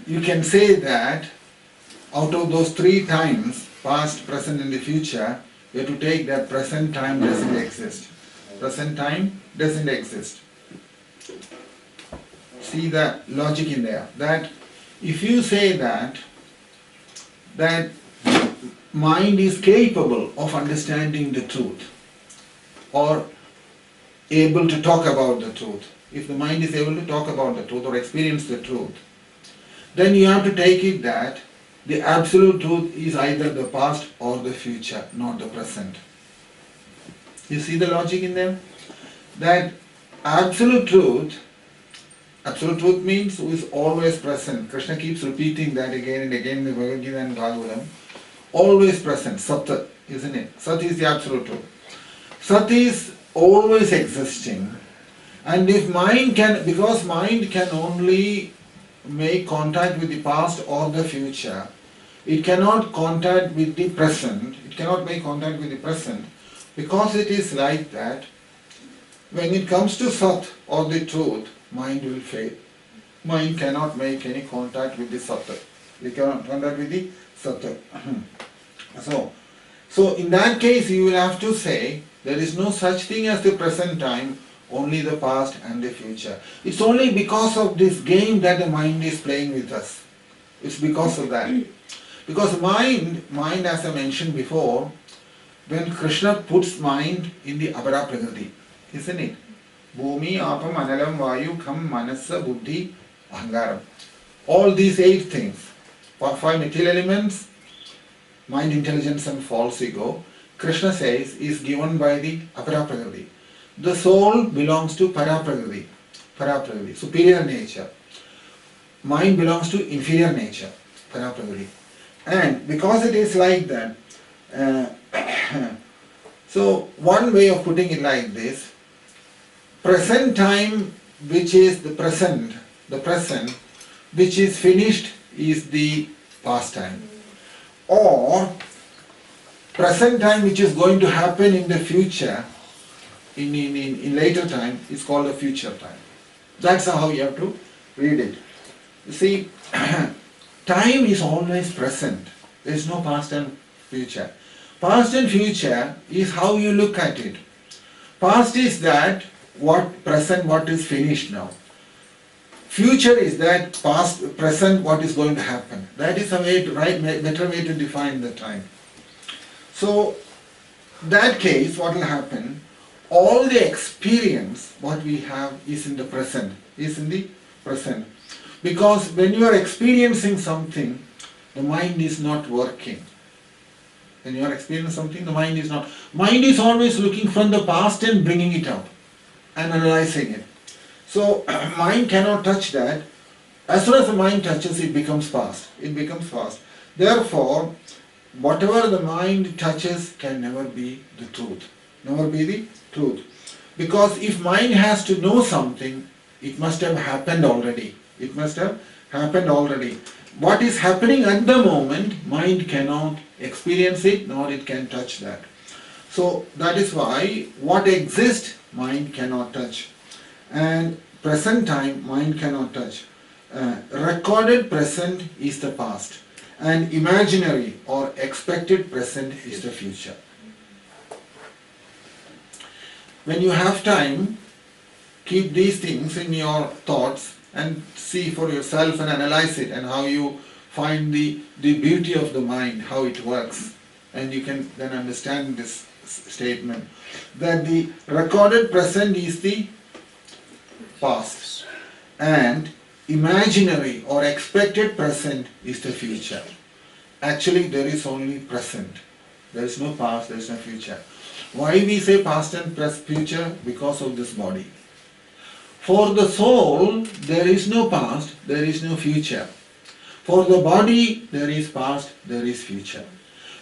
S2: you can say that out of those 3 times, past, present and the future, you have to take that present time doesn't exist. Present time doesn't exist. See the logic in there. That if you say that mind is capable of understanding the truth, or able to talk about the truth, if the mind is able to talk about the truth or experience the truth, then you have to take it that the absolute truth is either the past or the future, not the present. You see the logic in them? That absolute truth means who is always present. Krishna keeps repeating that again and again in the Bhagavad Gita and Bhagavatam. Always present, Sat, isn't it? Sat is the absolute truth. Sat is always existing. And if because mind can only make contact with the past or the future, it cannot contact with the present, it cannot make contact with the present, because it is like that, when it comes to Sat or the truth, mind will fail. Mind cannot make any contact with the Sat. It cannot contact with the Sat. So in that case you will have to say, there is no such thing as the present time, only the past and the future. It's only because of this game that the mind is playing with us. It's because of that. Because mind as I mentioned before, when Krishna puts mind in the Abara Prakriti, isn't it? Bhumi, Apam, Analam, Vayu, Kham, Manasa, Buddhi, Ahangaram. All these 8 things, 5 material elements, mind, intelligence and false ego, Krishna says is given by the Apara Prakriti. The soul belongs to Para Prakriti, superior nature. Mind belongs to inferior nature, Para Prakriti. And because it is like that, so one way of putting it like this, present time, which is the present, which is finished is the past time. Or present time which is going to happen in the future, in later time, is called the future time. That's how you have to read it. You see, time is always present. There is no past and future. Past and future is how you look at it. Past is that what is finished now. Future is that present, what is going to happen. That is a better way to define the time. So, that case, what will happen? All the experience, what we have is in the present. Because when you are experiencing something, the mind is not working. When you are experiencing something, the mind is not. Mind is always looking from the past and bringing it up and analyzing it. So, mind cannot touch that. As soon as the mind touches, it becomes past. Therefore, whatever the mind touches can never be the truth. Because if mind has to know something, it must have happened already. What is happening at the moment, mind cannot experience it, nor it can touch that. So that is why what exists, mind cannot touch. And present time, mind cannot touch. Recorded present is the past. And imaginary or expected present is the future. When you have time, keep these things in your thoughts and see for yourself and analyze it and how you find the beauty of the mind, how it works. And you can then understand this statement that the recorded present is the past and imaginary or expected present is the future. Actually, there is only present. There is no past, there is no future. Why we say past and future? Because of this body. For the soul, there is no past, there is no future. For the body, there is past, there is future.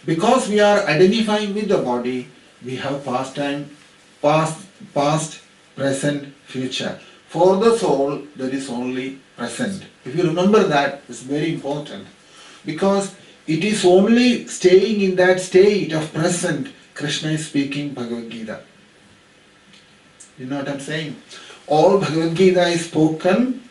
S2: Because we are identifying with the body, we have past time, past, present, future. For the soul, there is only present. If you remember that, it's very important. Because it is only staying in that state of present, Krishna is speaking Bhagavad Gita. You know what I'm saying? All Bhagavad Gita is spoken,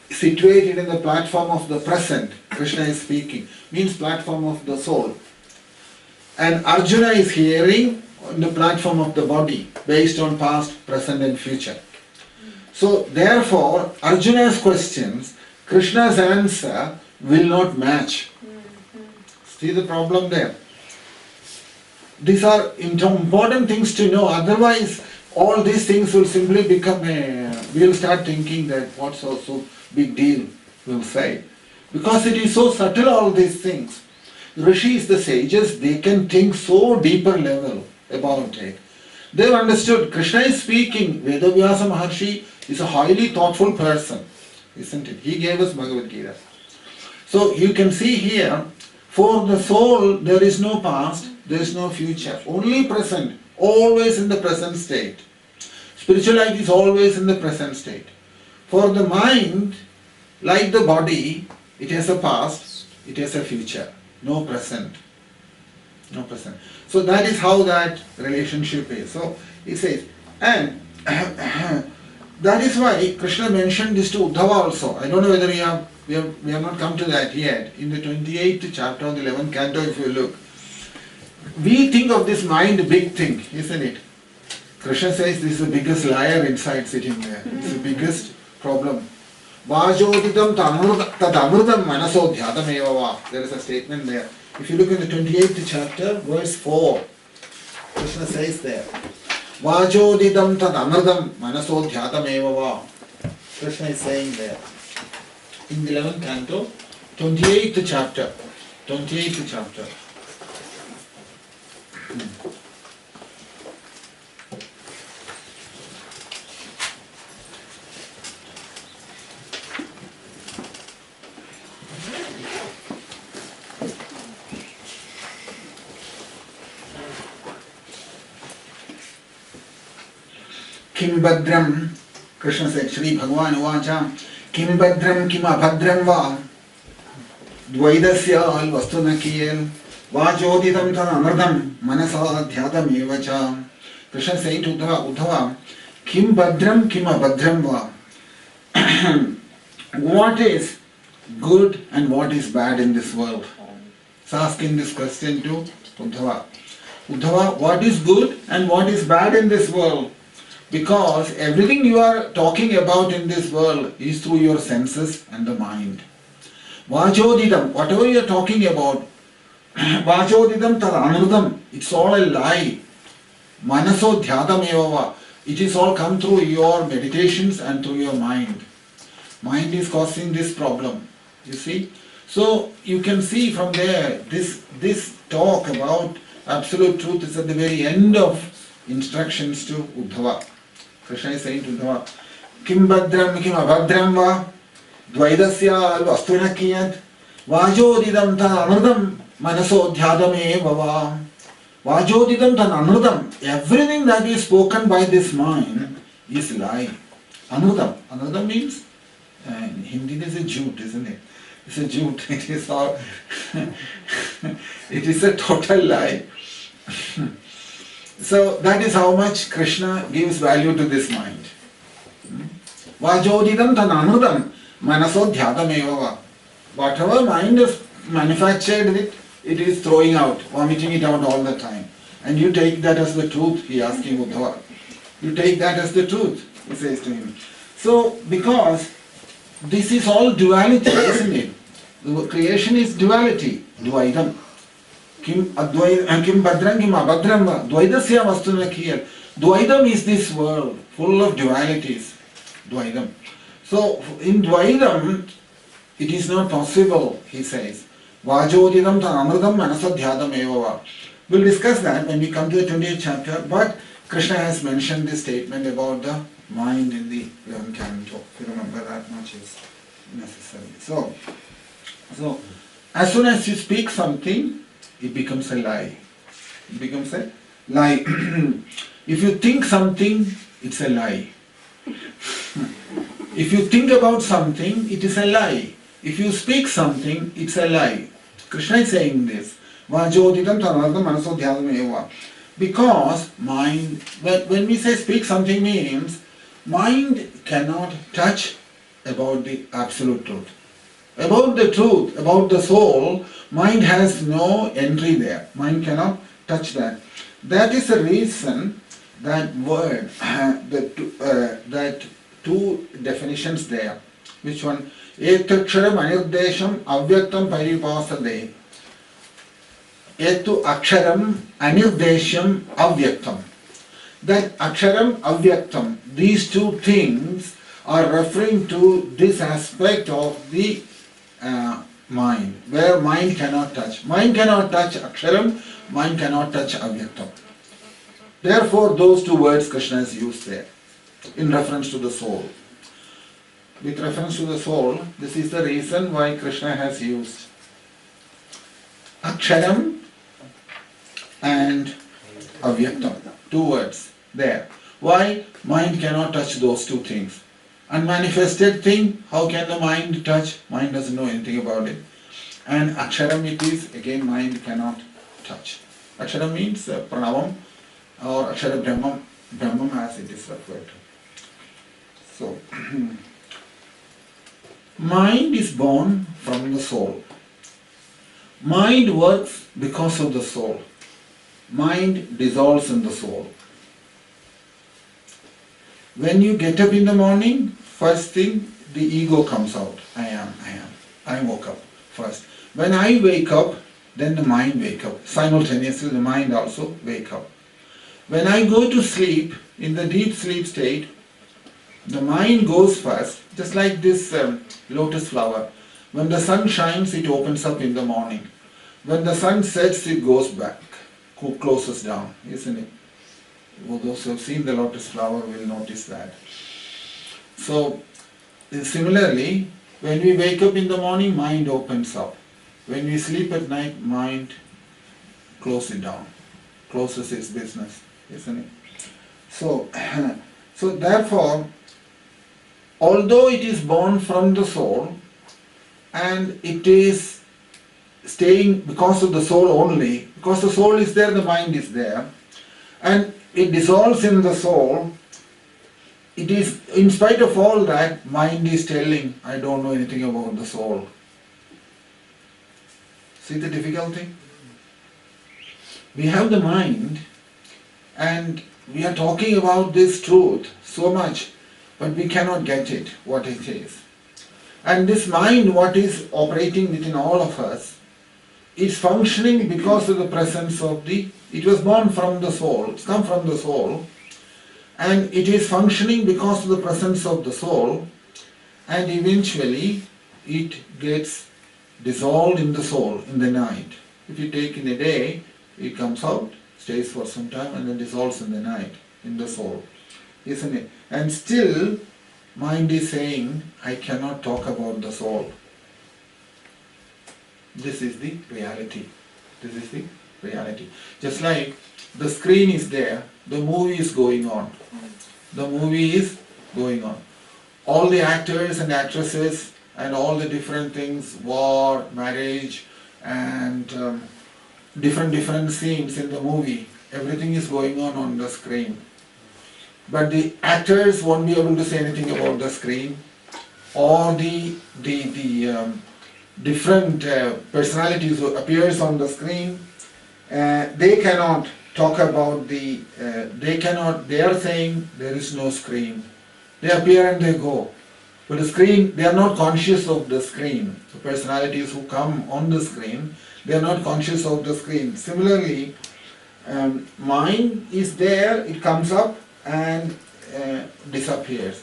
S2: situated in the platform of the present. Krishna is speaking, means platform of the soul. And Arjuna is hearing on the platform of the body, based on past, present and future. So therefore, Arjuna's questions, Krishna's answer will not match. See the problem there? These are important things to know, otherwise all these things will simply become we'll start thinking that what's so big deal, we'll say. Because it is so subtle, all these things. Rishis, the sages, they can think so deeper level about it. They've understood, Krishna is speaking, Vedavyasa Maharshi is a highly thoughtful person, isn't it? He gave us Bhagavad Gita. So you can see here, for the soul there is no past, there is no future, only present, always in the present state. Spiritual life is always in the present state. For the mind, like the body, it has a past, it has a future, no present. So that is how that relationship is. So it says, and that is why Krishna mentioned this to Uddhava also. I don't know whether we have not come to that yet. In the 28th chapter of the 11th canto, if you look, we think of this mind a big thing, isn't it? Krishna says this is the biggest liar inside sitting there. It's the biggest problem. Vajodidam tadamrutam manaso dhyatameva. There is a statement there. If you look in the 28th chapter, verse 4, Krishna says there, Vajodidam tadamrutam manaso dhyatameva. Krishna is saying there. In the 11th canto, 28th chapter. 28th chapter. Kim Badram, Krishna said, Shri Bhagavan Uvacha, Kim Badram, Kim Abhadram Va, Dvaidasya al Vastunakiyel, Vajodidam Tan Amradam, Manasa Dhyadam Evacha. Krishna is saying to Uddhava, Kim Badram, Kim Abhadram Va. What is good and what is bad in this world? He's asking this question to Uddhava. Uddhava, what is good and what is bad in this world? Because everything you are talking about in this world is through your senses and the mind. Vajodidam, whatever you are talking about, Vajodidam tad anudam, it's all a lie. Manaso dhyadam evava, it is all come through your meditations and through your mind. Mind is causing this problem, you see. So you can see from there, this talk about absolute truth is at the very end of instructions to Uddhava. Krishna is saying to Uddhava, Kim Badram, Kim Abhadram Va, Dvaidasya Vastunakiyat, Vajodidam Tan Anurdam, Manaso Dhyadame Bhava. Vajodidam Tan Anurdam, everything that is spoken by this mind is lie. Anurdam. Anurdam means, in Hindi it is a jute, isn't it? It's a jute. It is all, it is a total lie. So that is how much Krishna gives value to this mind. Vajodidam tan anudam manaso dhyadam eva. Whatever mind is manufactured it is throwing out, vomiting it out all the time. And you take that as the truth, he asking Uddhava. You take that as the truth, he says to him. So, because this is all duality, isn't it? The creation is duality, dvaidam. Kim Badram, Kim Abhadram, Dvaidasya Vastunakiyal. Dvaidam is this world, full of dualities. Dvaidam. So, in Dvaidam, it is not possible, he says. Vajodidam tan amradam manasadhyadam evava. We'll discuss that when we come to the 20th chapter, but Krishna has mentioned this statement about the mind in the 11th canto. If you remember, that much is necessary. So, as soon as you speak something, it becomes a lie. It becomes a lie. If you think something, it's a lie. If you think about something, it is a lie. If you speak something, it's a lie. Krishna is saying this. Vajodidam tanadam manaso dhyadam eva. Because mind, when we say speak something means, mind cannot touch about the absolute truth. About the truth, about the soul, mind has no entry there. Mind cannot touch that. That is the reason that word, that two definitions there. Which one? Etaksharam anirdesham avyaktam paripasade. Etu aksharam anirdesham avyaktam. That aksharam avyaktam, these two things are referring to this aspect of the mind, where mind cannot touch. Mind cannot touch aksharam, mind cannot touch avyaktam. Therefore, those two words Krishna has used there in reference to the soul. With reference to the soul, this is the reason why Krishna has used aksharam and avyaktam, two words there. Why? Mind cannot touch those two things. Unmanifested thing, how can the mind touch? Mind doesn't know anything about it. And aksharam it is, again mind cannot touch. Aksharam means pranavam or akshara brahmam, brahmam as it is referred to. So, mind is born from the soul. Mind works because of the soul. Mind dissolves in the soul. When you get up in the morning, first thing, the ego comes out. I woke up first. When I wake up, then the mind wake up. Simultaneously the mind also wake up. When I go to sleep, in the deep sleep state, the mind goes first, just like this lotus flower. When the sun shines, it opens up in the morning. When the sun sets, it goes back, closes down, isn't it? Well, those who have seen the lotus flower will notice that. So, similarly, when we wake up in the morning, mind opens up. When we sleep at night, mind closes it down, closes its business, isn't it? So, so therefore, although it is born from the soul, and it is staying because of the soul only, because the soul is there, the mind is there, and it dissolves in the soul, it is, in spite of all that, mind is telling, I don't know anything about the soul. See the difficulty? We have the mind, and we are talking about this truth so much, but we cannot get it, what it is. And this mind, what is operating within all of us, is functioning because of the presence of the, it was born from the soul, it's come from the soul, and it is functioning because of the presence of the soul, and eventually it gets dissolved in the soul in the night. If you take in a day, it comes out, stays for some time, and then dissolves in the night, in the soul, isn't it? And still, mind is saying, I cannot talk about the soul. This is the reality. This is the reality. Just like the screen is there, the movie is going on. The movie is going on. All the actors and actresses and all the different things, war, marriage, and different scenes in the movie, everything is going on the screen. But the actors won't be able to say anything about the screen, or the different personalities who appears on the screen. They cannot talk about the, they are saying there is no screen. They appear and they go. But the screen, they are not conscious of the screen. The personalities who come on the screen, they are not conscious of the screen. Similarly, mind is there, it comes up and disappears.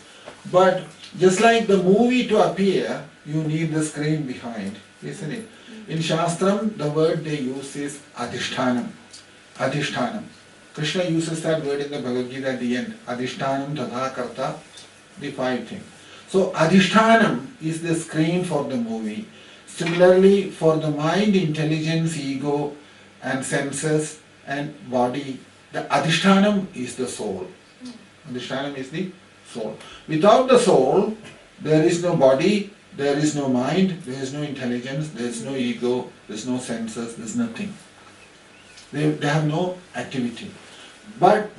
S2: But just like the movie to appear, you need the screen behind, isn't it? In Shastram, the word they use is adhishtanam. Adhishtanam. Krishna uses that word in the Bhagavad Gita at the end. Adhishtanam tadha karta, the 5 things. So adhishtanam is the screen for the movie. Similarly, for the mind, intelligence, ego, and senses and body, the adhishtanam is the soul. Adhishtanam is the soul. Without the soul, there is no body, there is no mind, there is no intelligence, there is no ego, there is no senses, there is nothing. They have no activity. But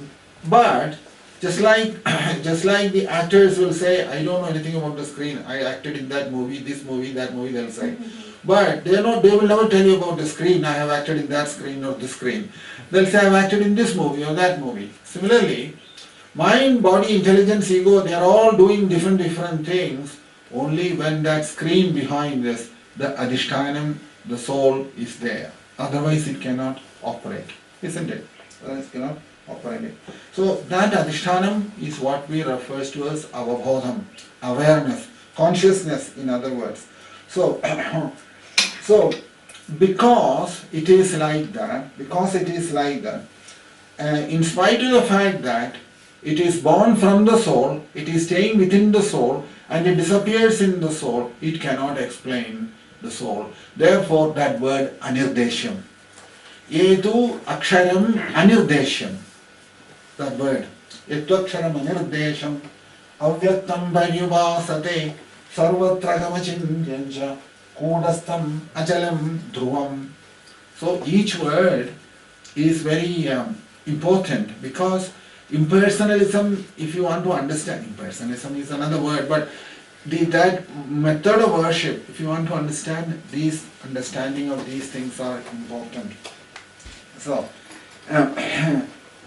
S2: just like the actors will say, I don't know anything about the screen, I acted in that movie, this movie, that movie, they'll say. But they will never tell you about the screen, I have acted in that screen or this screen. They'll say, I have acted in this movie or that movie. Similarly, mind, body, intelligence, ego, they are all doing different things. Only when that screen behind this, the adhishtanam, the soul is there. Otherwise it cannot operate, isn't it? Otherwise it cannot operate it. So that adhishtanam is what we refer to as avabodham, awareness, consciousness in other words. So, because it is like that, in spite of the fact that it is born from the soul, it is staying within the soul, and it disappears in the soul, it cannot explain the soul. Therefore, that word anirdeshyam. Yetu aksharam anirdeshyam. That word. Yetu aksharam anirdeshyam. Avyaktam paryuvasate. Sarvatra gamachinyancha. Kodastam achalam dhruvam. So each word is very important, because impersonalism, if you want to understand, impersonalism is another word, but that method of worship, if you want to understand, these understanding of these things are important. So,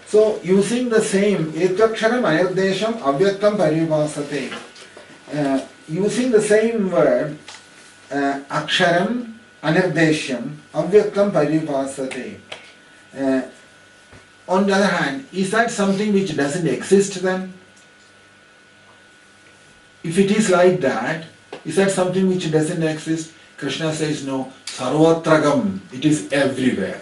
S2: so using the same etaksharam anirdesham avyaktam parivasate, using the same word, aksharam, anirdeshyam, avyaktam paripasate. On the other hand, is that something which doesn't exist then? If it is like that, is that something which doesn't exist? Krishna says no, sarvatragam, it is everywhere.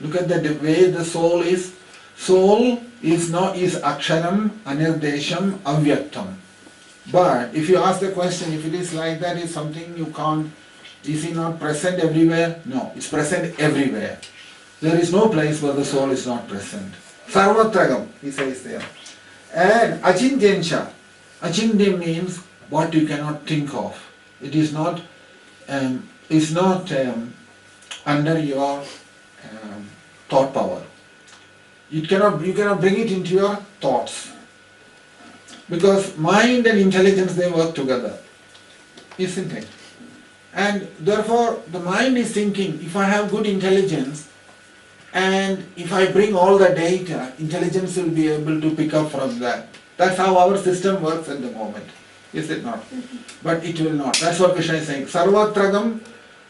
S2: Look at the way the soul is. Soul is aksharam, anirdesham, avyaktam. But if you ask the question, if it is like that, is something you can't, is he not present everywhere? No, it's present everywhere. There is no place where the soul is not present. Sarvatragam, he says there. And achintyancha. Achintya means what you cannot think of. It is not, under your thought power. You cannot bring it into your thoughts. Because mind and intelligence, they work together. Isn't it? And therefore, the mind is thinking, if I have good intelligence, and if I bring all the data, intelligence will be able to pick up from that. That's how our system works at the moment. Is it not? But it will not. That's what Krishna is saying. Sarvatragam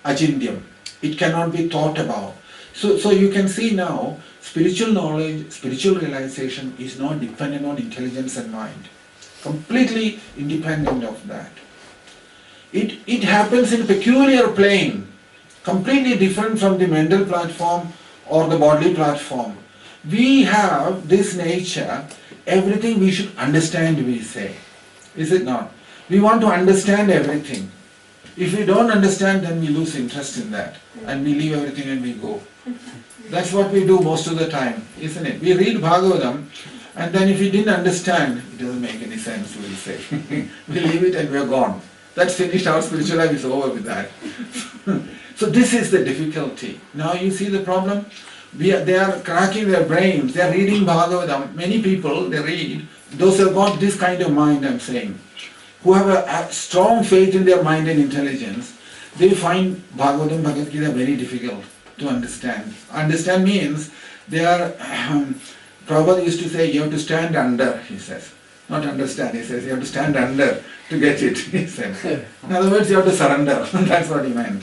S2: achintyam. It cannot be thought about. So you can see now, spiritual knowledge, spiritual realization is not dependent on intelligence and mind. Completely independent of that. It happens in a peculiar plane, completely different from the mental platform or the bodily platform. We have this nature, everything we should understand, we say. Is it not? We want to understand everything. If we don't understand, then we lose interest in that. And we leave everything and we go. That's what we do most of the time, isn't it? We read Bhagavatam, and then if we didn't understand, it doesn't make any sense, we'll say. We leave it and we're gone. That's finished, our spiritual life is over with that. So this is the difficulty. Now you see the problem? They are cracking their brains, they are reading Bhagavatam. Many people, they read, those who have got this kind of mind, I'm saying, who have a strong faith in their mind and intelligence, they find Bhagavatam, Bhagavad Gita very difficult to understand. Understand means they are, Prabhupada used to say, you have to stand under, he says. Not understand, he says, you have to stand under to get it, he said. In other words, you have to surrender. That's what he meant.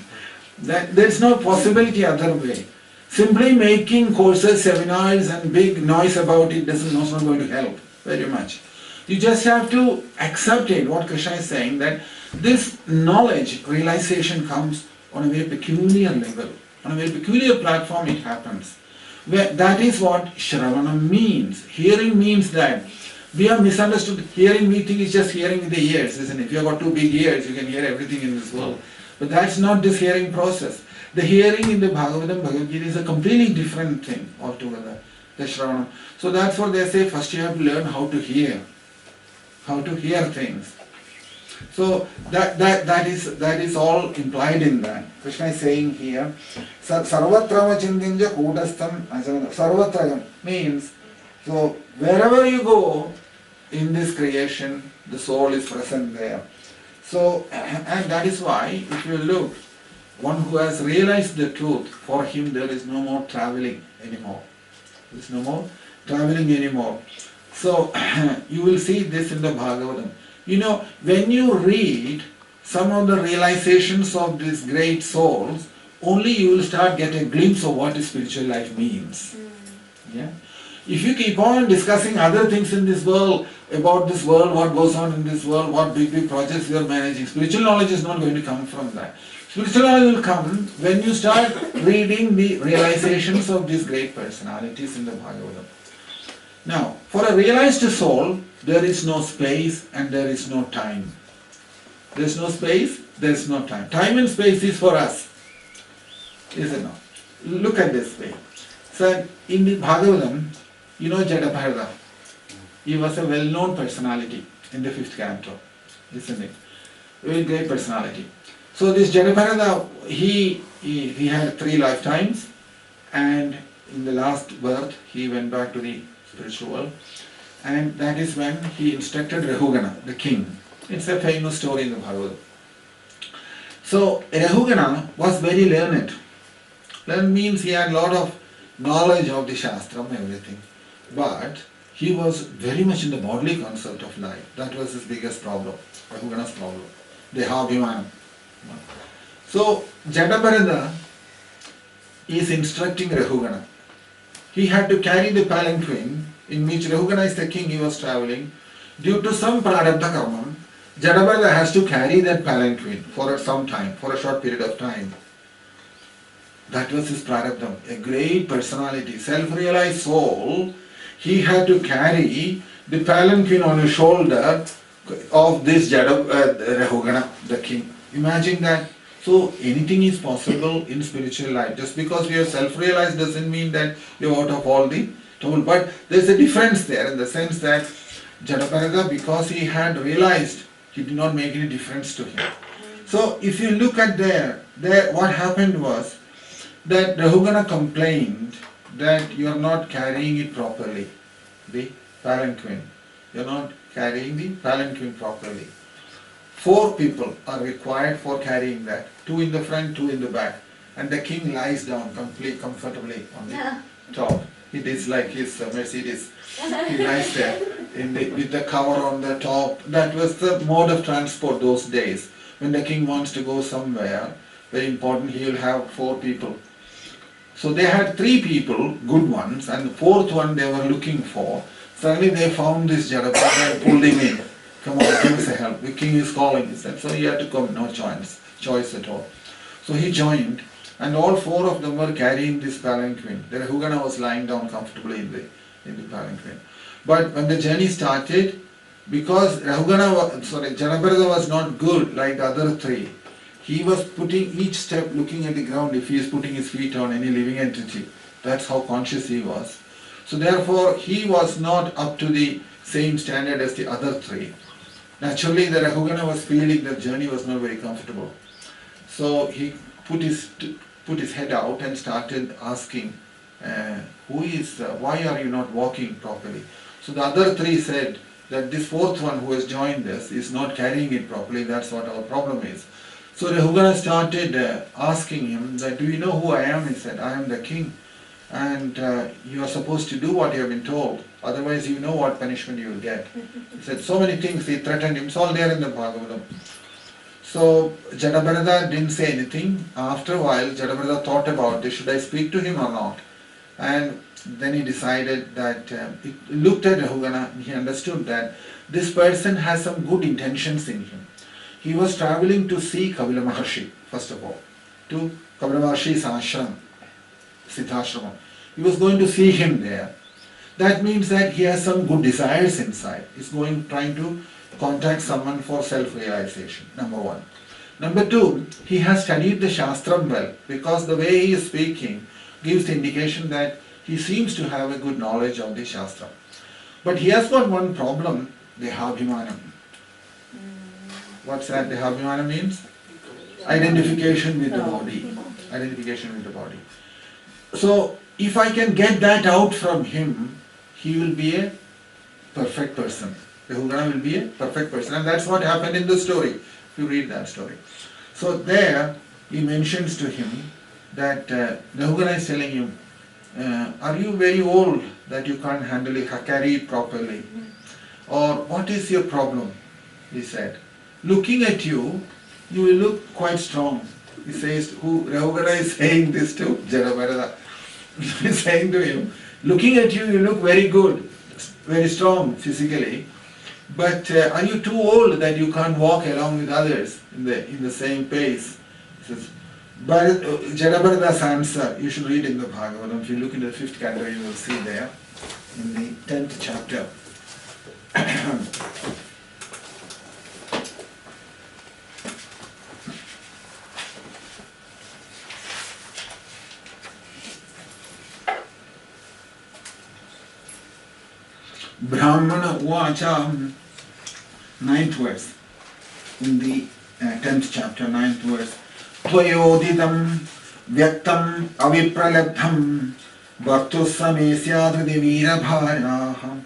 S2: There is no possibility other way. Simply making courses, seminars and big noise about it is not going to help very much. You just have to accept it, what Krishna is saying, that this knowledge, realization comes on a very peculiar level. On a very peculiar platform it happens. That is what Shravana means. Hearing means that we have misunderstood hearing, we think it's just hearing with the ears, isn't it? If you have got two big ears, you can hear everything in this world. But that's not this hearing process. The hearing in the Bhagavatam, Bhagavad Gita is a completely different thing altogether, the Shravana. So that's what they say, first you have to learn how to hear things. So that is all implied in that. Krishna is saying here, Sarvatrama Chindinja Kudastam Ajana. Sarvatragam means, so wherever you go in this creation, the soul is present there. So, and that is why, if you look, one who has realized the truth, for him there is no more traveling anymore. There is no more traveling anymore. So, you will see this in the Bhagavatam. You know, when you read some of the realizations of these great souls, only you will start getting a glimpse of what spiritual life means. Yeah? If you keep on discussing other things in this world, about this world, what goes on in this world, what big projects you are managing, spiritual knowledge is not going to come from that. Spiritual knowledge will come when you start reading the realizations of these great personalities in the Bhagavatam. Now, for a realized soul, there is no space and there is no time. There is no space, there is no time. Time and space is for us. Is it not? Look at this way. So, in the Bhagavatam, you know Jadabharata. He was a well-known personality in the 5th canto, isn't it? Very great personality. So this Jadabharata, he had 3 lifetimes, and in the last birth he went back to the spiritual world, and that is when he instructed Rahugana, the king. It's a famous story in the Bhagavad. So Rahugana was very learned. Learned means he had a lot of knowledge of the Shastra and everything, but he was very much in the bodily concept of life. That was his biggest problem. Rahugana's problem. Dehabhimanam. So Jadabharata is instructing Rahugana. He had to carry the palanquin in which Rahugana is the king, he was travelling. Due to some prarabdha karma, Jadabharata has to carry that palanquin for some time, for a short period of time. That was his prarabdha. A great personality, self-realized soul. He had to carry the palanquin on his shoulder of this Rahugana, the king. Imagine that. So anything is possible in spiritual life. Just because we are self-realized doesn't mean that you're out of all the trouble. But there's a difference there in the sense that Jadabharata, because he had realized, he did not make any difference to him. So if you look at there what happened was that Rahugana complained that you are not carrying it properly, the palanquin. You are not carrying the palanquin properly. 4 people are required for carrying that. 2 in the front, 2 in the back. And the king lies down comfortably on the top. It is like his Mercedes. He lies there with the cover on the top. That was the mode of transport those days. When the king wants to go somewhere, very important, he will have 4 people. So they had 3 people, good ones, and the 4th one they were looking for. Suddenly they found this Jadabharata and pulled him in. Come on, give us a help. The king is calling, he said. So he had to come, no choice at all. So he joined, and all 4 of them were carrying this palanquin. The Rahugana was lying down comfortably in the palanquin. But when the journey started, because Jadabharata was not good like the other 3, he was putting each step looking at the ground if he is putting his feet on any living entity. That's how conscious he was. So therefore, he was not up to the same standard as the other 3. Naturally, the Rahugana was feeling the journey was not very comfortable. So he put his head out and started asking, why are you not walking properly? So the other 3 said that this 4th one who has joined us is not carrying it properly, that's what our problem is. So Rahugana started asking him that, do you know who I am? He said, I am the king, and you are supposed to do what you have been told, otherwise you know what punishment you will get. He said so many things, he threatened him, it's all there in the Bhagavatam. So Jadabharata didn't say anything. After a while, Jadabharata thought about this, should I speak to him or not? And then he decided that, he looked at Rahugana, he understood that this person has some good intentions in him. He was travelling to see Kapila Maharshi, first of all, to Kapila Maharshi's ashram, Siddhashrama. He was going to see him there. That means that he has some good desires inside. He's trying to contact someone for self-realization, number 1. Number 2, he has studied the Shastram well, because the way he is speaking gives the indication that he seems to have a good knowledge of the Shastra. But he has got one problem, Dehabhimanam. What's that? Dehabhimana means? Identification with the body. Identification with the body. So, if I can get that out from him, he will be a perfect person. Rahugana will be a perfect person. And that's what happened in the story, if you read that story. So there, he mentions to him that Rahugana is telling him, are you very old that you can't carry it properly? Or what is your problem? He said. Looking at you, you will look quite strong. He says, Rahugana is saying this to Jadabharata. He is saying to him, looking at you, you look very good, very strong physically, but are you too old that you can't walk along with others in the same pace? He says, but Jadabharata's answer, you should read in the Bhagavatam. If you look in the 5th canto, you will see there, in the 10th chapter. Brahmana Uvacha, 9th verse, in the 10th chapter, 9th verse. Tvayodidam vyaktam avipralabdham vartusame syadhridi veerabharaha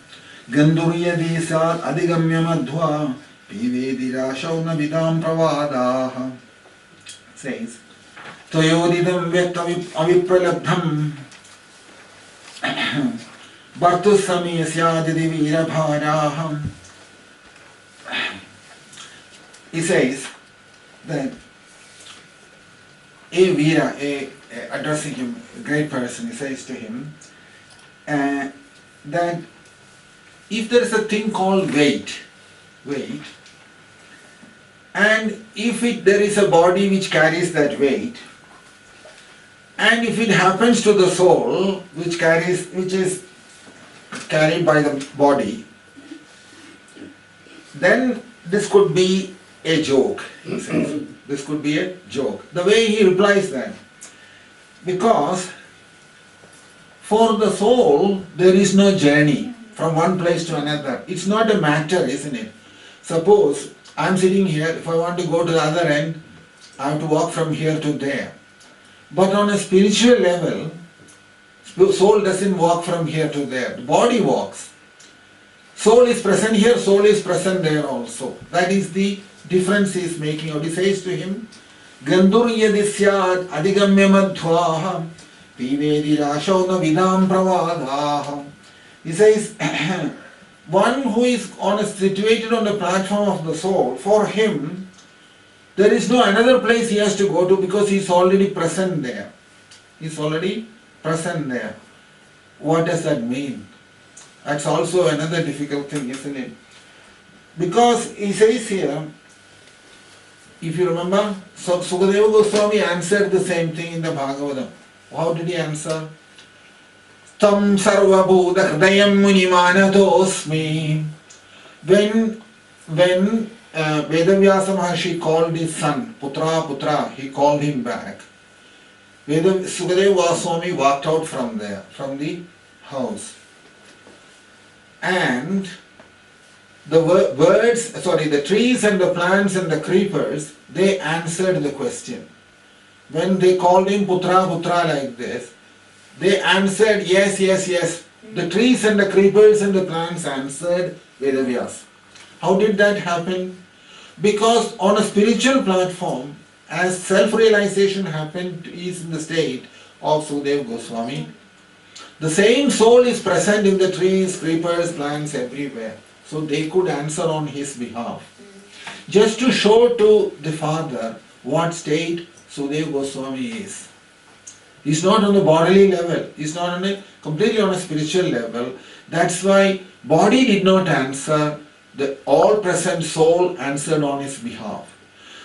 S2: ganduryadi sad adigamya madhva pivedirashav navidam pravadaha. Says, Tvayodidam vyaktam avipralabdham Bhartusami syadidi veerabharaham. he says that a Veera, addressing him, a great person, he says to him that if there is a thing called weight, and if there is a body which carries that weight, and if it happens to the soul which is carried by the body, then this could be a joke, he says. This could be a joke. The way he replies that, because for the soul there is no journey from one place to another. It's not a matter, isn't it? Suppose I'm sitting here, if I want to go to the other end, I have to walk from here to there. But on a spiritual level, soul doesn't walk from here to there. The body walks. Soul is present here, soul is present there also. That is the difference he is making out. He says to him, Gandur yadisyad adigamya madhvaha pivedi rashona vidam pravadaha. He says, one who is situated on the platform of the soul, for him, there is no another place he has to go to because he is already present there. He is already present there. What does that mean? That's also another difficult thing, isn't it? Because he says here, if you remember, so Sukadeva Goswami answered the same thing in the Bhagavatam. How did he answer? Tam sarva bhuta hridayam munimanatosmi. When Vedavyasa Maharshi called his son, Putra, he called him back. Sukadeva Goswami walked out from there, from the house. And the trees and the plants and the creepers, they answered the question. When they called him Putra like this, they answered yes. The trees and the creepers and the plants answered Vedavyas. How did that happen? Because on a spiritual platform, as self-realization happened, is in the state of Sukadeva Goswami, the same soul is present in the trees, creepers, plants, everywhere. So they could answer on his behalf. Just to show to the father what state Sukadeva Goswami is. He's not on the bodily level. He's not completely on a spiritual level. That's why body did not answer. The all-present soul answered on his behalf.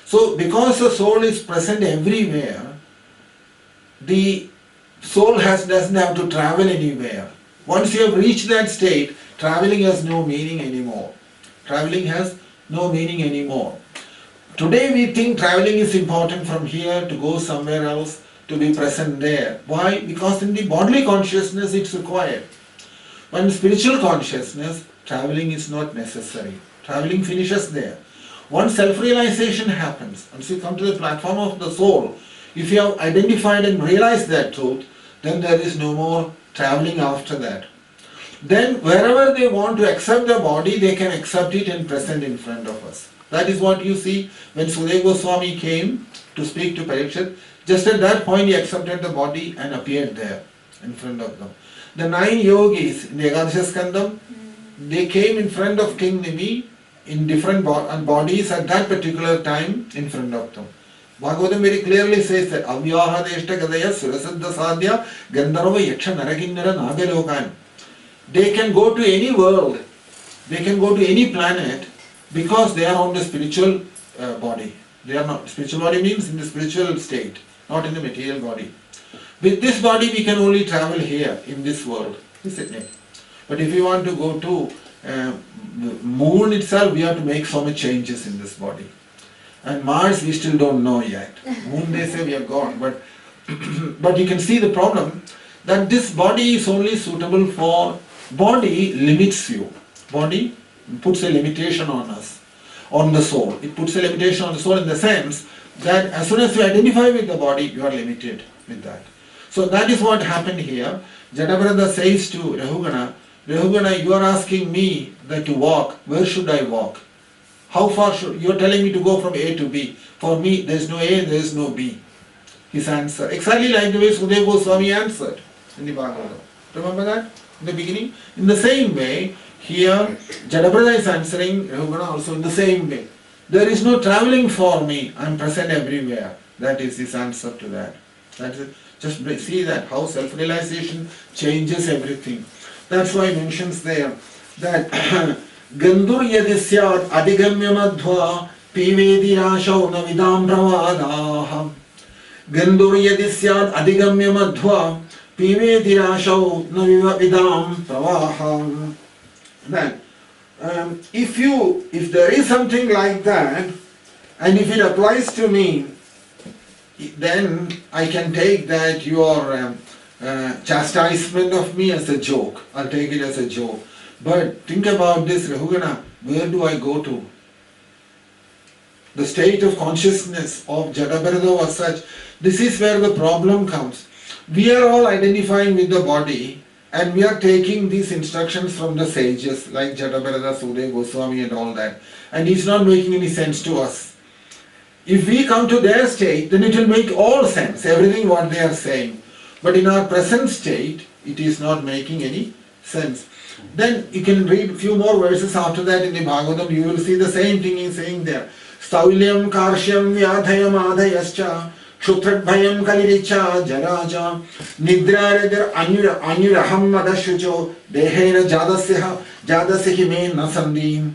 S2: So because the soul is present everywhere, the soul doesn't have to travel anywhere. Once you have reached that state, traveling has no meaning anymore. Traveling has no meaning anymore. Today we think traveling is important from here to go somewhere else, to be present there. Why? Because in the bodily consciousness it's required. But in spiritual consciousness, traveling is not necessary. Traveling finishes there. Once self-realization happens, once you come to the platform of the soul, if you have identified and realized that truth, then there is no more traveling after that. Then wherever they want to accept the body, they can accept it and present in front of us. That is what you see when Sukadeva Goswami came to speak to Parikshit. Just at that point he accepted the body and appeared there in front of them. The 9 yogis in the Ekadasha Skandam, they came in front of King Nimi in different bodies at that particular time in front of them. Bhagavatam very clearly says that Avyaha Deshta Gadaya Surasiddha Sadhya Gandharva Yaksha Narakinnara Nagalokan. They can go to any world, they can go to any planet because they are on the spiritual body. They are not, spiritual body means in the spiritual state, not in the material body. With this body we can only travel here in this world, isn't it? But if you want to go to moon itself, we have to make so many changes in this body. And Mars we still don't know yet. Moon they say we are gone, but but you can see the problem that this body is only suitable for, body limits you. Body puts a limitation on us, on the soul. It puts a limitation on the soul in the sense that as soon as you identify with the body, you are limited with that. So that is what happened here. Jadabrata says to Rahugana, Rahugana, you are asking me that to walk. Where should I walk? How far should you are telling me to go from A to B? For me, there is no A, there is no B. His answer, exactly like the way Sukadeva Goswami answered in the Bhagavatam. Remember that in the beginning? In the same way, here Jadabrata is answering Rahugana also in the same way. There is no traveling for me. I am present everywhere. That is his answer to that. That's it. Just see that how self-realization changes everything. That's why he mentions there that Gandur yadisyat adigamya madhva pivedi rashau navidam pravadaha. Gandur yadisyat adigamya madhva pivedi rashau navidam pravaham. Then, if there is something like that, and if it applies to me, then I can take that your chastisement of me as a joke. I'll take it as a joke. But think about this, Rahugana, where do I go to? The state of consciousness of Jadabharata was such. This is where the problem comes. We are all identifying with the body, and we are taking these instructions from the sages like Jadabharata, Sudeva Goswami and all that. And it's not making any sense to us. If we come to their state, then it will make all sense, everything what they are saying. But in our present state, it is not making any sense. Then you can read a few more verses after that in the Bhagavatam, you will see the same thing he is saying there. Staulyam karshyam vyadhayam adhayascha Kshutrabhayam kaliricha jaraja Nidraradar anuraham madashujo Dehena jadasyahi me nasandim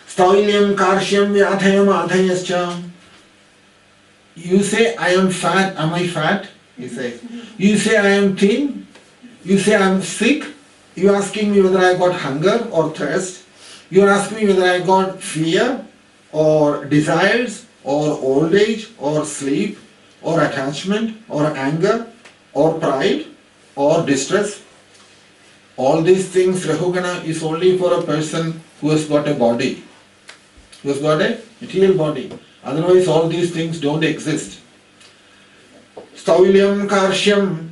S2: Staulyam karshyam vyadhayam adhayascha. You say I am fat, am I fat? He says. You say I am thin, you say I am sick, you are asking me whether I got hunger or thirst, you are asking me whether I got fear or desires or old age or sleep or attachment or anger or pride or distress. All these things, Rahugana, is only for a person who has got a body, who has got a material body. Otherwise all these things don't exist. Staulyam karshyam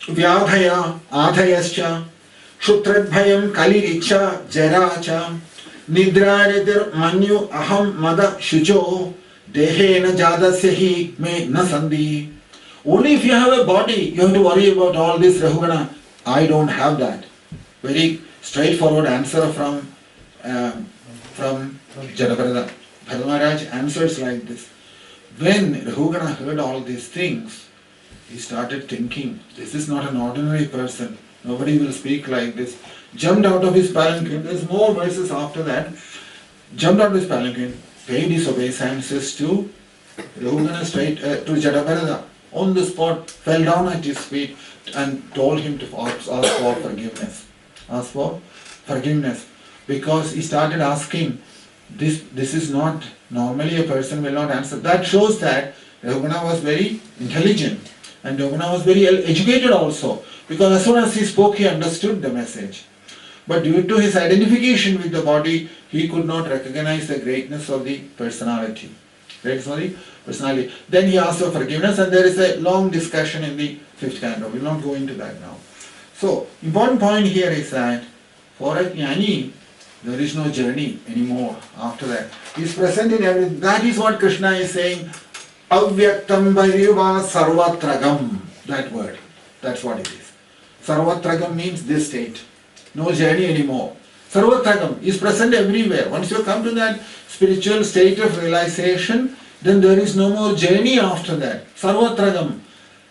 S2: vyadhaya adhayascha Kshutrabhayam kaliricha jaracha Nidraridir manyu aham mada shujo Dehena jadasyahi me nasandi. Only if you have a body, you have to worry about all this, Rahugana. I don't have that. Very straightforward answer from Jadabharata. Bharata Maharaj answers like this. When Rahugana heard all these things, he started thinking, this is not an ordinary person. Nobody will speak like this. Jumped out of his palanquin. There's more verses after that. Jumped out of his palanquin, paid his obeisances to Rahugana straight to Jadabharata. On the spot, fell down at his feet and told him to ask for forgiveness. Ask for forgiveness. Because he started asking, this is not, normally a person will not answer. That shows that Rahugana was very intelligent and Rahugana was very educated also. Because as soon as he spoke, he understood the message. But due to his identification with the body, he could not recognize the greatness of the personality. Greatness of the personality. Then he asked for forgiveness, and there is a long discussion in the 5th canto. We will not go into that now. So, important point here is that for a jnani, there is no journey anymore after that. He is present in everything. That is what Krishna is saying. Avyaktam Vairiva Sarvatragam. That word. That's what it is. Sarvatragam means this state. No journey anymore. Sarvatragam is present everywhere. Once you come to that spiritual state of realization, then there is no more journey after that. Sarvatragam.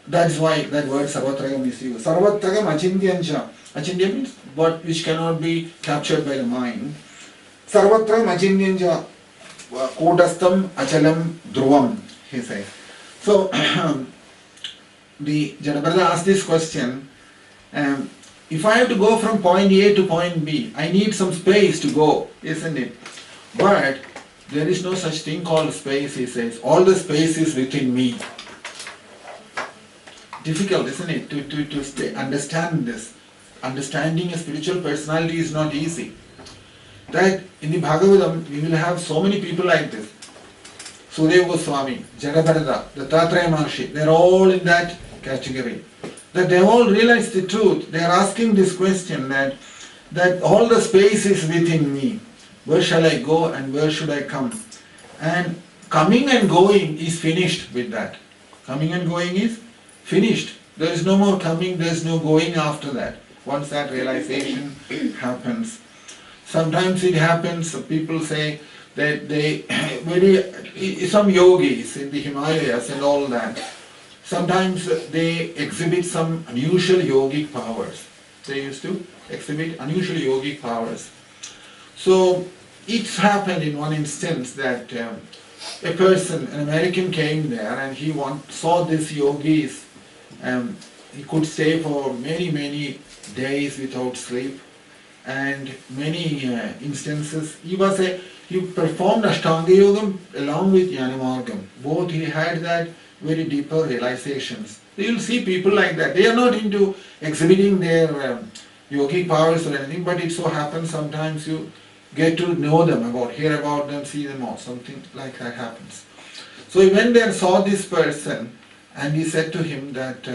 S2: That's why that word Sarvatragam is used. Sarvatragam achintyancha. Achintya means what which cannot be captured by the mind. Sarvatragam achintyancha kodastam achalam dhruvam, he says. So, the Jadabharata asked this question, if I have to go from point A to point B, I need some space to go, isn't it? But there is no such thing called space, he says. All the space is within me. Difficult, isn't it, to understand this. Understanding a spiritual personality is not easy. That in the Bhagavatam, we will have so many people like this. Sudeva Goswami, Jadabharata, Dattatreya Maharshi, they are all in that category. That they all realize the truth. They are asking this question that all the space is within me. Where shall I go and where should I come? And coming and going is finished with that. Coming and going is finished. There is no more coming, there is no going after that. Once that realization happens. Sometimes it happens, people say, they some yogis in the Himalayas and all that, sometimes they exhibit some unusual yogic powers. They used to exhibit unusual yogic powers. So it's happened in one instance that a person, an American, came there and he saw these yogis. He could stay for many days without sleep, and many instances he performed Ashtanga Yogam along with Jnanamargam. Both he had that very deeper realizations. You will see people like that. They are not into exhibiting their yogic powers or anything, but it so happens sometimes you get to know them, hear about them, see them, or something like that happens. So he went there and saw this person, and he said to him that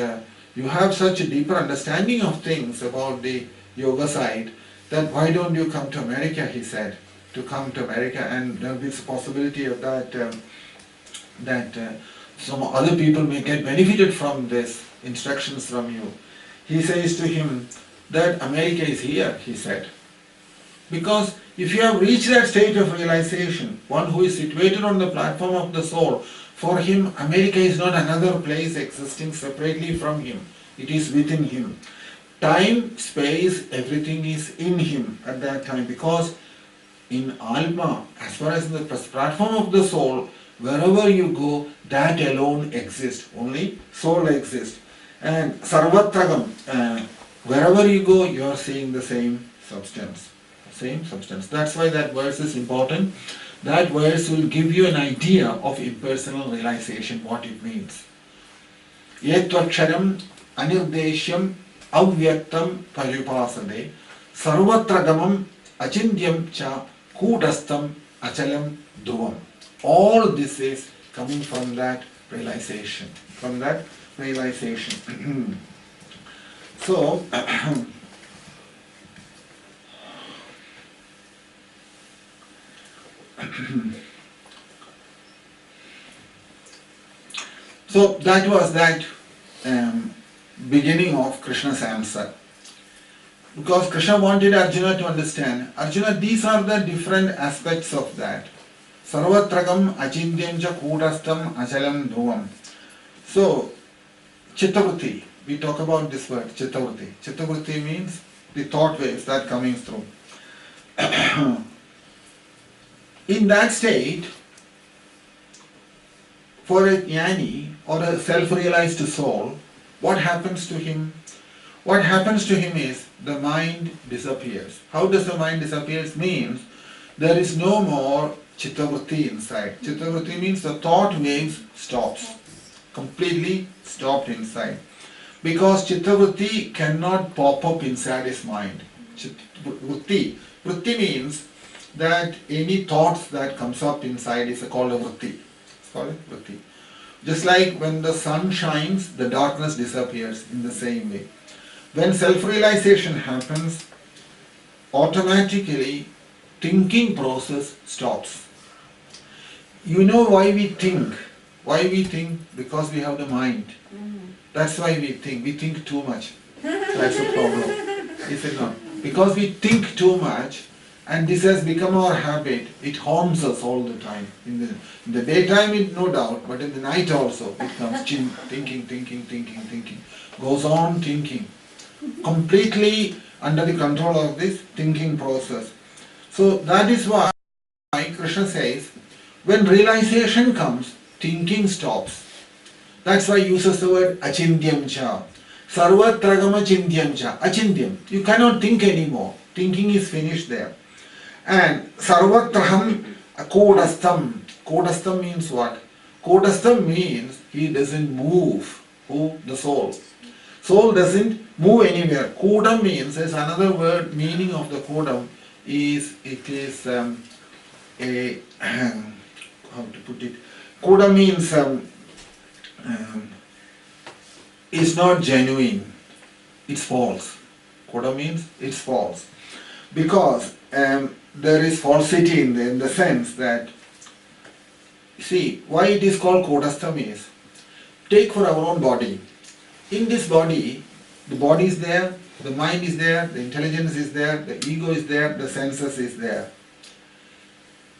S2: you have such a deeper understanding of things about the yoga side, that why don't you come to America, he said, to come to America, and there will be a possibility of that some other people may get benefited from this instructions from you. He says to him that America is here, he said. Because if you have reached that state of realization, one who is situated on the platform of the soul, for him America is not another place existing separately from him. It is within him. Time, space, everything is in him at that time, because in Alma, as far as the platform of the soul, wherever you go, that alone exists. Only soul exists. And Sarvatragam, wherever you go, you are seeing the same substance. Same substance. That's why that verse is important. That verse will give you an idea of impersonal realization, what it means. Yetvaksharam anirdeshyam avyaktam paripasade sarvatragamam achindyam cha kudastam achalam dhruvam. All this is coming from that realization. From that realization. So, so that was that beginning of Krishna's answer. Because Krishna wanted Arjuna to understand, Arjuna, these are the different aspects of that. Sarvatragam achindyam cha kudastam achalam dhruvam. So, Chittavritti, we talk about this word, Chittavritti. Chittavritti means the thought waves that coming through. In that state, for a jnani or a self-realized soul, what happens to him? What happens to him is the mind disappears. How does the mind disappear? Means there is no more chittavritti inside. Chittavritti means the thought waves stops. Completely stopped inside. Because chittavritti cannot pop up inside his mind. Vritti means that any thoughts that comes up inside is called a vritti. It's called a vritti. Just like when the sun shines, the darkness disappears in the same way. When self-realization happens, automatically thinking process stops. You know why we think? Why we think? Because we have the mind. That's why we think. We think too much. That's the problem. Is it not? Because we think too much, and this has become our habit. It haunts us all the time. In the daytime, no doubt, but in the night also, it comes thinking. Goes on thinking. Completely under the control of this thinking process. So that is why Krishna says, when realization comes, thinking stops. That's why he uses the word achindyam cha. Sarvatragama chindyam cha. Achindyam. You cannot think anymore. Thinking is finished there. And sarvatraham kodastam. Kodastam means what? Kodastam means he doesn't move. Who? The soul. Soul doesn't move anywhere. Kodam means, there's another word, meaning of the kodam is, it is how to put it? Kodam means is not genuine. It's false. Kodam means it's false. Because there is falsity in the sense that, see, why it is called kodastam is, take for our own body. In this body, the body is there, the mind is there, the intelligence is there, the ego is there, the senses is there.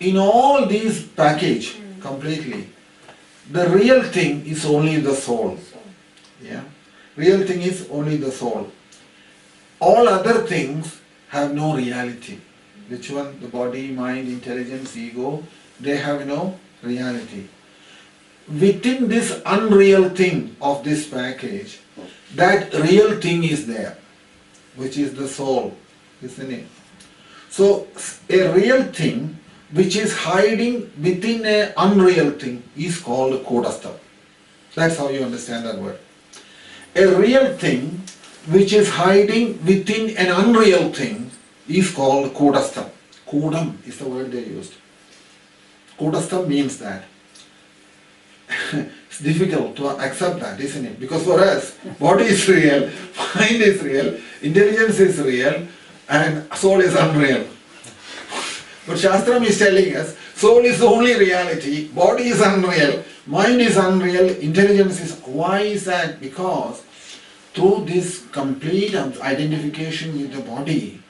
S2: in all these package completely, the real thing is only the soul. Yeah, real thing is only the soul. All other things have no reality. Which one? The body, mind, intelligence, ego, they have no reality. Within this unreal thing of this package, that real thing is there, which is the soul, isn't it? So, a real thing which is hiding within an unreal thing is called Kodastha. That's how you understand that word. A real thing which is hiding within an unreal thing is called Kodastha. Kodam is the word they used. Kodastha means that. It's difficult to accept that, isn't it? Because for us, body is real, mind is real, intelligence is real, and soul is unreal. But Shastram is telling us, soul is the only reality, body is unreal, mind is unreal, intelligence is... Why is that? Because through this complete identification with the body,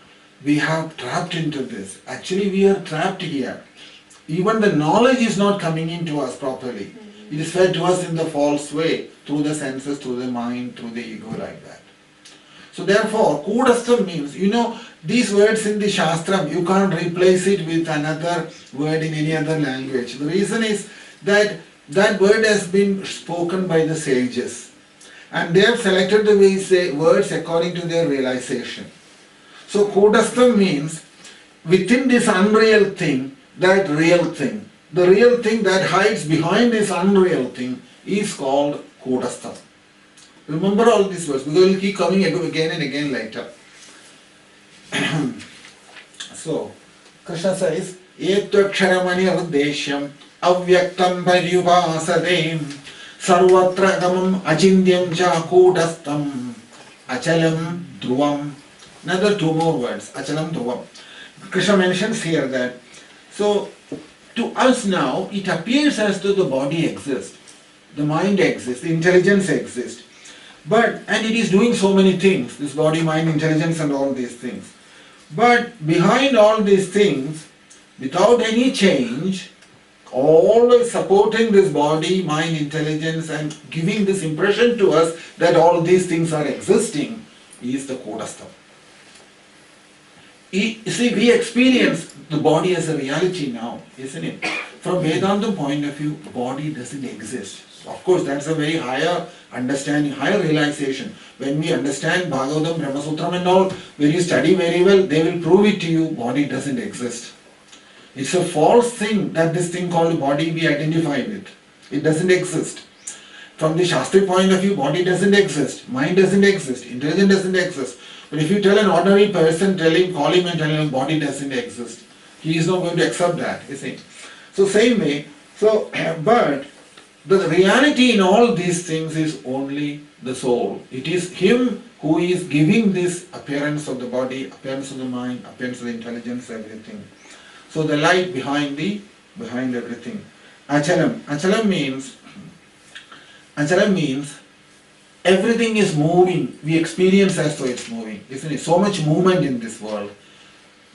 S2: we have trapped into this. Actually, we are trapped here. Even the knowledge is not coming into us properly. It is fed to us in the false way, through the senses, through the mind, through the ego, like that. So therefore, Kudastha means, these words in the Shastram, you can't replace it with another word in any other language. The reason is that that word has been spoken by the sages. And they have selected the words according to their realization. So Kudastha means, within this unreal thing, that real thing. The real thing that hides behind this unreal thing is called Kudastha. Remember all these words, because we will keep coming again and again later. So, Krishna says, Etvaksharamanirdeshyam avyaktam paryupasadem sarvatra gamam achindyam cha Kudastham achalam dhruvam. Another two more words, achalam dhruvam. Krishna mentions here that, so to us now, it appears as though the body exists, the mind exists, the intelligence exists. And it is doing so many things, this body, mind, intelligence and all these things. But behind all these things, without any change, always supporting this body, mind, intelligence and giving this impression to us that all these things are existing, is the Kudastha. You see, we experience the body as a reality now, isn't it? From Vedanta point of view, body doesn't exist. Of course, that's a very higher understanding, higher realization. When we understand Bhagavatam, Brahma Sutram and all, when you study very well, they will prove it to you, body doesn't exist. It's a false thing that this thing called body we identify with. It doesn't exist. From the Shastri point of view, body doesn't exist, mind doesn't exist, intelligence doesn't exist. But if you tell an ordinary person, call him and tell him body doesn't exist, he is not going to accept that, you see. So same way, but the reality in all these things is only the soul. It is him who is giving this appearance of the body, appearance of the mind, appearance of the intelligence, everything. So the light behind everything. Achalam. Achalam means everything is moving. We experience as though it's moving. Isn't it? So much movement in this world.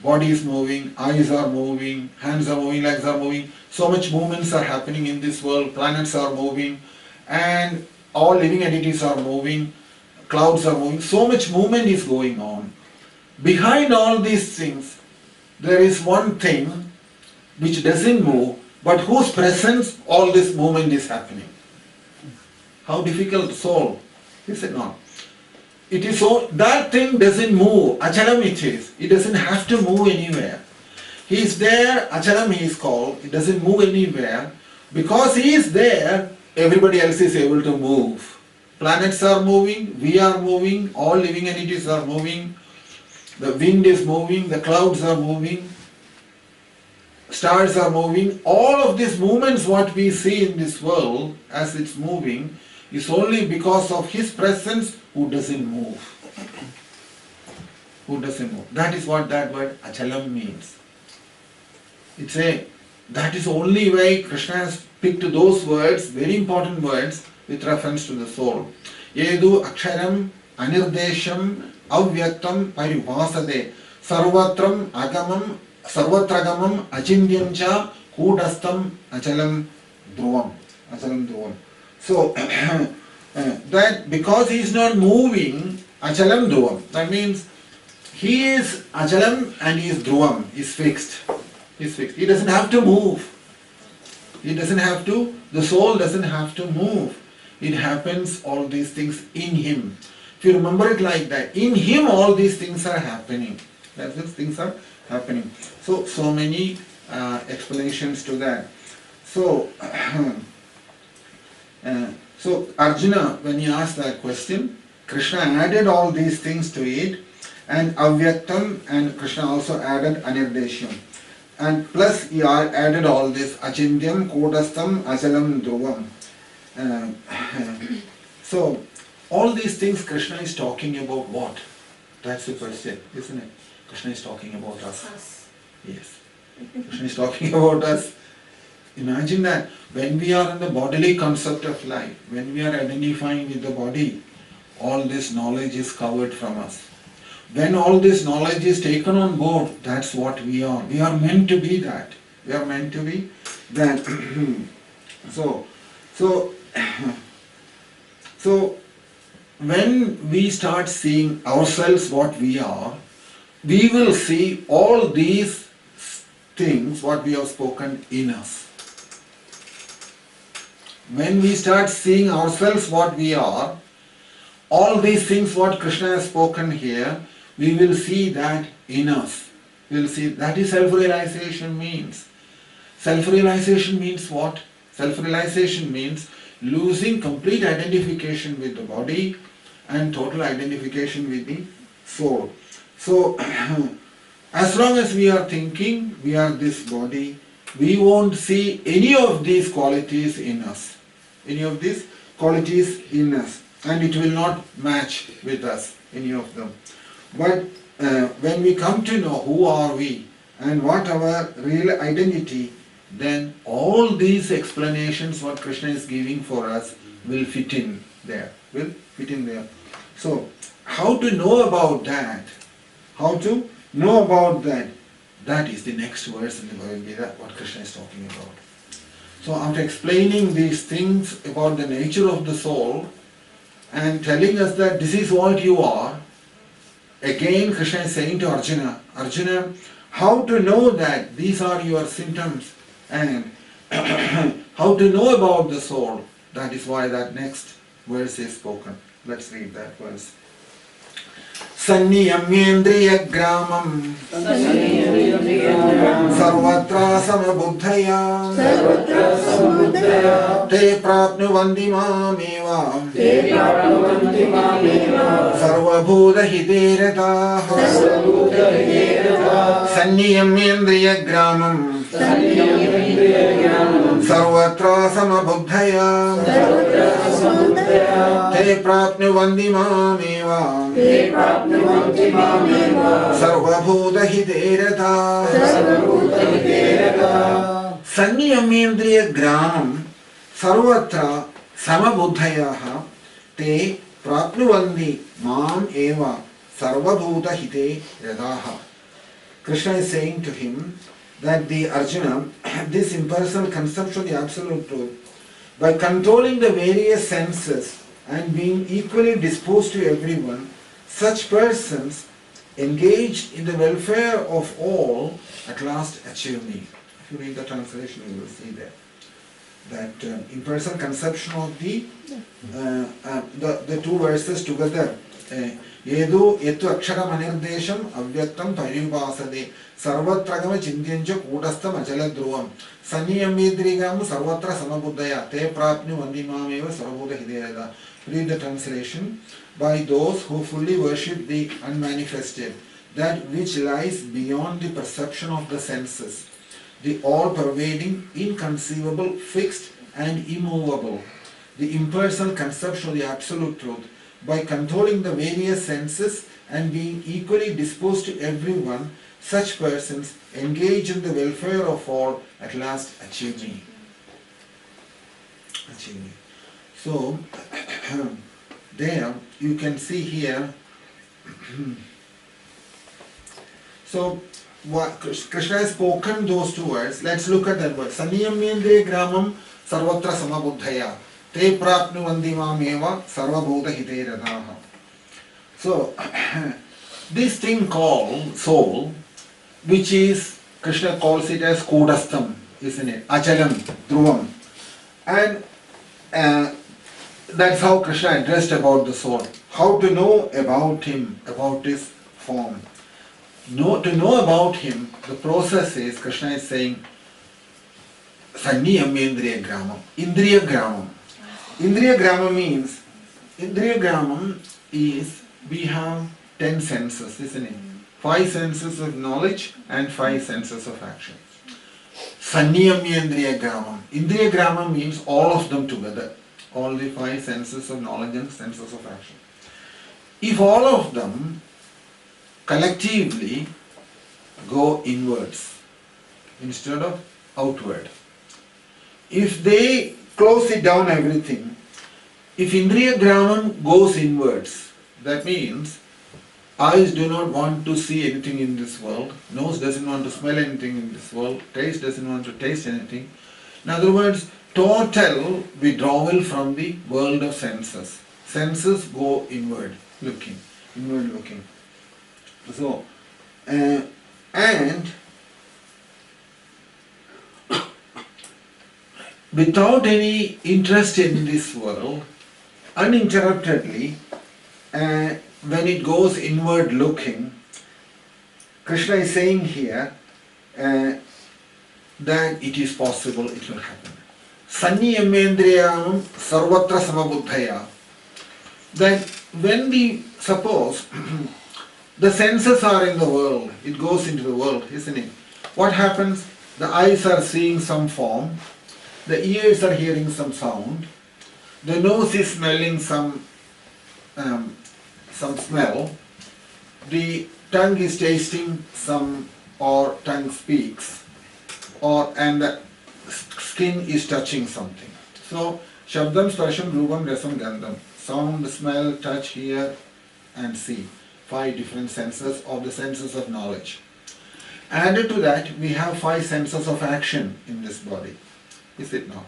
S2: Body is moving, eyes are moving, hands are moving, legs are moving. So much movements are happening in this world. Planets are moving and all living entities are moving. Clouds are moving. So much movement is going on. Behind all these things, there is one thing which doesn't move, but whose presence all this movement is happening. How difficult soul, is it not? It is so, that thing doesn't move, achalam it is. It doesn't have to move anywhere. He is there, achalam he is called, it doesn't move anywhere. Because he is there, everybody else is able to move. Planets are moving, we are moving, all living entities are moving, the wind is moving, the clouds are moving, stars are moving. All of these movements what we see in this world as it's moving is only because of his presence who doesn't move. Who doesn't move. That is what that word achalam means. That is the only way Krishna has picked those words, very important words, with reference to the soul. Yedu aksharam anirdesham avyaktam parivasade sarvatram agamam Sarvatragamam Achindyam cha Kudastam Achalam Dhruvam. Achalam Dhruvam. So that because he is not moving, Achalam Dhruvam. That means he is Achalam and he is Dhruvam. He is fixed. He is fixed. He doesn't have to move. He doesn't have to, the soul doesn't have to move. It happens, all these things in him. If you remember it like that, in him all these things are happening. That means things are happening. So many explanations to that. So Arjuna, when he asked that question, Krishna added all these things to it, and Avyaktam, and Krishna also added Anirdeshyam. And plus he added all this Achindyam, Kodastam, Achalam, Dhruvam. So all these things Krishna is talking about what? That's the question, isn't it? Krishna is talking about us. Yes. Krishna is talking about us. Imagine that when we are in the bodily concept of life, when we are identifying with the body, all this knowledge is covered from us. When all this knowledge is taken on board, that's what we are. We are meant to be that. We are meant to be that. So when we start seeing ourselves what we are, we will see all these things what we have spoken in us. When we start seeing ourselves what we are, all these things what Krishna has spoken here, we will see that in us. We will see that is self-realization means. Self-realization means what? Self-realization means losing complete identification with the body and total identification with the soul. So as long as we are thinking we are this body, we won't see any of these qualities in us. Any of these qualities in us. And it will not match with us, any of them. But when we come to know who are we and what our real identity, then all these explanations what Krishna is giving for us will fit in there. Will fit in there. So how to know about that? How to know about that? That is the next verse in the Bhagavad Gita, what Krishna is talking about. So after explaining these things about the nature of the soul and telling us that this is what you are, again Krishna is saying to Arjuna, Arjuna, how to know that these are your symptoms and how to know about the soul. That is why that next verse is spoken. Let's read that verse. Sanniyamyendriya gramam sarvatra samabuddhaya te prapnuvanti mameva sarvabhuta hideyataah. Sanniyamyendriya gramam sarvatra samabuddhaya te prapnuvanti mameva sarvabhuta hideyataah. Sanniyamendriya gramam sarvatra samabuddhayaha te prapnuvanti mam eva sarvabhuta hideyataah. Krishna is saying to him that the Arjuna, this impersonal conception of the absolute truth, by controlling the various senses and being equally disposed to everyone, such persons engaged in the welfare of all at last achieve me. If you read the translation, you will see there that impersonal conception of the two verses together. Yedu yetu akshara manirdesham avyaktam parivasade sarvatragama chindyancha kudastam achala dhruvam sanniyamvedrigam sarvatra samabuddhaya te prapnu vandimameva sarvabhuta hideyataah. Read the translation. By those who fully worship the unmanifested, that which lies beyond the perception of the senses, the all-pervading, inconceivable, fixed and immovable, the impersonal conception of the absolute truth, by controlling the various senses and being equally disposed to everyone, such persons engage in the welfare of all, at last achieve me. Achieve me. So, there you can see here, So Krishna has spoken those two words. Let's look at that word. Saniyamyendriya gramam sarvatra samabuddhaya te prapnuvanti mameva sarvabhuta hite radaha. So this thing called soul, which is, Krishna calls it as kudastham, isn't it? Achalam, dhruvam. And that's how Krishna addressed about the soul. How to know about him, about his form. To know about him, the process is, Krishna is saying, Sanniyam Indriya Gramam. Indriya Gramam. Indriya Gramam means, Indriya Gramam is, we have 10 senses, isn't it? 5 senses of knowledge and 5 senses of action. Sanniyamyendriya Gramam. Indriya Gramam means all of them together. All the 5 senses of knowledge and senses of action. If all of them collectively go inwards instead of outward, if they close it down everything, if Indriya Gramam goes inwards, that means eyes do not want to see anything in this world, nose doesn't want to smell anything in this world, taste doesn't want to taste anything. In other words, total withdrawal from the world of senses. Senses go inward looking. So, and without any interest in this world, uninterruptedly, when it goes inward looking, Krishna is saying here that it is possible, it will happen. Sanniyamendriyam sarvatra samabuddhaya. That when we suppose the senses are in the world, it goes into the world, isn't it? What happens? The eyes are seeing some form, the ears are hearing some sound, the nose is smelling some smell, the tongue is tasting some, or tongue speaks, and the skin is touching something. So, Shabdam, Sparsham, Rupam, Rasam, Gandham. Sound, smell, touch, hear and see. 5 different senses of the senses of knowledge. Added to that, we have 5 senses of action in this body. Is it not?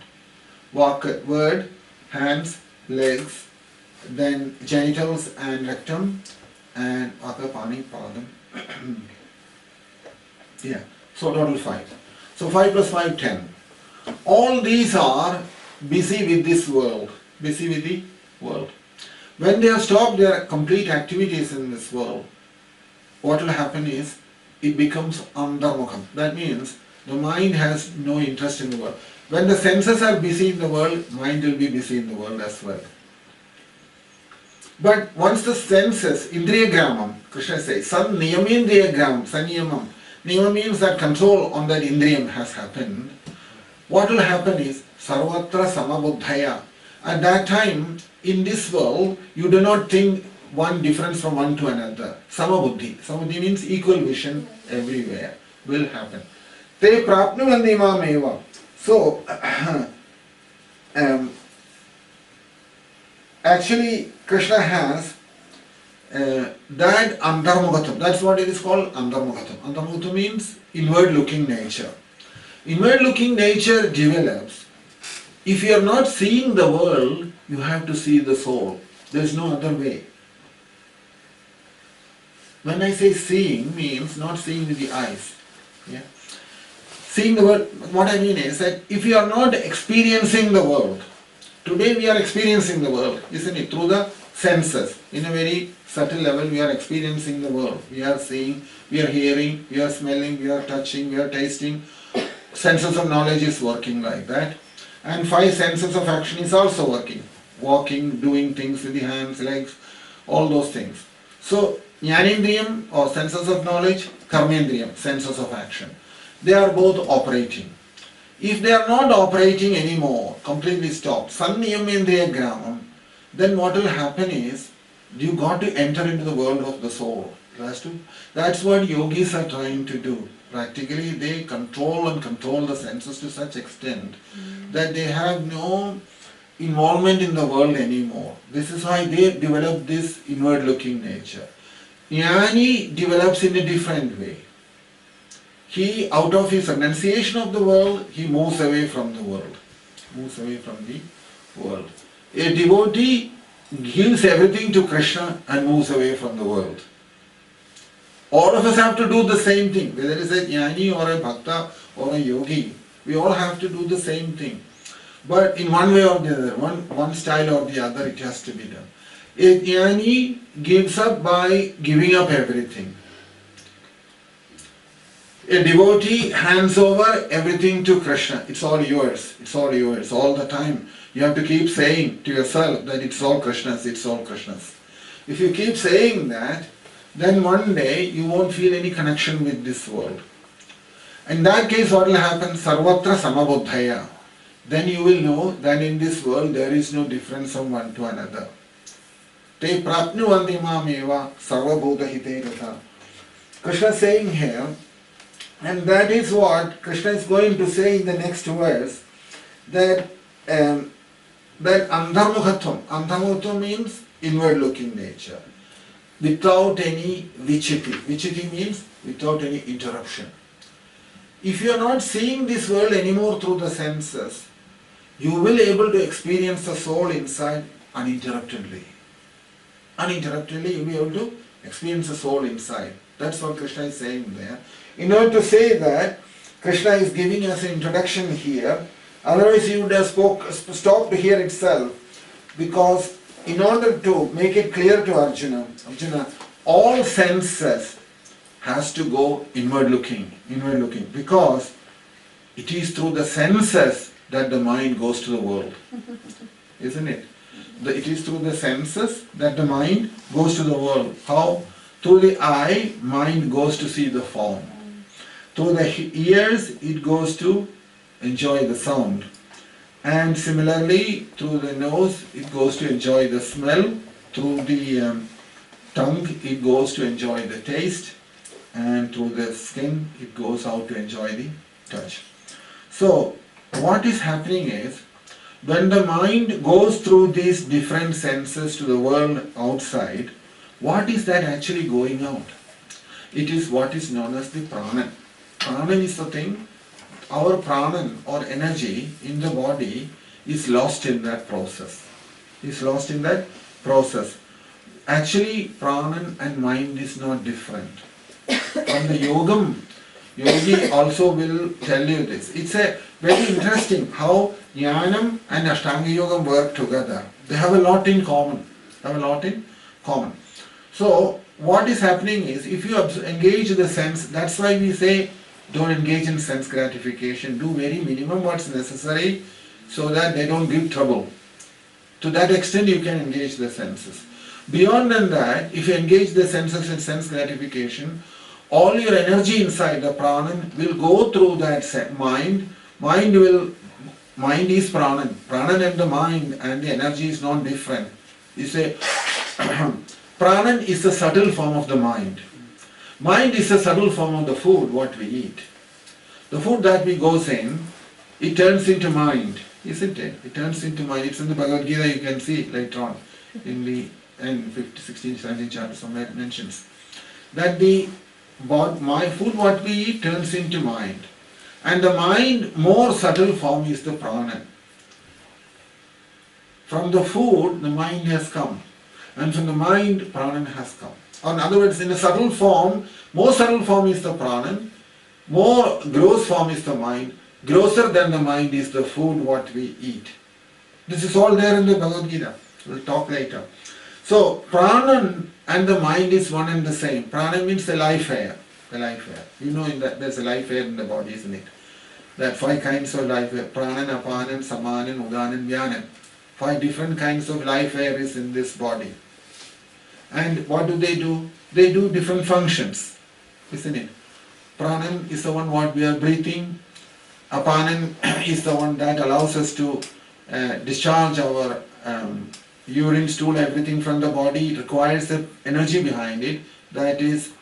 S2: Walk, word, hands, legs, then genitals and rectum, and Vaka, Pani, Padam. Yeah, so total 5. So 5 plus 5, 10. All these are busy with this world, busy with the world. When they have stopped their complete activities in this world, what will happen is, it becomes andarmukham. That means the mind has no interest in the world. When the senses are busy in the world, mind will be busy in the world as well. But once the senses, Indriya Gramam, Krishna says, San Niyamendriya Gramam, Saniyamam. Niyama means that control on that Indriyam has happened. What will happen is, Sarvatra Samabuddhaya. At that time, in this world, you do not think one difference from one to another. Samabuddhi. Samabuddhi means equal vision everywhere will happen. Te prapnuvanti mameva. So, actually, Krishna has that andarmughatam. That's what it is called, andarmughatam. Andarmughatam means inward looking nature. Inward looking nature develops. If you are not seeing the world, you have to see the soul. There is no other way. When I say seeing, means not seeing with the eyes. Yeah? Seeing the world, what I mean is that if you are not experiencing the world, today we are experiencing the world, isn't it? Through the senses. In a very subtle level, we are experiencing the world. We are seeing, we are hearing, we are smelling, we are touching, we are tasting. Senses of knowledge is working like that. And 5 senses of action is also working. Walking, doing things with the hands, legs, all those things. So, Jnanendriyam or senses of knowledge, Karmendriyam, senses of action. They are both operating. If they are not operating anymore, completely stopped, Sanniyamendriya Gramam, then what will happen is, you got to enter into the world of the soul. That's what yogis are trying to do. Practically, they control the senses to such extent that they have no involvement in the world anymore. This is why they develop this inward looking nature. Jnani develops in a different way. he, out of his renunciation of the world, he moves away from the world. Moves away from the world. A devotee gives everything to Krishna and moves away from the world. All of us have to do the same thing, whether it's a jnani or a bhakta or a yogi. We all have to do the same thing. But in one way or the other, one style or the other, it has to be done. A jnani gives up by giving up everything. A devotee hands over everything to Krishna. It's all yours. It's all yours. All the time. You have to keep saying to yourself that it's all Krishna's. It's all Krishna's. If you keep saying that, then one day you won't feel any connection with this world. In that case, what will happen? Sarvatra samabuddhaya. Then you will know that in this world there is no difference from one to another. Te prapnuvanti mameva sarvabhuta hite ratha. Krishna is saying here, and that is what Krishna is going to say in the next verse, that andharmukhatvam. Andharmukhatvam means inward-looking nature, without any vichiti. Vichiti means without any interruption. If you are not seeing this world anymore through the senses, you will be able to experience the soul inside uninterruptedly. Uninterruptedly, you will be able to experience the soul inside. That's what Krishna is saying there. In order to say that, Krishna is giving us an introduction here. Otherwise, he would have stopped here itself. Because in order to make it clear to Arjuna, all senses has to go inward looking. Because it is through the senses that the mind goes to the world. Isn't it? It is through the senses that the mind goes to the world. How? Through the eye, mind goes to see the form. Through the ears, it goes to enjoy the sound. And similarly, through the nose, it goes to enjoy the smell. Through the tongue, it goes to enjoy the taste. And through the skin, it goes out to enjoy the touch. So, what is happening is, when the mind goes through these different senses to the world outside, what is that actually going out? It is what is known as the prana. Prana is the thing, our prana or energy in the body is lost in that process. Is lost in that process. Actually, prana and mind is not different. From the yogi also will tell you this. It's a very interesting how Jnanam and Ashtanga Yoga work together. They have a lot in common. So, what is happening is, if you engage the sense, that's why we say, don't engage in sense gratification. Do very minimum what's necessary so that they don't give trouble. To that extent, you can engage the senses. Beyond that, if you engage the senses in sense gratification, all your energy inside the prana will go through that mind. Mind is prana. Prana and the mind and the energy is not different. You say, prana is the subtle form of the mind. Mind is the subtle form of the food, what we eat. The food that we goes in, it turns into mind, isn't it? It turns into mind. It's in the Bhagavad Gita, you can see later on, in the 16, 17 chapter, somewhere it mentions that my food, what we eat, turns into mind. And the mind, more subtle form is the prana. From the food, the mind has come. And from the mind, prana has come. Or in other words, in a subtle form, more subtle form is the prana, more gross form is the mind, grosser than the mind is the food what we eat. This is all there in the Bhagavad Gita. We'll talk later. So, prana and the mind is one and the same. Prana means the life air. The life air. You know there's a life air in the body, isn't it? There are 5 kinds of life air. Pranan, apanan, samanan, udanan, vyanan. 5 different kinds of life air is in this body. And what do? They do different functions, isn't it? Pranan is the one what we are breathing. Apanan is the one that allows us to discharge our urine, stool, everything from the body. It requires the energy behind it. That is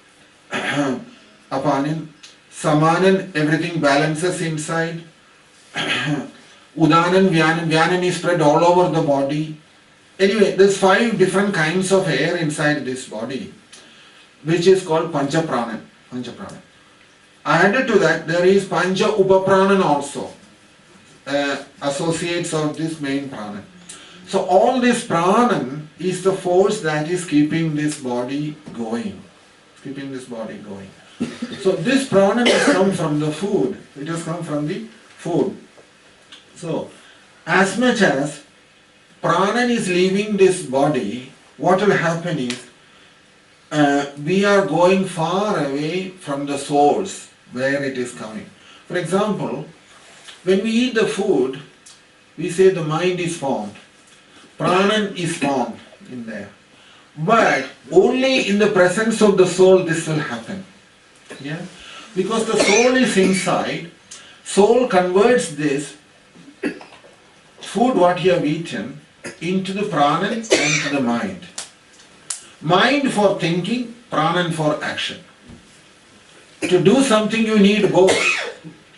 S2: apanan. Samanan, everything balances inside. Udanan, vyanan. Vyanan is spread all over the body. Anyway, there's 5 different kinds of air inside this body, which is called Panchaprana. Added to that, there is Pancha Upapranan also, associates of this main prana. So all this pranan is the force that is keeping this body going. Keeping this body going. So this pranan has come from the food. It has come from the food. So as much as pranan is leaving this body, what will happen is we are going far away from the source where it is coming. For example, when we eat the food, we say the mind is formed. Pranan is formed in there. But only in the presence of the soul this will happen. Yeah? Because the soul is inside, soul converts this food what you have eaten into the pranan and to the mind. Mind for thinking, pranan for action. To do something you need both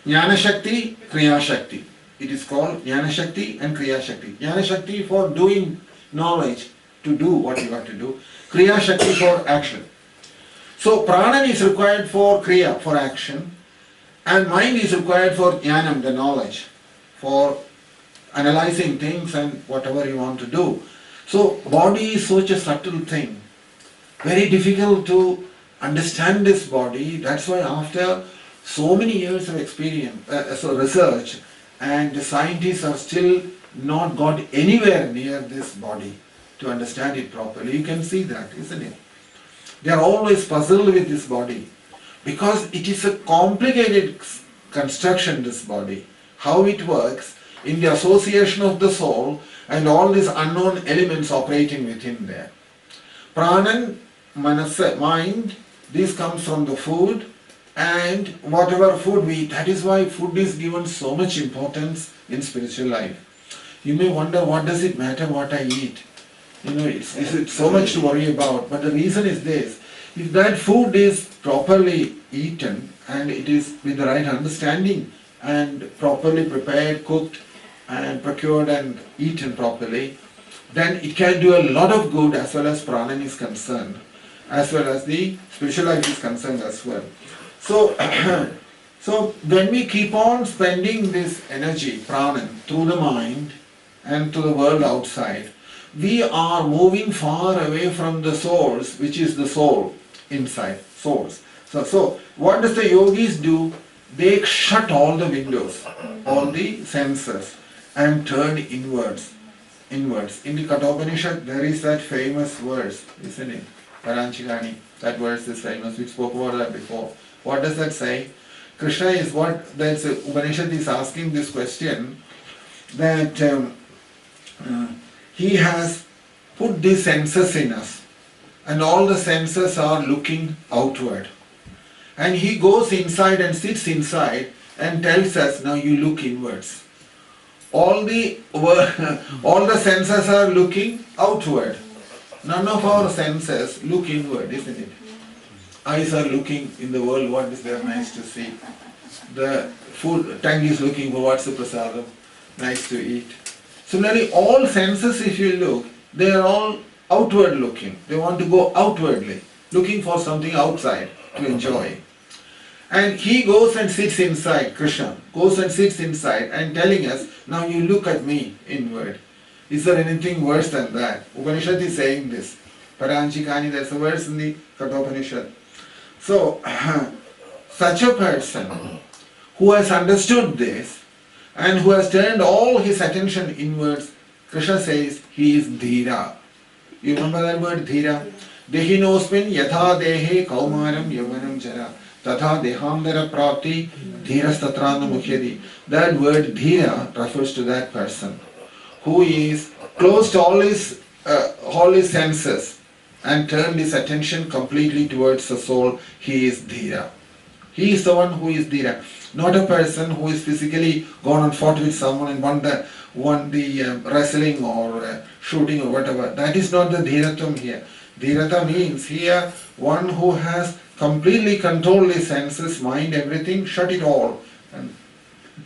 S2: Jnana Shakti, Kriya Shakti. It is called Jnana Shakti and Kriya Shakti. Jnana Shakti for doing knowledge, to do what you have to do. Kriya Shakti for action. So Pranan is required for Kriya, for action, and mind is required for Jnanam, the knowledge, for analyzing things and whatever you want to do. So body is such a subtle thing. Very difficult to understand this body. That's why after so many years of experience, research, and the scientists are still not got anywhere near this body to understand it properly. You can see that, isn't it? They are always puzzled with this body because it is a complicated construction, this body. How it works in the association of the soul and all these unknown elements operating within there. Pranan, manasa, mind, this comes from the food, and whatever food we eat. That is why food is given so much importance in spiritual life. You may wonder, what does it matter what I eat? You know, it's so much to worry about. But the reason is this: if that food is properly eaten and it is with the right understanding and properly prepared, cooked and procured and eaten properly, then it can do a lot of good as well as pranan is concerned, as well as the spiritual life is concerned as well. So, so when we keep on spending this energy, pranan, through the mind and to the world outside, we are moving far away from the source, which is the soul inside, source. So what does the yogis do? They shut all the windows, all the senses, and turn inwards. Inwards. In the Kathopanishad, there is that famous verse, isn't it? Paranchikani. That verse is famous. We spoke about that before. What does that say? Krishna is what that Upanishad is asking this question, that he has put the senses in us, and all the senses are looking outward. And he goes inside and sits inside and tells us, now you look inwards. All the senses are looking outward. None of our senses look inward, isn't it? Eyes are looking in the world, what is there nice to see. The food, tongue is looking for what's the prasadam, nice to eat. Similarly, all senses, if you look, they are all outward looking. They want to go outwardly, looking for something outside to enjoy. And he goes and sits inside, Krishna goes and sits inside and telling us, now you look at me inward. Is there anything worse than that? Upanishad is saying this. Paranchikani, there's a verse in the Kathopanishad. So, such a person who has understood this and who has turned all his attention inwards, Krishna says he is dhira. You remember that word dhira? Dehinosmin yatha dehe kaumaram yavanam jara tatha dehamdara prapti dhiras tatrana mukhyadi. That word dhira refers to that person who is closed all his senses and turned his attention completely towards the soul. He is dhira. He is the one who is dhira. Not a person who is physically gone and fought with someone and won the wrestling or shooting or whatever. That is not the dhiratam here. Dhirata means here one who has completely controlled his senses, mind, everything, shut it all and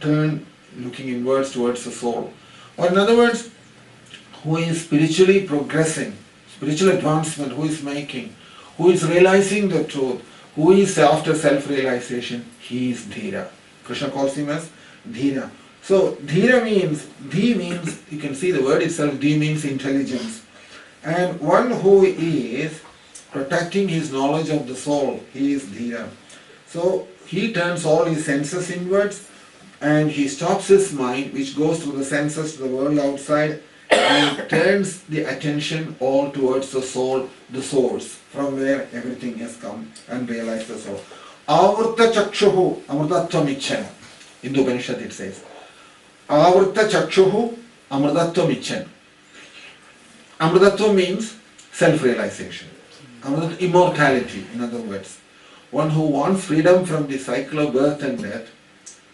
S2: turn looking inwards towards the soul. Or in other words, who is spiritually progressing, spiritual advancement, who is making, who is realizing the truth, Who is after self-realization? He is Dhira. Krishna calls him as Dhira. So Dhira means, Dhi means, you can see the word itself, Dhi means intelligence. And one who is protecting his knowledge of the soul, he is Dhira. So he turns all his senses inwards and he stops his mind, which goes through the senses to the world outside, and turns the attention all towards the soul, the source, from where everything has come, and realize the soul. Avrta chakshuhu amrtatvam icchan. In the Upanishad it says. Avrta chakshuhu amrtatvam icchan. Amrtatvam means self-realization. Immortality, in other words. One who wants freedom from the cycle of birth and death,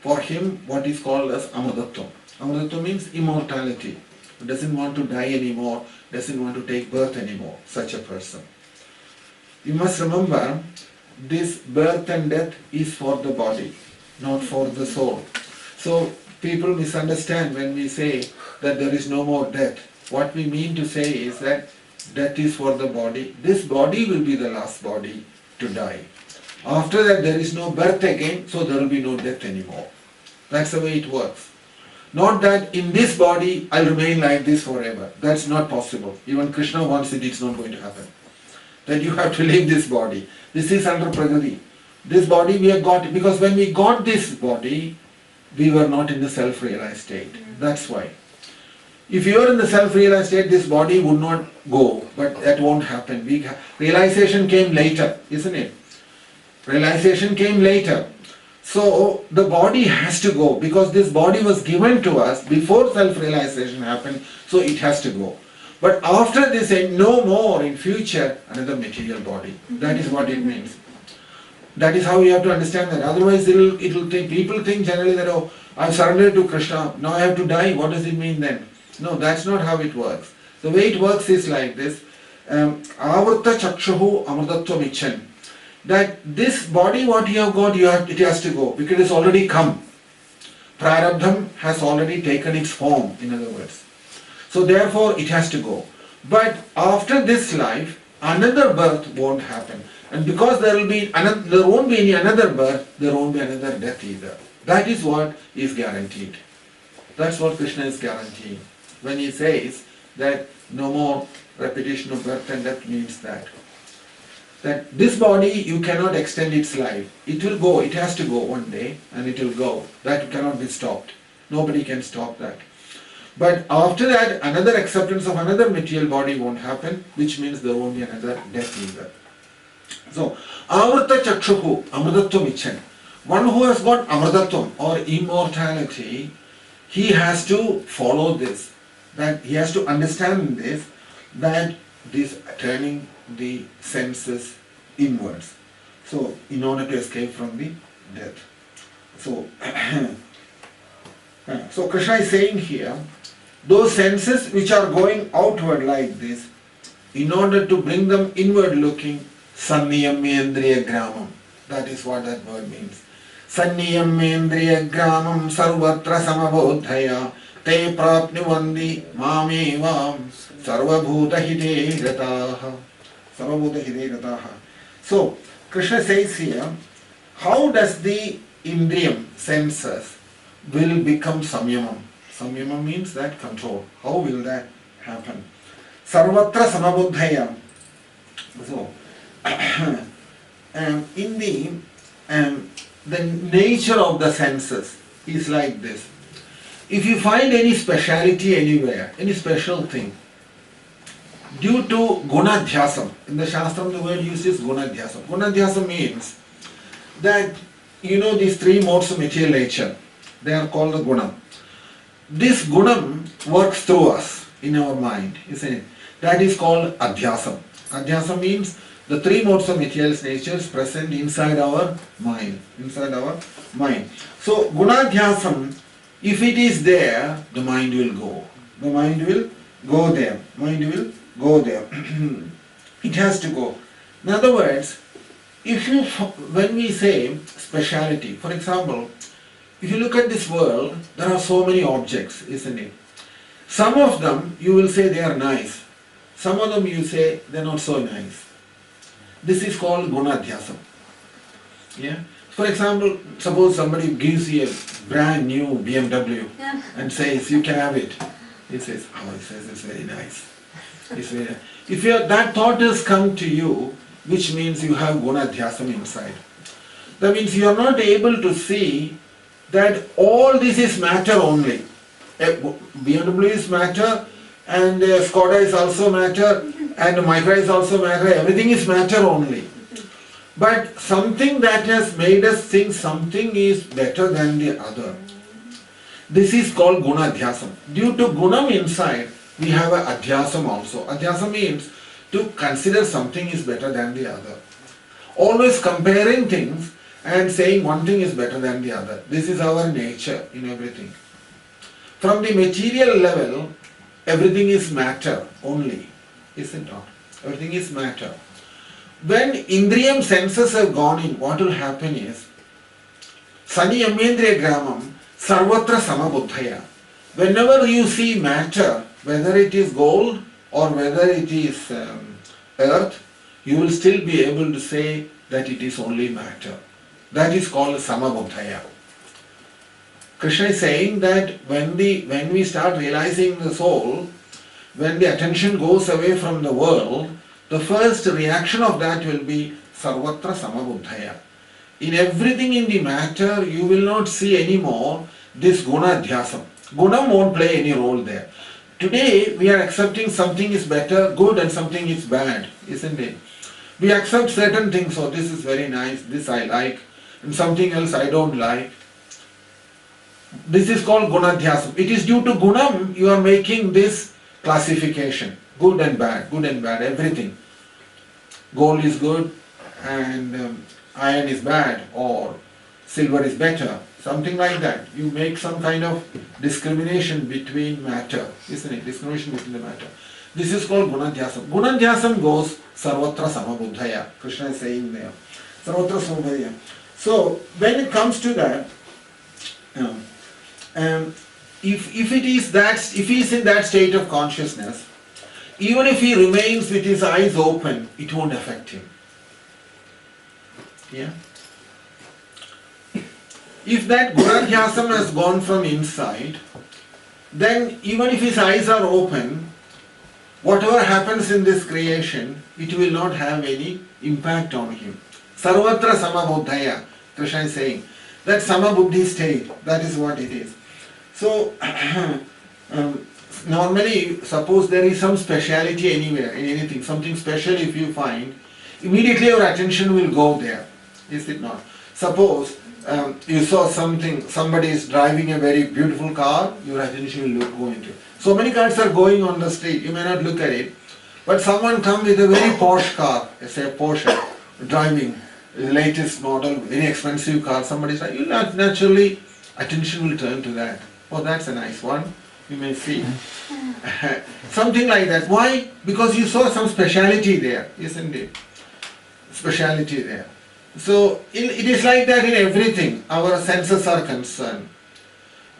S2: for him what is called as amrtatvam. Amrtatvam means immortality. Doesn't want to die anymore, doesn't want to take birth anymore, such a person. You must remember, this birth and death is for the body, not for the soul. So people misunderstand when we say that there is no more death. What we mean to say is that death is for the body. This body will be the last body to die. After that there is no birth again, so there will be no death anymore. That's the way it works. Not that in this body I'll remain like this forever. That's not possible. Even Krishna wants it, it's not going to happen. That you have to leave this body. This is under Prakriti. This body we have got, because when we got this body, we were not in the self-realized state. That's why. If you are in the self-realized state, this body would not go, but that won't happen. Realization came later, isn't it? Realization came later. So the body has to go, because this body was given to us before self-realization happened, so it has to go. But after this, no more in future another material body. That is what it means. That is how you have to understand that. Otherwise, people think generally that, oh, I've surrendered to Krishna, now I have to die. What does it mean then? No, that's not how it works. The way it works is like this. Avarta chakshuhu amrtatvam icchan. That this body what you have got, it has to go, because it has already come. Prarabdham has already taken its form, in other words. So therefore it has to go. But after this life, another birth won't happen. And because there won't be any another birth, there won't be another death either. That is what is guaranteed. That's what Krishna is guaranteeing. When he says that no more repetition of birth and death, means that this body, you cannot extend its life. It will go, it has to go one day, and it will go. That cannot be stopped. Nobody can stop that. But after that, another acceptance of another material body won't happen, which means there won't be another death either. So, avrta chakshuhu amrtatvam icchan. One who has got amrtatvam or immortality, he has to follow this. That he has to understand this, that this turning the senses inwards. So, in order to escape from the death. So, so Krishna is saying here, those senses which are going outward like this, in order to bring them inward looking, sanniyamendriya gramam. That is what that word means. Sanniyamendriya gramam sarvatra samabodhaya te prapnivandi mamevam sarvabhuta hite rataha. Sarvabhuta hite rataha. So, Krishna says here, how does the indriyam, senses, will become samyamam? Samyama means that control. How will that happen? Sarvatra samabuddhaya. So, in the nature of the senses is like this. If you find any speciality anywhere, any special thing, due to gunadhyasam, in the Shastram the word used is gunadhyasam. Gunadhyasam means that, you know, these three modes of material nature, they are called the gunam. This gunam works through us in our mind, isn't it? That is called adhyasam. Adhyasam means the three modes of material nature is present inside our mind. Inside our mind. So gunadhyasam, if it is there, the mind will go. The mind will go there. Mind will go there. It has to go. In other words, when we say speciality, for example, if you look at this world, there are so many objects, isn't it? Some of them you will say they are nice. Some of them you say they are not so nice. This is called gunadhyasam. Yeah. For example, suppose somebody gives you a brand new BMW and says you can have it. He says, oh, he says it's very nice. It's very nice. If that thought has come to you, which means you have gunadhyasam inside. That means you are not able to see that all this is matter only. BMW is matter, and Skoda is also matter, and Micra is also matter. Everything is matter only. But something that has made us think something is better than the other. This is called gunadhyasam. Due to gunam inside, we have a adhyasam also. Adhyasam means to consider something is better than the other. Always comparing things and saying one thing is better than the other. This is our nature in everything. From the material level, everything is matter only, is it not? Everything is matter. When indriyam senses have gone in, what will happen is, Sani Yamendriya Gramam, Sarvatra Samabuddhaya. Whenever you see matter, whether it is gold or whether it is earth, you will still be able to say that it is only matter. That is called Samabuddhaya. Krishna is saying that when we start realizing the soul, when the attention goes away from the world, the first reaction of that will be Sarvatra Samabuddhaya. In everything in the matter, you will not see anymore this gunadhyasam. Gunam won't play any role there. Today, we are accepting something is better, good, and something is bad, isn't it? We accept certain things, oh, this is very nice, this I like, and something else I don't like. This is called gunadhyasam. It is due to gunam you are making this classification. Good and bad, everything. Gold is good and iron is bad, or silver is better, something like that. You make some kind of discrimination between matter, isn't it? Discrimination between the matter. This is called gunadhyasam. Gunadhyasam goes sarvatra samabuddhaya. Krishna is saying there. Sarvatra samabuddhaya. So when it comes to that, if he is in that state of consciousness, even if he remains with his eyes open, it won't affect him. Yeah. If that gunadhyasam has gone from inside, then even if his eyes are open, whatever happens in this creation, it will not have any impact on him. Sarvatra samabuddhaya, Krishna is saying. That samabuddhi state, that is what it is. So, normally, suppose there is some speciality anywhere, in anything, something special if you find, immediately your attention will go there, is it not? Suppose you saw somebody is driving a very beautiful car, your attention will go into it. So many cars are going on the street, you may not look at it, but someone comes with a very posh car, say a Porsche, driving the latest model, very expensive car, somebody's like, you naturally, attention will turn to that. Oh, that's a nice one, you may see. Something like that. Why? Because you saw some speciality there, isn't it? Speciality there. So, it is like that in everything, our senses are concerned.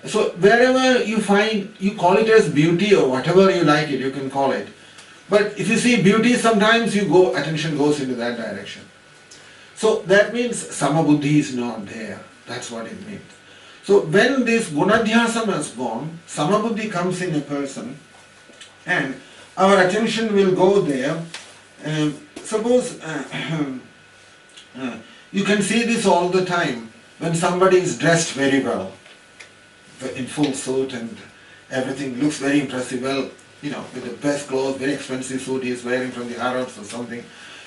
S2: So, wherever you find, you call it as beauty or whatever you like it, you can call it. But if you see beauty, sometimes attention goes into that direction. So, that means samabuddhi is not there. That's what it means. So, when this gunadhyasam has gone, samabuddhi comes in a person and our attention will go there. Suppose you can see this all the time when somebody is dressed very well, in full suit and everything looks very impressive, well, with the best clothes, very expensive suit he is wearing from the Harrods or something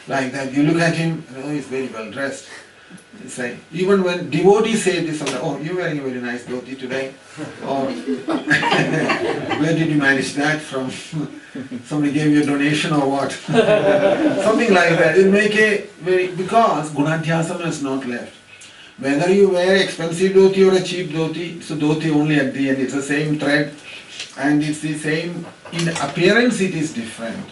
S2: like that. You look at him, he's very well dressed. It's like, even when devotees say this, oh, you're wearing a very nice dhoti today, or where did you manage that from? Somebody gave you a donation or what? Something like that. It make because gunadhyasam is not left. Whether you wear expensive dhoti or a cheap dhoti, it's a dhoti only at the end. It's the same thread and it's the same. In appearance it is different,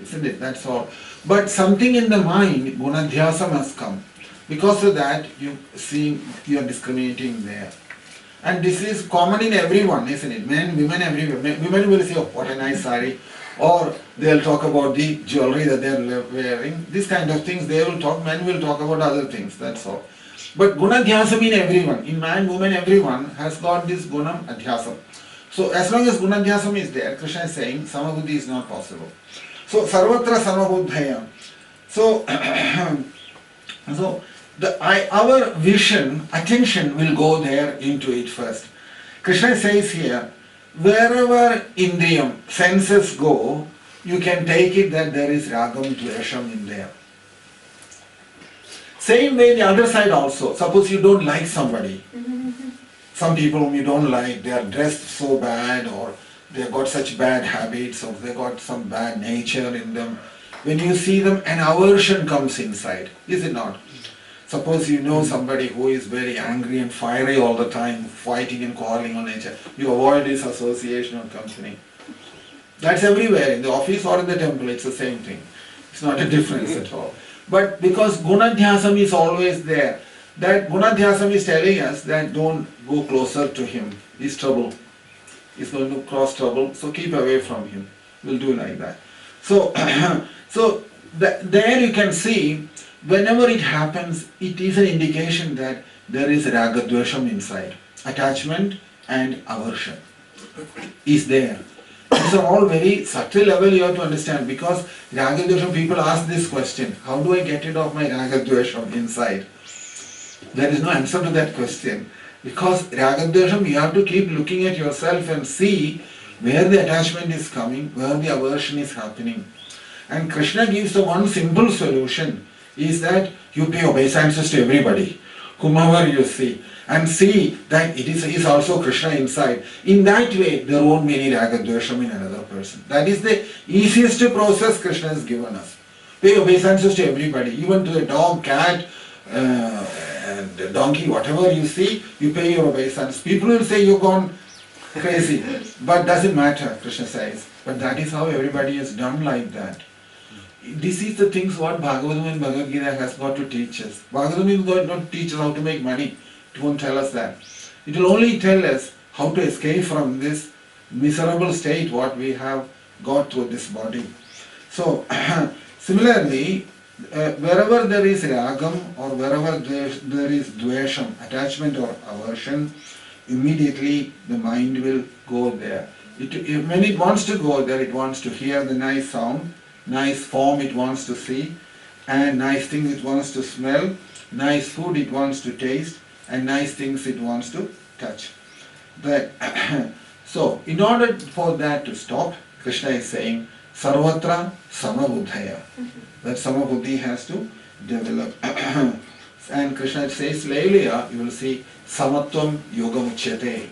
S2: isn't it? That's all. But something in the mind, gunadhyasam has come. Because of that, you are discriminating there. And this is common in everyone, isn't it? Men, women, everywhere. Women will say, oh, what a nice sari. Or they'll talk about the jewelry that they're wearing. These kind of things they will talk, men will talk about other things, that's all. But guna dhyasam in everyone, in man, woman, everyone has got this gunam adhyasam. So as long as guna dhyasam is there, Krishna is saying samabuddhi is not possible. So sarvatra samabuddhaya. So, our vision, attention will go there into it first. Krishna says here, wherever indriyam, senses go, you can take it that there is ragam, dvesham in there. Same way the other side also. Suppose you don't like somebody. Some people whom you don't like, they are dressed so bad, or they have got such bad habits, or they got some bad nature in them. When you see them, an aversion comes inside, is it not? Suppose you know somebody who is very angry and fiery all the time, fighting and quarreling on nature, you avoid his association or company. That's everywhere, in the office or in the temple, it's the same thing. It's not a difference at all. But because gunadhyasam is always there, that gunadhyasam is telling us that don't go closer to him, he's trouble. He's going to cause trouble, so keep away from him. We'll do like that. So, there you can see, whenever it happens, it is an indication that there is ragadvesham inside. Attachment and aversion is there. These are all very subtle level you have to understand, because ragadvesham, people ask this question, how do I get rid of my ragadvesham inside? There is no answer to that question. Because ragadvesham, you have to keep looking at yourself and see where the attachment is coming, where the aversion is happening. And Krishna gives the one simple solution, is that you pay obeisances to everybody, whomever you see, and see that it is also Krishna inside. In that way, there won't be any ragadvesham in another person. That is the easiest process Krishna has given us. Pay obeisances to everybody, even to the dog, cat, and the donkey, whatever you see, you pay your obeisance. People will say you've gone crazy, but doesn't matter, Krishna says. But that is how everybody has done like that. This is the things what Bhagavatam and Bhagavad Gita has got to teach us. Bhagavatam is going to teach us how to make money. It won't tell us that. It will only tell us how to escape from this miserable state what we have got through this body. So, similarly, wherever there is ragam or wherever there is dvesham, attachment or aversion, immediately the mind will go there. When it wants to go there, it wants to hear the nice sound, nice form it wants to see, and nice things it wants to smell, nice food it wants to taste, and nice things it wants to touch. So, in order for that to stop, Krishna is saying, Sarvatra Samabuddhaya. That Samabuddhi has to develop. And Krishna says later, you will see Samatvam Yogam Uchyate.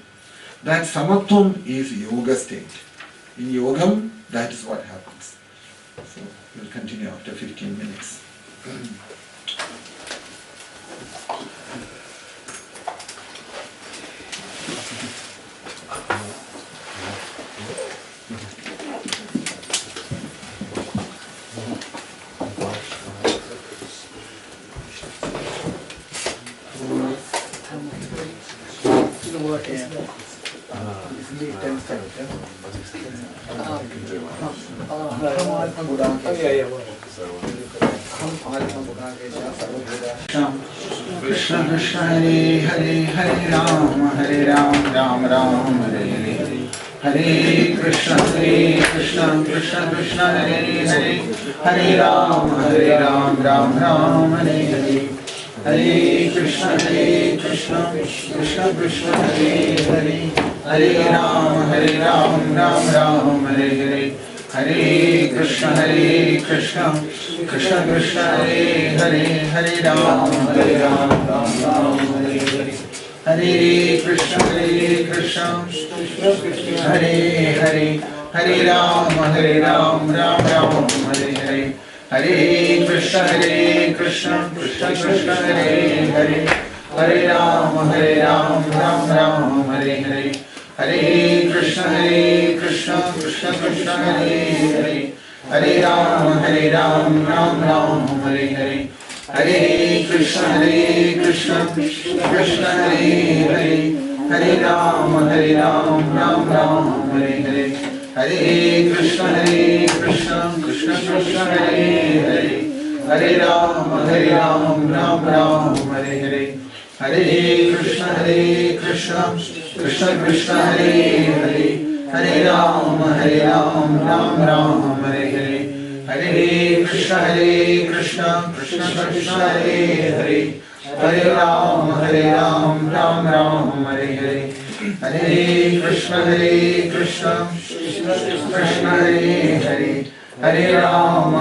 S2: That Samatvam is yoga state. In Yogam, that is what happens. So, we will continue after 15 minutes. Krishna Krishna Hare Hare Hare Ram Ram Ram Hare Hare Hare Krishna Krishna Krishna Hare Hare Hare Ram Ram Hare Hare Hare Krishna Krishna Krishna Hare Hare Hare Ram Ram Hare Hare Hare Krishna Krishna Krishna Hare Hare Hare Ram Ram Hare Hare Hare Krishna Krishna Hare Hare Hare Ram Ram Hare Hare Hare Krishna Krishna Krishna Hare Hare Hare Ram Ram Hare Hare Hare Krishna Krishna Krishna Hare Hare Hare Ram Ram Hare Hare Hare Krishna Krishna Krishna Hare Hare Hare Ram Ram Hare Hare Hare Krishna Krishna Krishna Hare Hare Hare Ram Ram Hare Hare
S1: Hare Krishna, Krishna Krishna, Hare Hare, Hare Ram, Ram Ram, Hare Hare. Hare Krishna, Krishna Krishna, Hare Hare, Hare Ram, Ram Ram, Hare Hare. Hare Krishna, Krishna Krishna, Hare Hare, Hare Ram,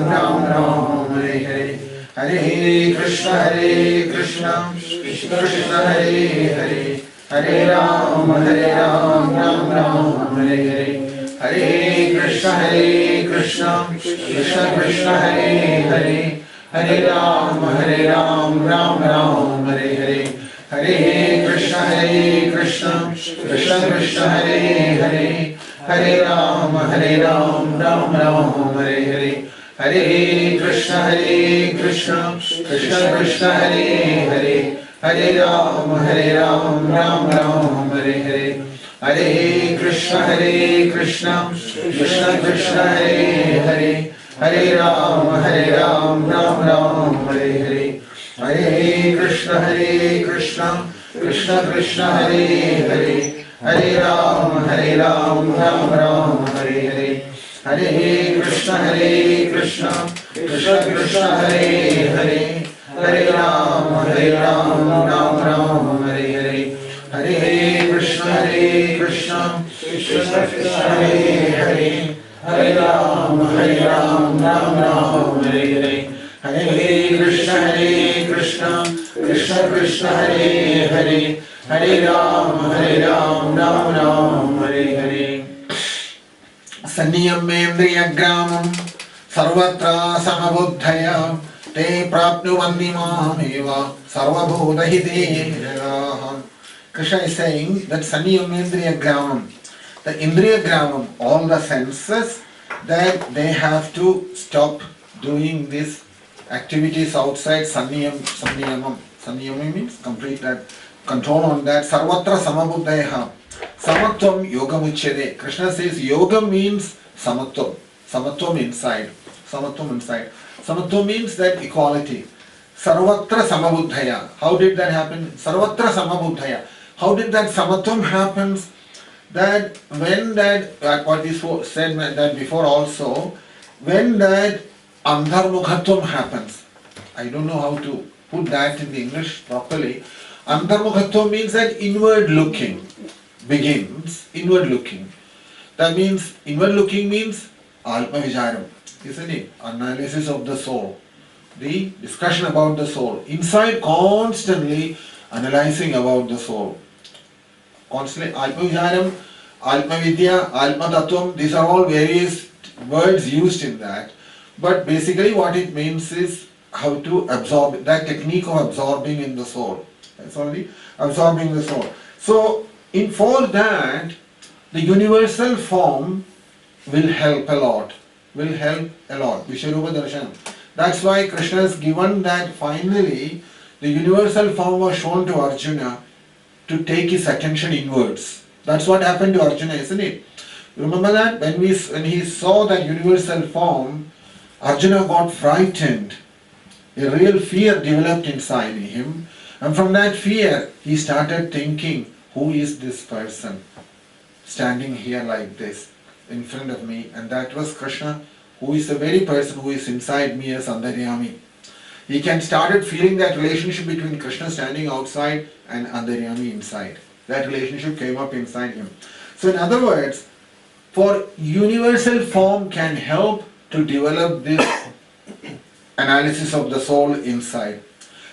S1: Ram Ram, Hare Hare. Hare Krishna, Krishna Krishna, Hare Hare, Hare Ram, Ram Ram, Hare Hare. Hare Krishna, Krishna Krishna, Hare Hare, Hare Ram, Ram Ram, Hare Hare. Hare Krishna, Krishna Krishna, Hare Hare, Hare Ram, Ram Ram, Hare Hare. Hare Krishna, Krishna Krishna, Hare Hare, Hare Ram, Ram Ram, Hare Hare. Hare Krishna, Krishna Krishna, Hare Hare, Hare Ram, Ram Ram, Hare Hare. Hare Krishna, Krishna Krishna, Hare Hare, Hare Ram, Ram Ram, Hare Hare. Hare Krishna, Krishna Krishna, Hare Hare, Hare Ram, Ram Ram, Hare Hare. Hare Krishna, Krishna Krishna, Hare Hare, Hare Ram, Ram Ram, Hare Hare. Hare Krishna, Krishna Krishna, Hare Hare, Hare Ram, Ram Ram, Hare Hare.
S2: Sanniyamendriyagramam sarvatra samabuddhaya te prapnuvanti mameva sarvabhutahite jagaha. Krishna is saying that Sanniyamendriyagramam, the Indriyagramam, all the senses, that they have to stop doing these activities outside Sanniyamam. Sanniyamam means complete that, control on that. Sarvatra samabuddhaya. Samatvam yoga muchyate. Krishna says yoga means samatvam. Samatvam inside. Samatvam inside. Samatvam means that equality. Sarvatra samabuddhaya. How did that happen? Sarvatra samabuddhaya. How did that samatvam happen? That when that, what we said that before also, when that antarmukhatvam happens, I don't know how to put that in the English properly. Antarmukhatvam means that inward looking begins, inward looking. That means, inward looking means Atma Vicharam, isn't it? Analysis of the soul, the discussion about the soul. Inside, constantly analyzing about the soul. Constantly, Atma Vicharam, Atma Vidya, Atma Tattvam, these are all various words used in that. But basically what it means is how to absorb, that technique of absorbing in the soul. That's only absorbing the soul. So, for that, the universal form will help a lot. Vishwarupa Darshanam. That's why Krishna has given that finally the universal form was shown to Arjuna to take his attention inwards. That's what happened to Arjuna, isn't it? Remember that? When he saw that universal form, Arjuna got frightened. A real fear developed inside him. And from that fear, he started thinking, who is this person standing here like this in front of me? And that was Krishna, who is the very person who is inside me as Antaryami. He started feeling that relationship between Krishna standing outside and Antaryami inside. That relationship came up inside him. So in other words, for universal form can help to develop this analysis of the soul inside.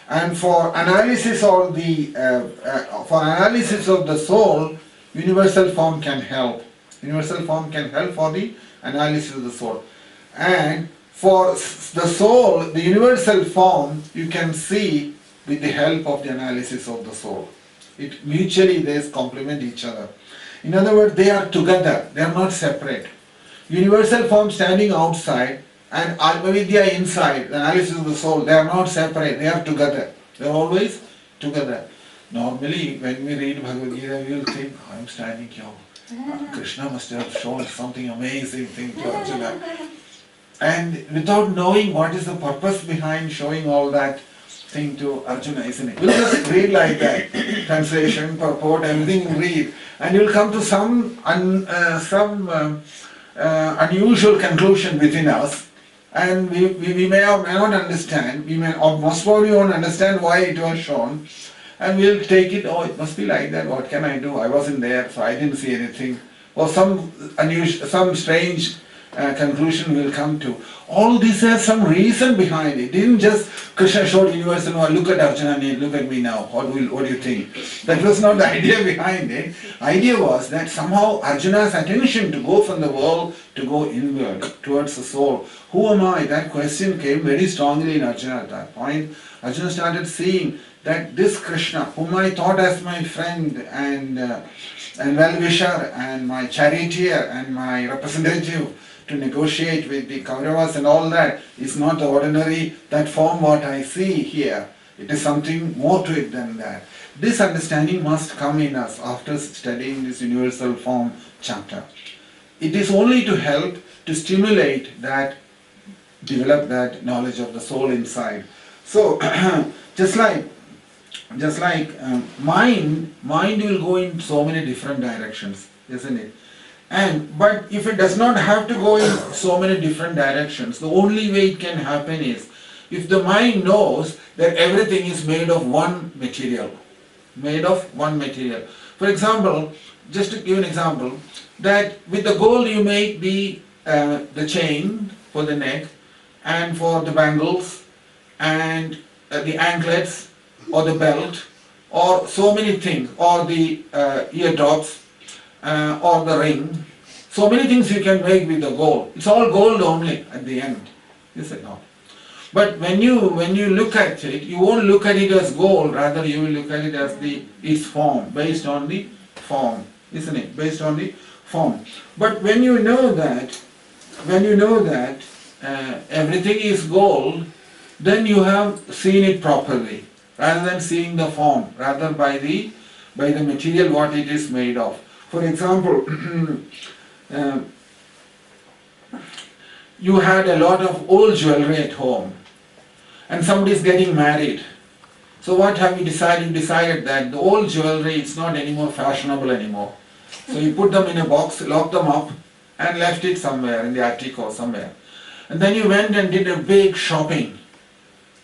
S2: And for analysis of the soul, universal form can help. Universal form can help for the analysis of the soul. And for the soul, the universal form, you can see with the help of the analysis of the soul. It mutually they complement each other. In other words, they are together. They are not separate. Universal form standing outside and Atmavidya inside, the analysis of the soul, they are not separate, they are together. They are always together. Normally, when we read Bhagavad Gita, we will think, I am standing here. Krishna must have shown something amazing thing to Arjuna. And without knowing what is the purpose behind showing all that, thing to Arjuna, isn't it? We'll just read like that, translation, purport, everything read, and you'll come to some unusual conclusion within us, and we may or may not understand, we may, or most probably won't understand why it was shown, and we'll take it, oh, it must be like that, what can I do? I wasn't there, so I didn't see anything. Or some unusual, some strange conclusion we'll come to. All this has some reason behind it. It didn't just Krishna showed universal, oh, look at Arjuna, look at me now, what do you think? That was not the idea behind it. Idea was that somehow Arjuna's attention to go from the world to go inward, towards the soul. Who am I? That question came very strongly in Arjuna at that point. Arjuna started seeing that this Krishna, whom I thought as my friend and well-wisher and my charioteer and my representative to negotiate with the Kauravas and all that, is not the ordinary, that form what I see here. It is something more to it than that. This understanding must come in us after studying this universal form chapter. It is only to help to stimulate that, develop that knowledge of the soul inside. So, just like mind will go in so many different directions, isn't it? But if it does not have to go in so many different directions, the only way it can happen is if the mind knows that everything is made of one material. For example, just to give an example, that with the gold you make the chain for the neck, and for the bangles, and the anklets, or the belt, or so many things, or the eardrops, or the ring. So many things you can make with the gold. It's all gold only at the end, is it not? But when you look at it, you won't look at it as gold, rather you will look at it as its form, based on the form, isn't it? Based on the form. But when you know that everything is gold, then you have seen it properly, rather than seeing the form, rather by the material what it is made of. For example, you had a lot of old jewelry at home, and somebody is getting married. So what have you decided? You decided that the old jewelry is not anymore fashionable anymore. So you put them in a box, locked them up, and left it somewhere in the attic or somewhere. And then you went and did a big shopping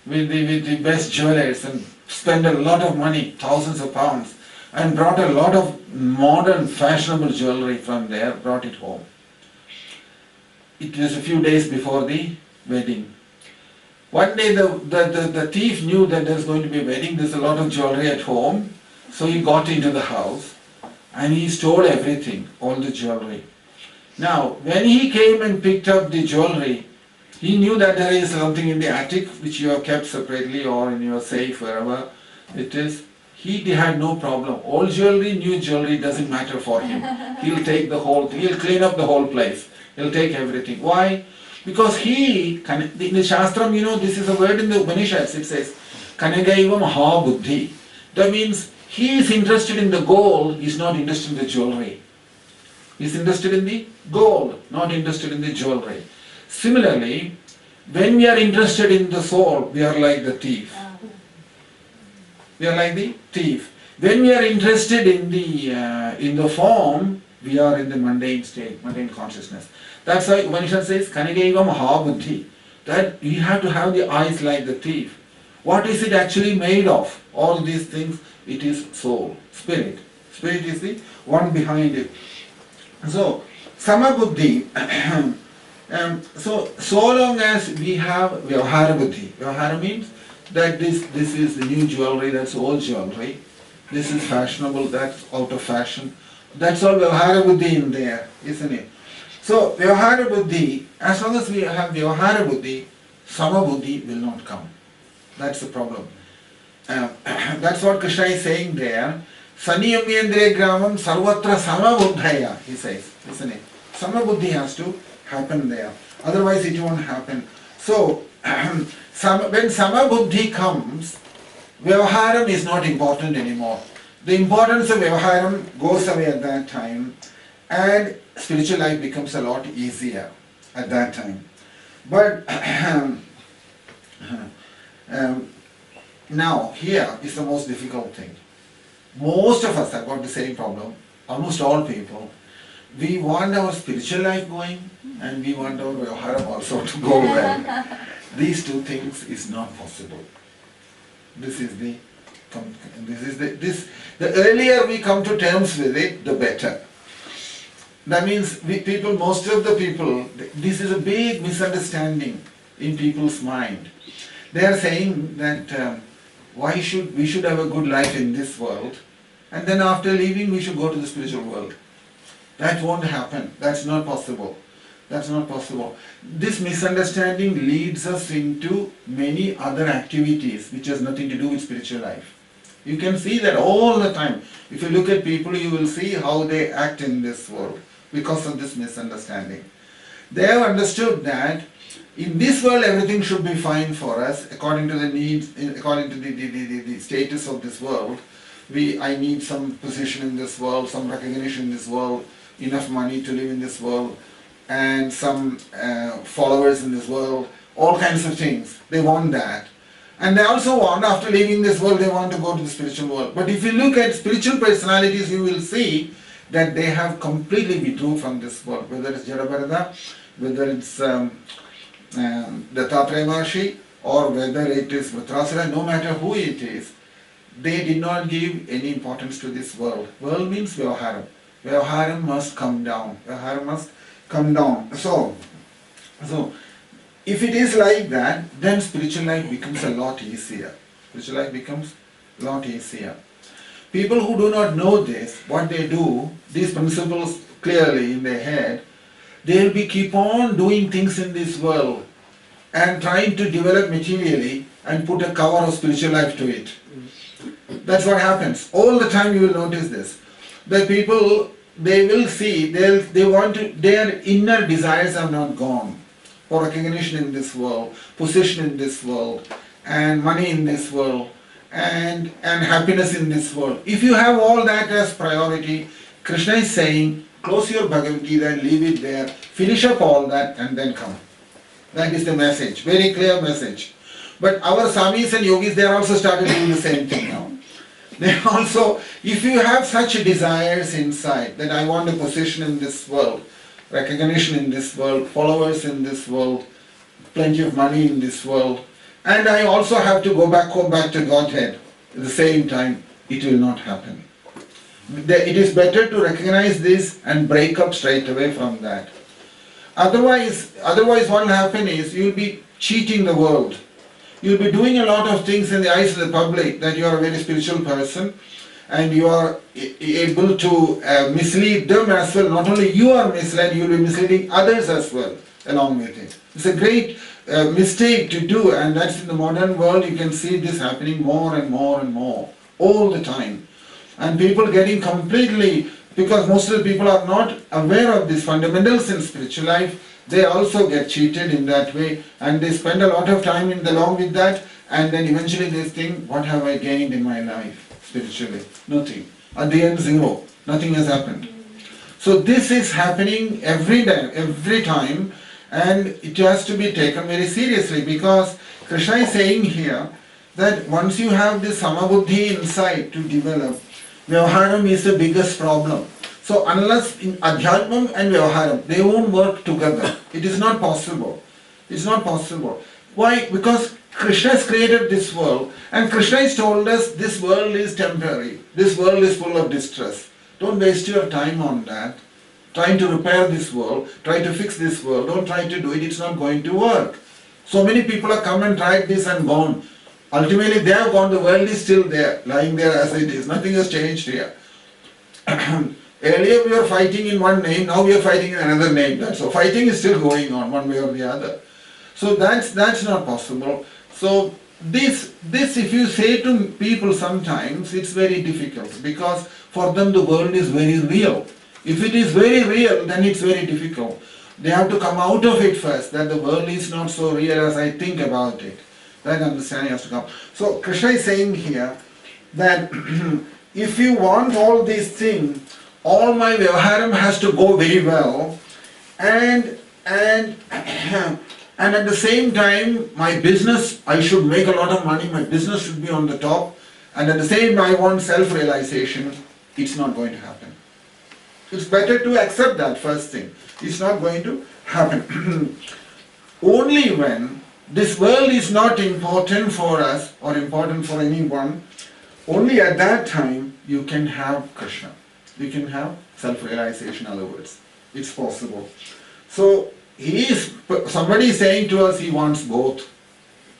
S2: with the best jewelers and spent a lot of money, thousands of pounds, and brought a lot of modern fashionable jewelry from there, brought it home. It was a few days before the wedding. One day the thief knew that there was going to be a wedding, there's a lot of jewelry at home, so he got into the house and he stole everything, all the jewelry. Now, when he came and picked up the jewelry, he knew that there is something in the attic which you have kept separately or in your safe, wherever it is. He had no problem. Old jewelry, new jewelry, doesn't matter for him. He'll take the whole thing, he'll clean up the whole place. He'll take everything. Why? Because in the Shastram, this is a word in the Upanishads, it says, Kanagaiva Maha Buddhi. That means he is interested in the gold, he is not interested in the jewelry. He is interested in the gold, not interested in the jewelry. Similarly, when we are interested in the soul, we are like the thief. We are like the thief. When we are interested in the form, we are in the mundane state, mundane consciousness. That's why Upanishad says, Kanagaiva Maha Buddhi. That you have to have the eyes like the thief. What is it actually made of? All these things, it is soul, spirit. Spirit is the one behind it. So, Samabuddhi, so long as we have Vyavhara Buddhi, Vyavhara means that this is the new jewelry, that's old jewelry, this is fashionable, that's out of fashion. That's all Vyavhara Buddhi in there, isn't it? So, Vyavhara Buddhi, as long as we have Vyavhara Buddhi, Samabuddhi will not come. That's the problem. That's what Krishna is saying there. Saniyamyendre gramam sarvatra samabuddhaya, he says, isn't it? Samabuddhi has to happen there. Otherwise it won't happen. So, when Samabuddhi comes, Vyavaharam is not important anymore. The importance of Vyavaharam goes away at that time, and spiritual life becomes a lot easier at that time. But Now, here is the most difficult thing. Most of us have got the same problem, almost all people. We want our spiritual life going and we want our Vyavaharam also to go well. These two things is not possible. The earlier we come to terms with it, the better. That means most of the people, this is a big misunderstanding in people's mind. They are saying that we should have a good life in this world, and then after leaving we should go to the spiritual world. That won't happen. That's not possible. That's not possible. This misunderstanding leads us into many other activities which has nothing to do with spiritual life. You can see that all the time. If you look at people, you will see how they act in this world because of this misunderstanding. They have understood that in this world everything should be fine for us according to the needs, according to the status of this world. I need some position in this world, some recognition in this world, enough money to live in this world, and some followers in this world, all kinds of things. They want that. And they also want, after leaving this world, they want to go to the spiritual world. But if you look at spiritual personalities, you will see that they have completely withdrawn from this world, whether it's Jadabharata, whether it's Dattatreya Maharshi, or whether it is Vritrasura, no matter who it is, they did not give any importance to this world. World means Vyavaharam. Vyavaharam must come down. Vyavaharam must come down. So if it is like that, then spiritual life becomes a lot easier. Spiritual life becomes a lot easier. People who do not know this, what they do, these principles clearly in their head, they will keep on doing things in this world and trying to develop materially and put a cover of spiritual life to it. That's what happens. All the time you will notice this. The people, they will see, their inner desires are not gone. For recognition in this world, position in this world, and money in this world, and happiness in this world. If you have all that as priority, Krishna is saying, close your Bhagavad Gita and leave it there, finish up all that and then come. That is the message, very clear message. But our Swamis and Yogis, they are also started doing the same thing now. They also, if you have such desires inside, that I want a position in this world, recognition in this world, followers in this world, plenty of money in this world, and I also have to go back home, back to Godhead at the same time, it will not happen. It is better to recognize this and break up straight away from that. Otherwise what will happen is you will be cheating the world. You will be doing a lot of things in the eyes of the public that you are a very spiritual person, and you are able to mislead them as well. Not only you are misled, you will be misleading others as well along with it. It's a great mistake to do, and that's in the modern world. You can see this happening more and more and more all the time. And people getting completely, because most of the people are not aware of these fundamentals in spiritual life, they also get cheated in that way, and they spend a lot of time along with that, and then eventually they think, what have I gained in my life spiritually? Nothing. At the end, zero. Nothing has happened. So this is happening every day, every time, and it has to be taken very seriously, because Krishna is saying here that once you have this samabuddhi inside to develop, Vyavaharam is the biggest problem. So unless in Adhyatmam and Vyavaharam, they won't work together. It is not possible. It's not possible. Why? Because Krishna has created this world, and Krishna has told us this world is temporary. This world is full of distress. Don't waste your time on that. Trying to repair this world, try to fix this world. Don't try to do it. It's not going to work. So many people have come and tried this and gone. Ultimately they have gone. The world is still there, lying there as it is. Nothing has changed here. Earlier we were fighting in one name, now we are fighting in another name. So fighting is still going on one way or the other. So that's not possible. So this if you say to people sometimes, it's very difficult, because for them the world is very real. If it is very real, then it's very difficult. They have to come out of it first, that the world is not so real as I think about it. That understanding has to come. So Krishna is saying here that if you want all these things, all my Vyavaharam has to go very well, and And at the same time, my business, I should make a lot of money, my business should be on the top, and at the same time, I want self-realization, it's not going to happen. It's better to accept that first thing. It's not going to happen. Only when this world is not important for us or important for anyone, only at that time you can have Krishna. You can have self-realization, in other words. It's possible. So somebody is saying to us he wants both.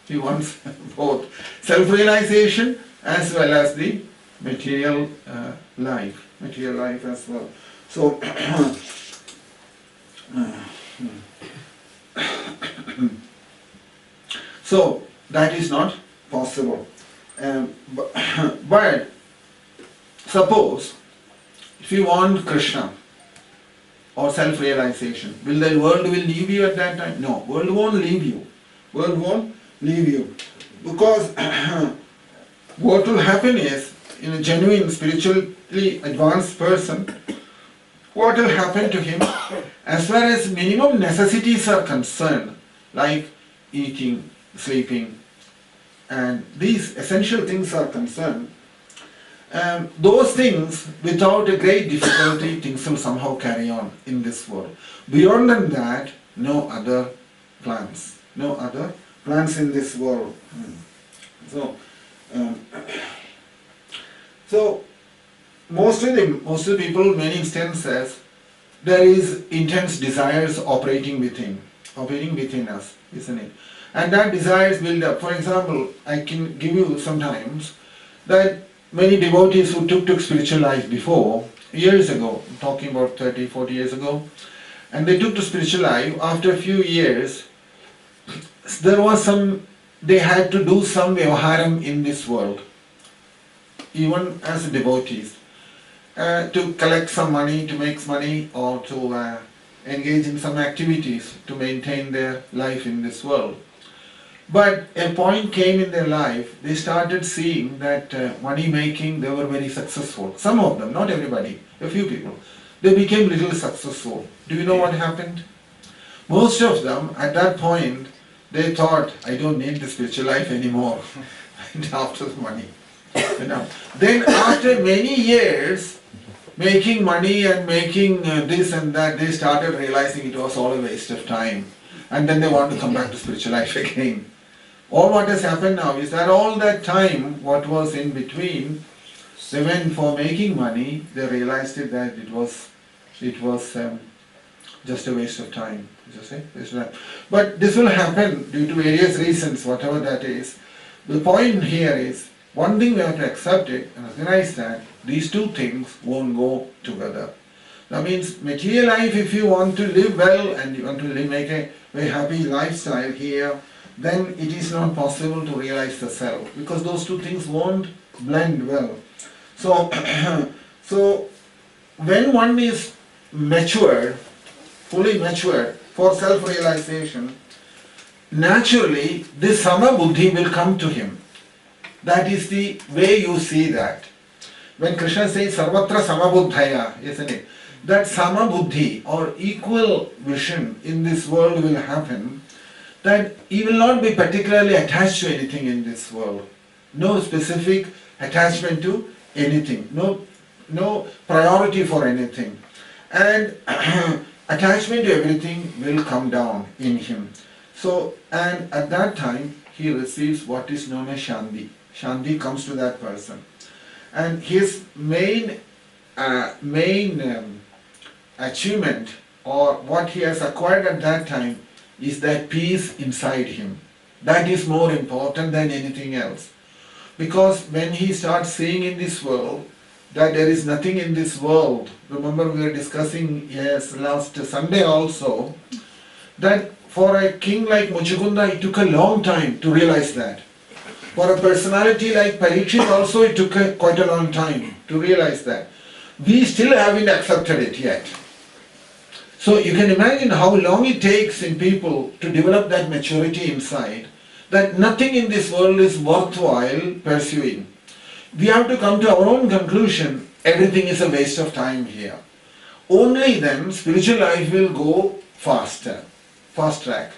S2: He wants both. Self-realization as well as the material life. Material life as well. So, so that is not possible. But suppose if you want Krishna or self-realization, will the world will leave you at that time? No, world won't leave you. World won't leave you. Because what will happen is, in a genuine spiritually advanced person, what will happen to him, as far as minimum necessities are concerned, like eating, sleeping, and these essential things are concerned, those things, without a great difficulty, things will somehow carry on in this world. Beyond than that, no other plans. No other plans in this world. So most of the people, many instances, there is intense desires operating within us, isn't it? And that desires build up. For example, I can give you sometimes that many devotees who took spiritual life before, years ago, I'm talking about 30, 40 years ago, and they took to spiritual life, after a few years, they had to do some vyavaharam in this world, even as devotees, to collect some money, to make money, or to engage in some activities to maintain their life in this world. But a point came in their life, they started seeing that money making, they were very successful. Some of them, not everybody, a few people. They became little successful. Do you know what happened? Most of them, at that point, they thought, I don't need the spiritual life anymore. And after the money. Then after many years, making money and making this and that, they started realizing it was all a waste of time. And then they want to come back to spiritual life again. All what has happened now is that all that time, what was in between, they went for making money, they realized that it was just a waste of time. But this will happen due to various reasons, whatever that is. The point here is, one thing we have to accept it and recognize that these two things won't go together. That means material life, if you want to live well and you want to make a very happy lifestyle here, then it is not possible to realize the self, because those two things won't blend well. So, so when one is matured, fully matured for self-realization, naturally this sama buddhi will come to him. That is the way you see that. When Krishna says sarvatra samabuddhaya, isn't it? That sama buddhi or equal vision in this world will happen, that he will not be particularly attached to anything in this world. No specific attachment to anything. No priority for anything. And attachment to everything will come down in him. So, and at that time, he receives what is known as Shanti. Shanti comes to that person. And his main achievement, or what he has acquired at that time, is that peace inside him. That is more important than anything else. Because when he starts seeing in this world that there is nothing in this world, remember we were discussing last Sunday also, that for a king like Muchukunda, it took a long time to realize that. For a personality like Parikshit also, it took quite a long time to realize that. We still haven't accepted it yet. So you can imagine how long it takes in people to develop that maturity inside, that nothing in this world is worthwhile pursuing. We have to come to our own conclusion, everything is a waste of time here. Only then spiritual life will go faster, fast track.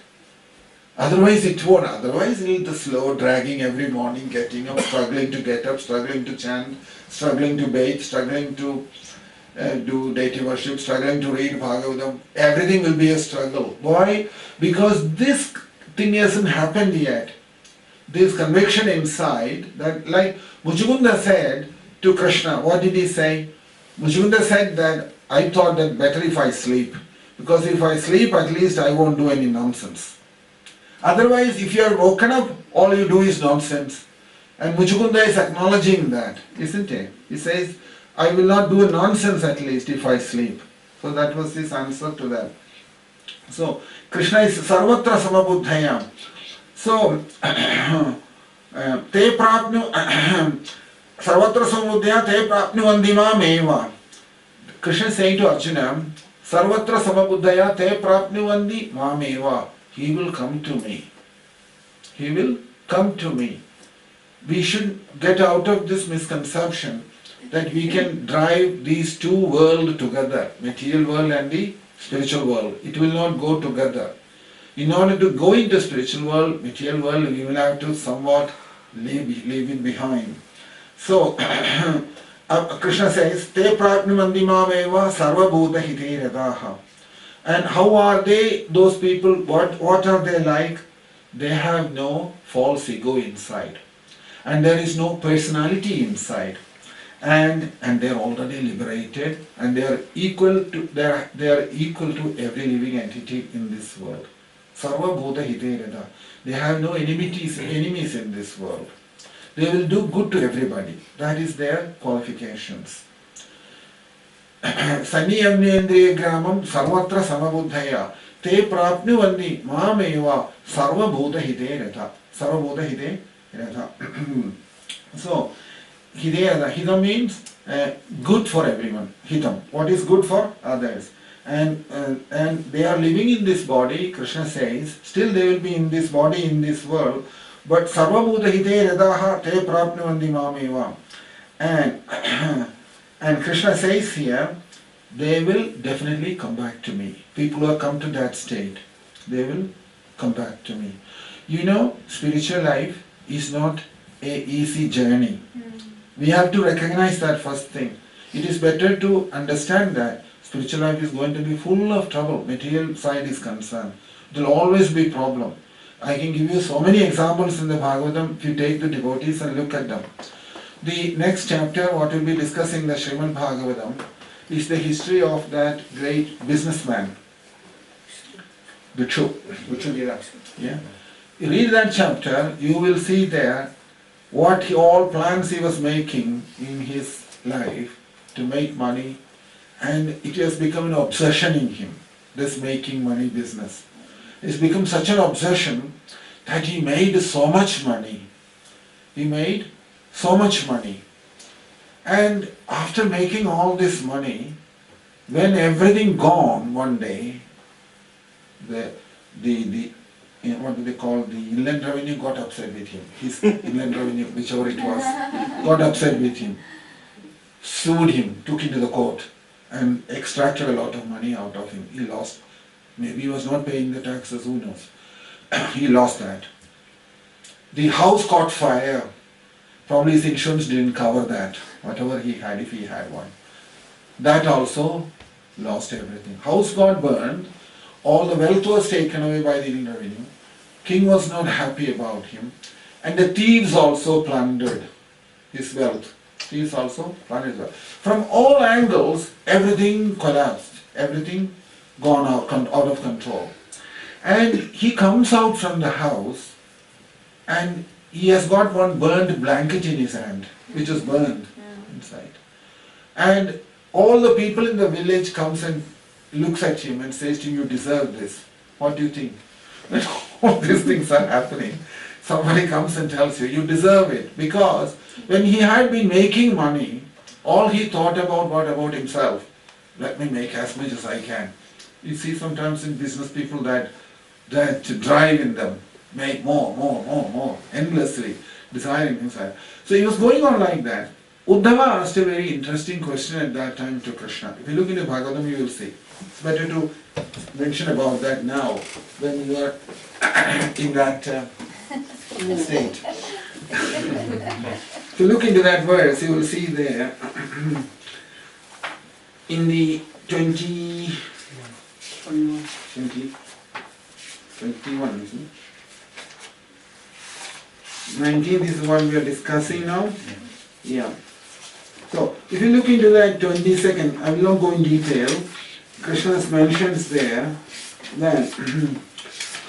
S2: Otherwise it won't. Otherwise it'll be slow, dragging every morning, getting up, struggling to get up, struggling to chant, struggling to bathe, struggling to do deity worship, struggling to read Bhagavatam. Everything will be a struggle. Why? Because this thing hasn't happened yet. This conviction inside that, like Mujukunda said to Krishna, what did he say? Mujukunda said that I thought that better if I sleep. Because if I sleep, at least I won't do any nonsense. Otherwise, if you are woken up, all you do is nonsense. And Mujukunda is acknowledging that, isn't it? He says, I will not do a nonsense at least if I sleep. So that was his answer to that. So, Krishna is sarvatra samabuddhaya. So, te prapnu sarvatra samabuddhaya te prapnu vandima meva. Krishna is saying to Arjuna, sarvatra samabuddhaya te prapnu vandi mameva. He will come to me. He will come to me. We should get out of this misconception that we can drive these two worlds together, material world and the spiritual world. It will not go together. In order to go into spiritual world, material world, we will have to somewhat leave it behind. So, Krishna says, Te prajnamandimameva sarva bhuta hite radaha. And how are they, those people, what are they like? They have no false ego inside. And there is no personality inside. And they are already liberated, and they are equal to every living entity in this world. Sarva bhuta hite rada. They have no enemies in this world. They will do good to everybody. That is their qualifications. Saniyamnendriya gramam sarvatra samabuddhaya te prapnuvandi mameva sarva bhuta hite rada. Sarva bhuta hite rada. So, Hita means good for everyone. Hitam. What is good for others? And they are living in this body, Krishna says, still they will be in this body, in this world, but sarva bhuta hite radaha te prapnuvandi mameva. And Krishna says here, they will definitely come back to me. People who have come to that state, they will come back to me. You know, spiritual life is not an easy journey. We have to recognize that first thing. It is better to understand that spiritual life is going to be full of trouble. Material side is concerned. There will always be problem. I can give you so many examples in the Bhagavatam if you take the devotees and look at them. The next chapter, what we'll be discussing the Srimad Bhagavatam, is the history of that great businessman, Bhikshu. Yeah. You read that chapter, you will see there what all plans he was making in his life to make money, and it has become an obsession in him, this making money business. It's become such an obsession that he made so much money. He made so much money. And after making all this money, when everything gone one day, what do they call, the inland revenue got upset with him. His inland revenue, whichever it was, got upset with him, sued him, took him to the court and extracted a lot of money out of him. He lost. Maybe he was not paying the taxes, who knows. He lost that. The house caught fire. Probably his insurance didn't cover that, whatever he had, if he had one. That also lost everything. House got burned. All the wealth was taken away by the inland revenue. King was not happy about him. And the thieves also plundered his wealth. Thieves also plundered his wealth. From all angles, everything collapsed. Everything gone out of control. And he comes out from the house and he has got one burned blanket in his hand, which is burned inside. And all the people in the village comes and looks at him and says to him, you deserve this. What do you think? When all these things are happening, somebody comes and tells you, you deserve it. Because when he had been making money, all he thought about was about himself. Let me make as much as I can. You see sometimes in business people that drive in them, make more, endlessly, desiring himself. So he was going on like that. Uddhava asked a very interesting question at that time to Krishna. If you look into Bhagavatam, you will see. It's better to mention about that now, when you are in that state. If you look into that verse, you will see there in the 21, isn't it? 19, this is what we are discussing now. Yeah. So, if you look into that 22nd, I will not go in detail. Krishna mentions there that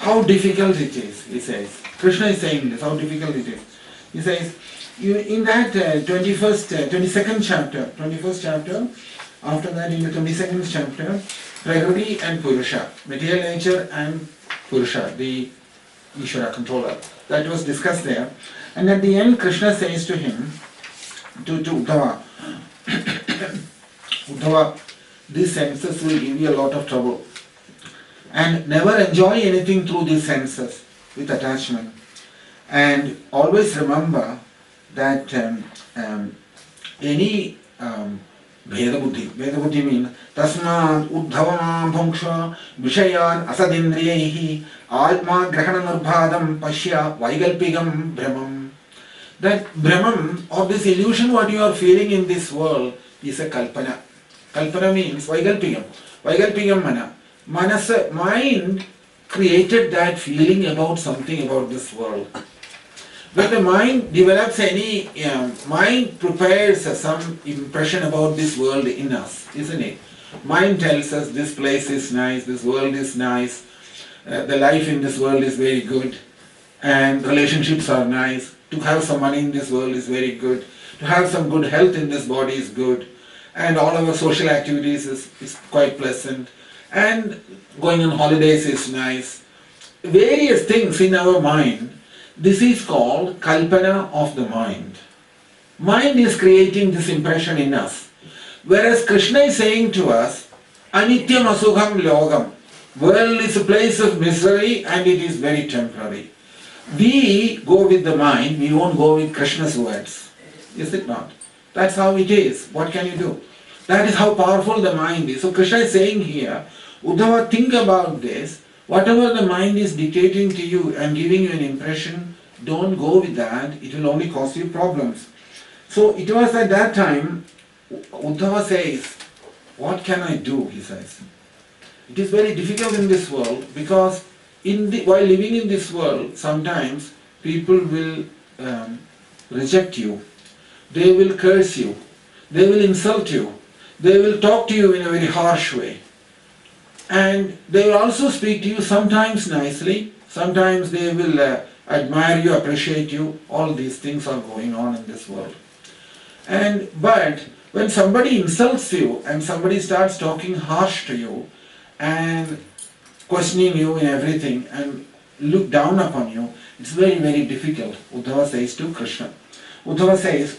S2: how difficult it is, he says. Krishna is saying this, how difficult it is. He says, in that 22nd chapter, after that in the 22nd chapter, Prakriti and Purusha, material nature and Purusha, the Ishvara controller, that was discussed there. And at the end, Krishna says to him, to Uddhava, Uddhava, these senses will give you a lot of trouble. And never enjoy anything through these senses with attachment. And always remember that any Veda Buddhi means Tasmat Uddhavam Bhunksha Vishayan Asadindriyehi Atma Grahana Nurbhadam Pashya Vaigalpigam Brahmam. That Brahmam, of this illusion what you are feeling in this world, is a Kalpana. Kalpana means Vaigalpigam. Vaigalpigam Mana. Mind created that feeling about something about this world. When the mind develops mind prepares some impression about this world in us, isn't it? Mind tells us this place is nice, this world is nice, the life in this world is very good, and relationships are nice, to have some money in this world is very good, to have some good health in this body is good, and all our social activities is quite pleasant, and going on holidays is nice. Various things in our mind. This is called Kalpana of the mind. Mind is creating this impression in us. Whereas Krishna is saying to us, Anityam Asukham Logam. World is a place of misery and it is very temporary. We go with the mind, we won't go with Krishna's words. Is it not? That's how it is. What can you do? That is how powerful the mind is. So Krishna is saying here, Uddhava, think about this. Whatever the mind is dictating to you and giving you an impression, don't go with that. It will only cause you problems. So it was at that time, Uddhava says, what can I do? He says. It is very difficult in this world because while living in this world, sometimes people will reject you. They will curse you. They will insult you. They will talk to you in a very harsh way. And they will also speak to you sometimes nicely, sometimes they will admire you, appreciate you. All these things are going on in this world. But when somebody insults you and somebody starts talking harsh to you and questioning you in everything and look down upon you, it's very, very difficult. Uddhava says to Krishna. Uddhava says,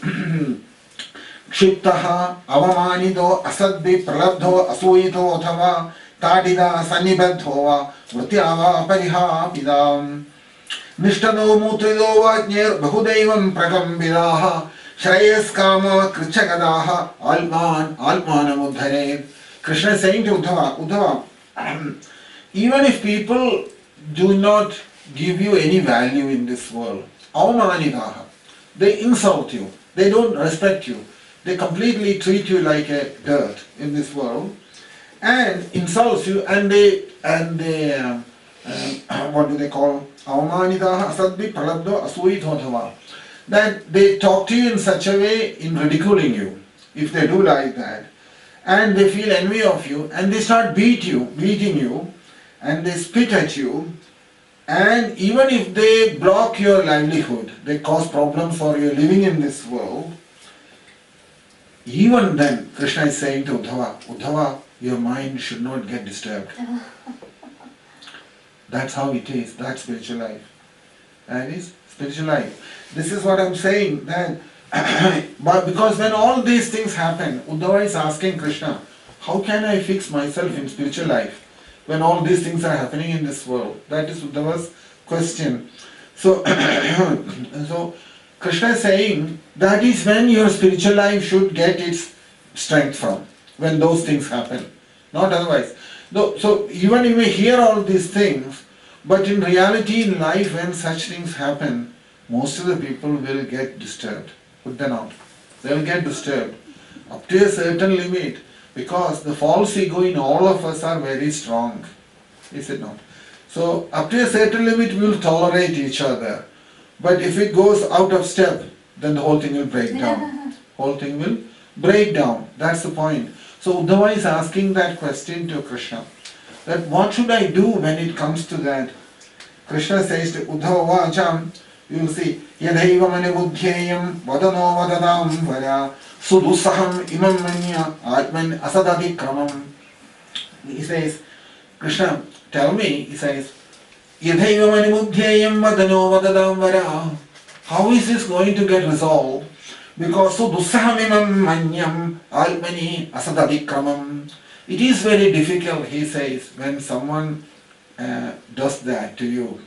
S2: Kshiptaha avamanido asadbi pralabdho asuyito athava Tadida Sanibadhova Vrutyava Parihapidam Nishtano Mutrido Vajnir Bahudevam Pragambidaha Shreyas Kama Krichagadaha Almanam Uddhare. Krishna is saying to Uddhava, even if people do not give you any value in this world, avamanidaha, they insult you, they don't respect you, they completely treat you like a dirt in this world, and insults you, and they what do they call? Avamanidaha asadbi pralabdho asuyithodhava. That they talk to you in such a way in ridiculing you, if they do like that, and they feel envy of you, and they start beating you, and they spit at you, and even if they block your livelihood, they cause problems for your living in this world. Even then, Krishna is saying to Uddhava, your mind should not get disturbed. That's how it is. That's spiritual life. That is spiritual life. This is what I'm saying. That but because when all these things happen, Uddhava is asking Krishna, how can I fix myself in spiritual life when all these things are happening in this world? That is Uddhava's question. So, so Krishna is saying that is when your spiritual life should get its strength from, when those things happen, not otherwise. So even you may hear all these things, But in reality, in life, when such things happen, most of the people will get disturbed. Put them out. They will get disturbed up to a certain limit, because the false ego in all of us are very strong. Is it not? So up to a certain limit we will tolerate each other. But if it goes out of step, then the whole thing will break down. Whole thing will break down. That's the point. So Uddhava is asking that question to Krishna, that what should I do when it comes to that? Krishna says to Uddhava Vacham, you will see, Yadhaiva mani buddhyayam vadano vadadam vara sudusaham imam manya atman asadadi kramam. He says, Krishna, tell me, he says, Yadhaiva mani buddhyayam vadano vadadam vara. How is this going to get resolved? Because sudusaham imam manyam atmani asadadi kramam. It is very difficult, he says, when someone does that to you.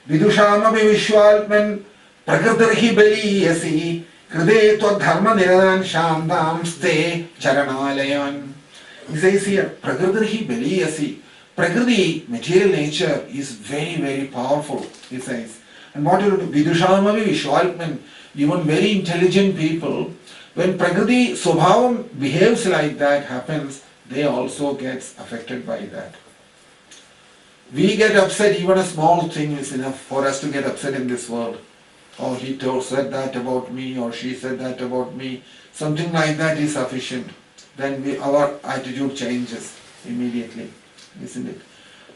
S2: Vidushamapi vishwalman prakratirhi baliyasi kride twadharma niradan shamdam ste charanalayan. He says here, prakratirhi baliyasi. Prakriti, material nature, is very, very powerful, he says. And what you do? Vidushamapi vishwalman, even very intelligent people, when Prakriti Swabhavam behaves like that, happens, they also get affected by that. We get upset, even a small thing is enough for us to get upset in this world. Oh, he said that about me, or she said that about me. Something like that is sufficient. Then our attitude changes immediately, isn't it?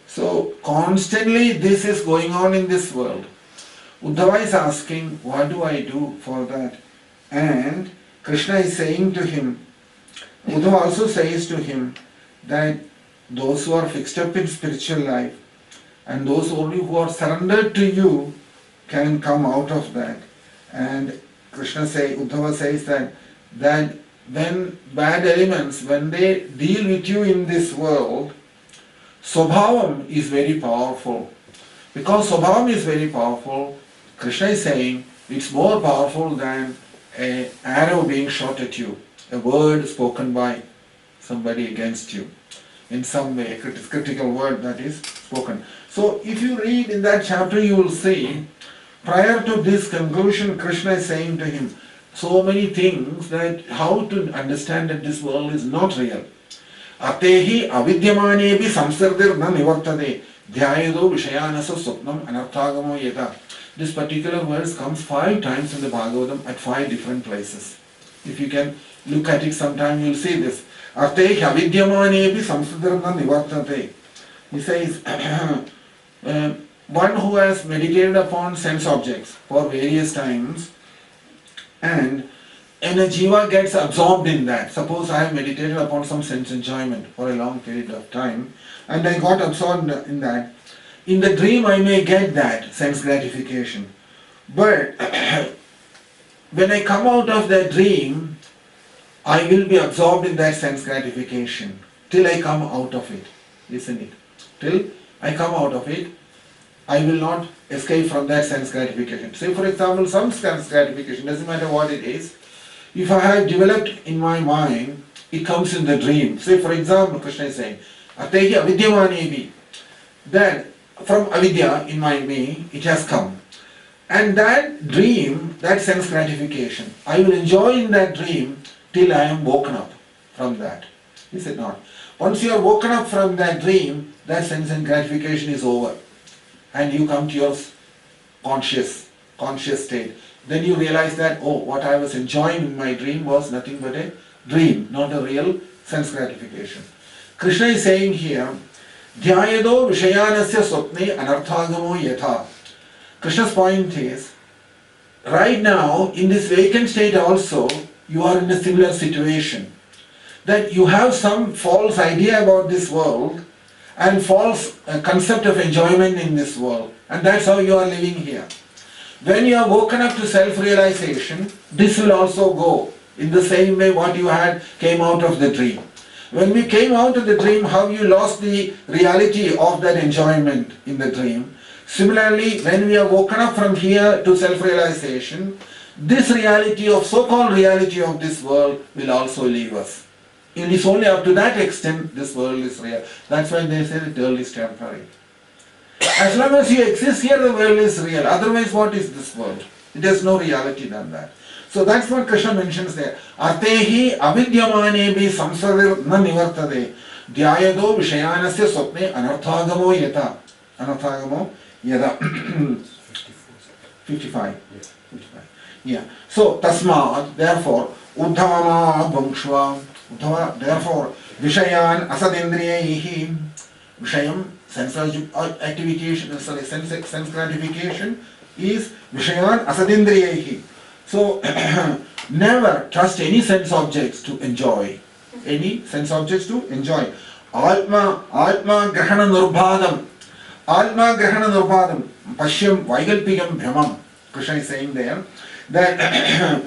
S2: So constantly this is going on in this world. Uddhava is asking, what do I do for that? And Krishna is saying to him, Uddhava also says to him that those who are fixed up in spiritual life and those only who are surrendered to you can come out of that. And Uddhava says that when bad elements, when they deal with you in this world, Swabhavam is very powerful. Because Swabhavam is very powerful, Krishna is saying it's more powerful than an arrow being shot at you, a word spoken by somebody against you. In some way, a critical word that is spoken. So if you read in that chapter, you will see, prior to this conclusion, Krishna is saying to him so many things that how to understand that this world is not real. Atehi avidyamanebi samsardir na nivartade dhyayedo vishayanasa swapnam anarthagamo yeta. This particular verse comes 5 times in the Bhagavatam at 5 different places. If you can look at it sometime, you will see this. Artehi avidyamanebi samsardir na nivartate. He says, one who has meditated upon sense objects for various times, and a jiva gets absorbed in that. Suppose I have meditated upon some sense enjoyment for a long period of time, and I got absorbed in that. In the dream I may get that sense gratification. But when I come out of that dream, I will be absorbed in that sense gratification till I come out of it. Isn't it? Till I come out of it, I will not escape from that sense gratification. Say for example, some sense gratification, doesn't matter what it is, if I have developed in my mind, it comes in the dream. Say for example, Krishna is saying, Atehi avidyamanebi. Then from avidya in my me, it has come. And that dream, that sense gratification, I will enjoy in that dream till I am woken up from that. Is it not? Once you are woken up from that dream, that sense and gratification is over. And you come to your conscious state. Then you realize that, oh, what I was enjoying in my dream was nothing but a dream, not a real sense gratification. Krishna is saying here, Dhyayedo vishayanasya swapne anarthagamo yatha. Krishna's point is, right now, in this vacant state also, you are in a similar situation. That you have some false idea about this world and false concept of enjoyment in this world. And that's how you are living here. When you are woken up to self-realization, this will also go in the same way what you had came out of the dream. When we came out of the dream, how you lost the reality of that enjoyment in the dream. Similarly, when we are woken up from here to self-realization, this reality of so-called reality of this world will also leave us. It is only up to that extent this world is real. That's why they say the world is temporary. As long as you exist here, the world is real. Otherwise, what is this world? It has no reality than that. So that's what Krishna mentions there. Artehi avidyamanebi samsarir na nivartade dhyayado vishayanasya swapne anarthagamo yata. Anarthagamo yada. 55. 55. Yeah. So, tasmad, therefore, uddhavama bhangshva. Uddhava, therefore, vishayan asadendriyahi. Vishayam, sense activation, sorry, sense gratification is vishayan asadendriyahi. So, never trust any sense objects to enjoy. Any sense objects to enjoy. Atma grahana nurbhadam. Atma grahana nurbhadam. Pashyam vaigalpigam bhramam. Krishna is saying there that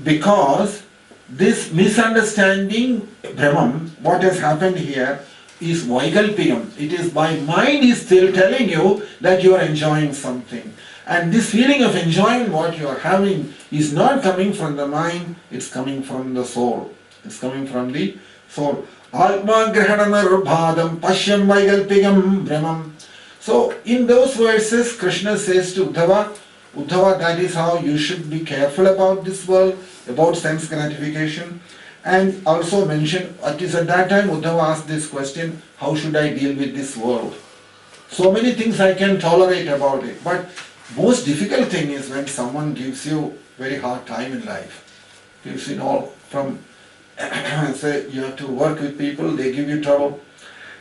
S2: because this misunderstanding bhramam, what has happened here is vaigalpigam. It is my mind is still telling you that you are enjoying something. And this feeling of enjoying what you are having is not coming from the mind, it's coming from the soul. It's coming from the soul. Atma grahana nurbhadam pashyam vaigalpigam bhramam. So in those verses, Krishna says to Uddhava, that is how you should be careful about this world, about sense gratification. And also mention, at least at that time, Uddhava asked this question, how should I deal with this world? So many things I can tolerate about it, but most difficult thing is when someone gives you very hard time in life. Gives you all from, say you have to work with people, they give you trouble.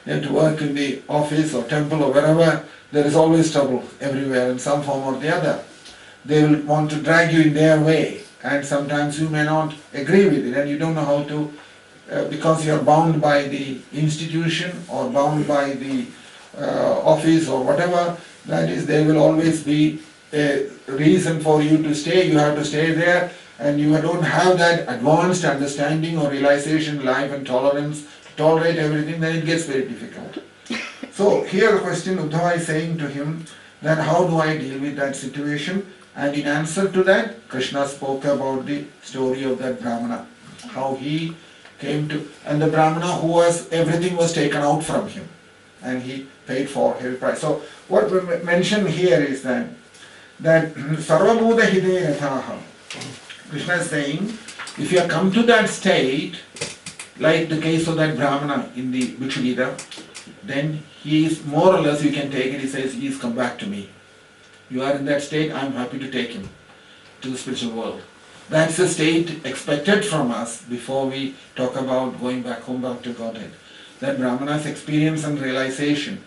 S2: You have to work in the office or temple or wherever, there is always trouble everywhere in some form or the other. They will want to drag you in their way, and sometimes you may not agree with it and you don't know how to, because you are bound by the institution or bound by the office or whatever, that is, there will always be a reason for you to stay, you have to stay there, and you don't have that advanced understanding or realization in life and tolerance, tolerate everything, then it gets very difficult. So here the question Uddhava is saying to him that how do I deal with that situation? And in answer to that, Krishna spoke about the story of that Brahmana, how he came to, and the Brahmana who was, everything was taken out from him and he paid for heavy price. So what we mention here is that Sarvabhuta Hide Yathaha. Krishna is saying, if you have come to that state, like the case of that Brahmana in the Bhikshu Gita, then he is more or less, you can take it, he says, he is come back to me. You are in that state, I am happy to take him to the spiritual world. That's the state expected from us before we talk about going back home, back to Godhead. That Brahmana's experience and realization.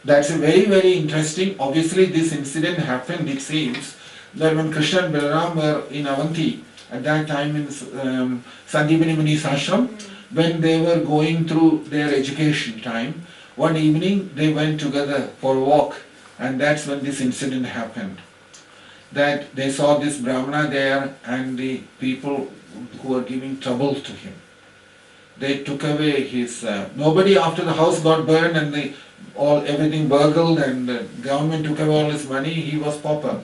S2: That's a very, very interesting, obviously this incident happened, it seems, that when Krishna and Balaram were in Avanti, at that time in Sandeepani Muni's ashram, when they were going through their education time, one evening they went together for a walk, and that's when this incident happened. That they saw this Brahmana there and the people who were giving trouble to him. They took away his, nobody after the house got burned and everything burgled and the government took away all his money, he was pauper.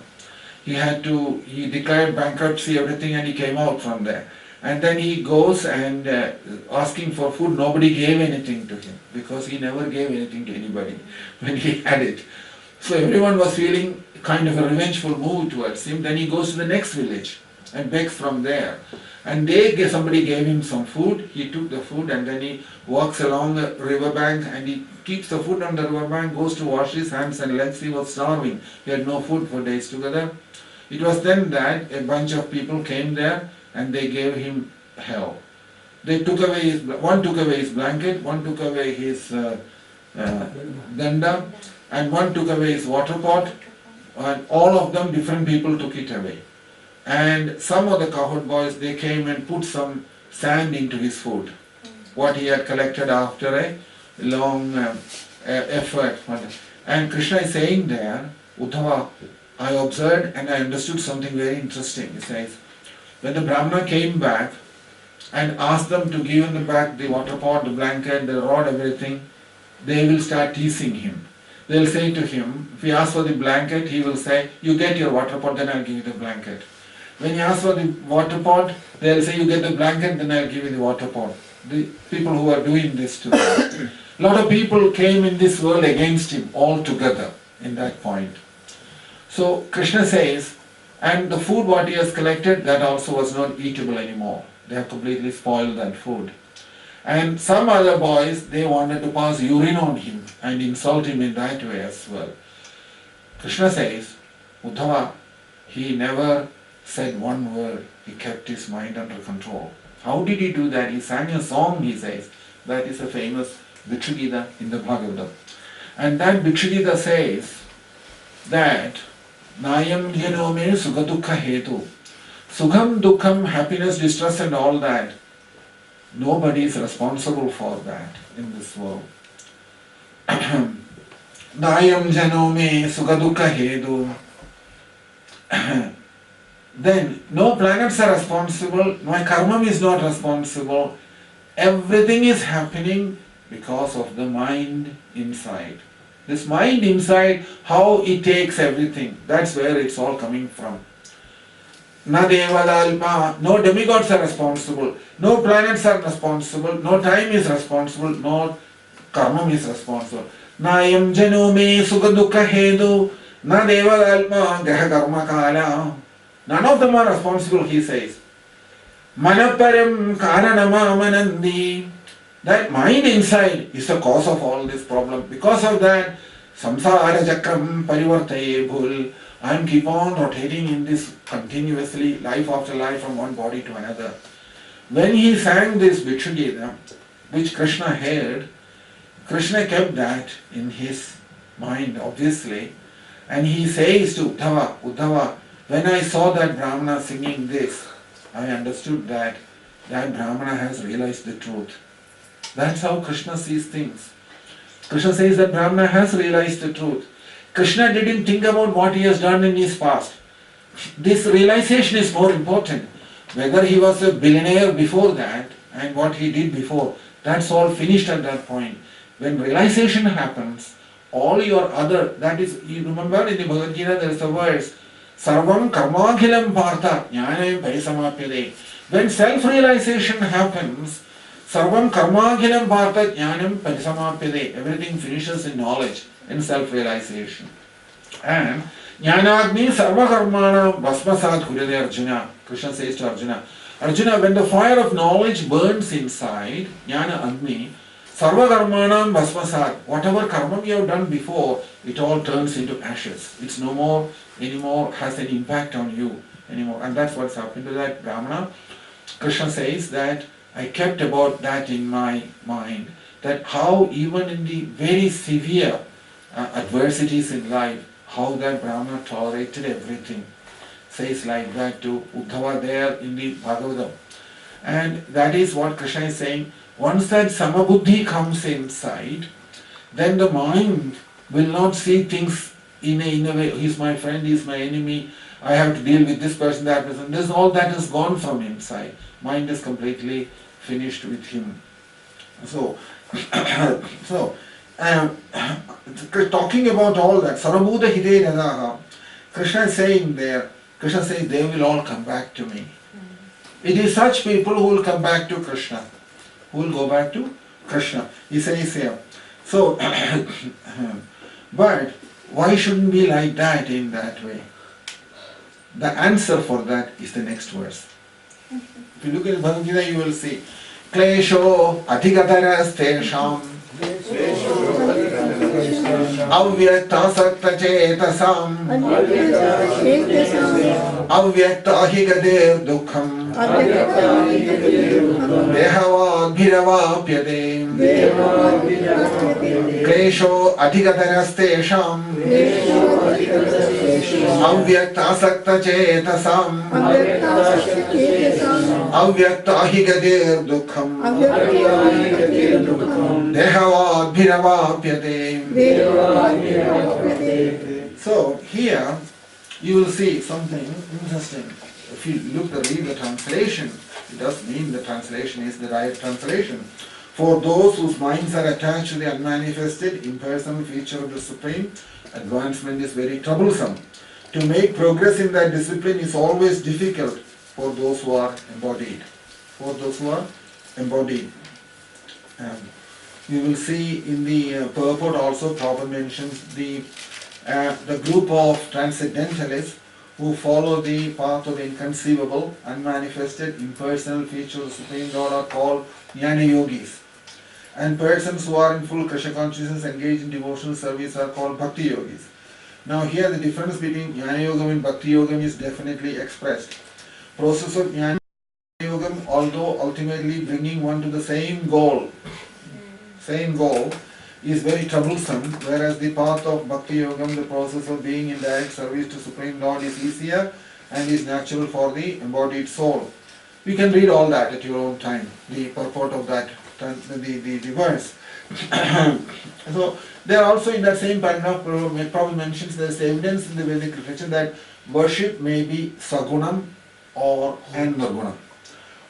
S2: He declared bankruptcy, everything, and he came out from there. And then he goes and asking for food, nobody gave anything to him because he never gave anything to anybody when he had it. So everyone was feeling kind of a revengeful mood towards him. Then he goes to the next village and begs from there. And somebody gave him some food, he took the food and then he walks along the riverbank and he keeps the food on the riverbank, goes to wash his hands and legs. He was starving, he had no food for days together. It was then that a bunch of people came there and they gave him hell. They took away one took away his blanket, one took away his danda, and one took away his water pot, and all of them, different people took it away. And some of the cowherd boys, they came and put some sand into his food, what he had collected after a long effort. And Krishna is saying there, Uddhava, I observed and I understood something very interesting. He says, when the Brahmana came back and asked them to give him back the water pot, the blanket, the rod, everything, they will start teasing him. They will say to him, if he asks for the blanket, he will say, you get your water pot, then I will give you the blanket. When he asks for the water pot, they will say, you get the blanket, then I will give you the water pot. The people who are doing this to them. A lot of people came in this world against him altogether in that point. So Krishna says, and the food what he has collected, that also was not eatable anymore. They have completely spoiled that food. And some other boys, they wanted to pass urine on him and insult him in that way as well. Krishna says, Uddhava, he never said one word. He kept his mind under control. How did he do that? He sang a song, he says. That is a famous Bhikshugita in the Bhagavatam. And that Bhikshugita says that Nayam Yanome Sukha Hetu. Sukham, Dukham, happiness, distress and all that. Nobody is responsible for that in this world. Nayam Janome Sukha Hetu. Then no planets are responsible, my karma is not responsible. Everything is happening because of the mind inside. This mind inside, how it takes everything, that's where it's all coming from. Na Devadalpa, no demigods are responsible, no planets are responsible, no time is responsible, no karma is responsible. Nayam Janome Sukha Hetu, Na Devadalpa Graha Karma Kala. None of them are responsible, he says. Manaparam Karanamamanandi. That mind inside is the cause of all this problem. Because of that, Samsara Chakram Parivartaye Bhul. I am keep on rotating in this continuously, life after life, from one body to another. When he sang this Bhikshugita, which Krishna heard, Krishna kept that in his mind, obviously. And he says to Uddhava, Uddhava, when I saw that Brahmana singing this, I understood that that Brahmana has realized the truth. That's how Krishna sees things. Krishna says that Brahmana has realized the truth. Krishna didn't think about what he has done in his past. This realization is more important. Whether he was a billionaire before that and what he did before, that's all finished at that point. When realization happens, all your other, that is, you remember in the Bhagavad Gita there is a verse, Sarvam karmakhilam partha jnanam parisamapyade. When self-realization happens, Sarvam karmakhilam partha jnanam parisamapyade. Everything finishes in knowledge, in self-realization. And jnanagni sarva karmana bhasmasad kurade Arjuna. Krishna says to Arjuna, Arjuna, when the fire of knowledge burns inside, jnana agni, sarva karmanam bhasmasad, whatever karma you have done before, it all turns into ashes. It's no more anymore has any impact on you anymore. And that's what's happened to that Brahmana. Krishna says that I kept about that in my mind, that how even in the very severe adversities in life, how that Brahmana tolerated everything. Says like that to Uddhava there in the Bhagavatam. And that is what Krishna is saying. Once that samabuddhi comes inside, then the mind will not see things in a way, he's my friend, he's my enemy, I have to deal with this person, that person. This all that is gone from inside. Mind is completely finished with him. So, talking about all that, Sarabhuta Hide Nadaha, Krishna is saying there, Krishna says they will all come back to me. It is such people who will come back to Krishna, who will go back to Krishna. He says here. So, but why shouldn't be like that in that way? The answer for that is the next verse. If you look at Bhagavad Gita, you will see Klesho adhikataras tesham avyakta sakta chetasam avyakta higadev dukham dehavad bhiravapyate Klesho adhikataras tesham avyakta sakta chetasam avyakta higadev dukham dehavad bhiravapyate. So here you will see something interesting. If you read the translation, it does mean the translation is the right translation. For those whose minds are attached to the unmanifested, impersonal feature of the Supreme, advancement is very troublesome. To make progress in that discipline is always difficult for those who are embodied. For those who are embodied. You will see in the purport also Prabhupada mentions the group of transcendentalists who follow the path of the inconceivable, unmanifested, impersonal feature of the Supreme Lord are called Jnana Yogis. And persons who are in full Krishna consciousness engaged in devotional service are called Bhakti Yogis. Now here the difference between Jnana Yogam and Bhakti Yogam is definitely expressed. Process of Jnana Yogam, although ultimately bringing one to the same goal, is very troublesome, whereas the path of Bhakti Yogam, the process of being in direct service to Supreme Lord, is easier and is natural for the embodied soul. You can read all that at your own time, the purport of that, the verse. So there also in that same paragraph, Prabhupada mentions there is evidence in the Vedic literature that worship may be sagunam or and nirgunam,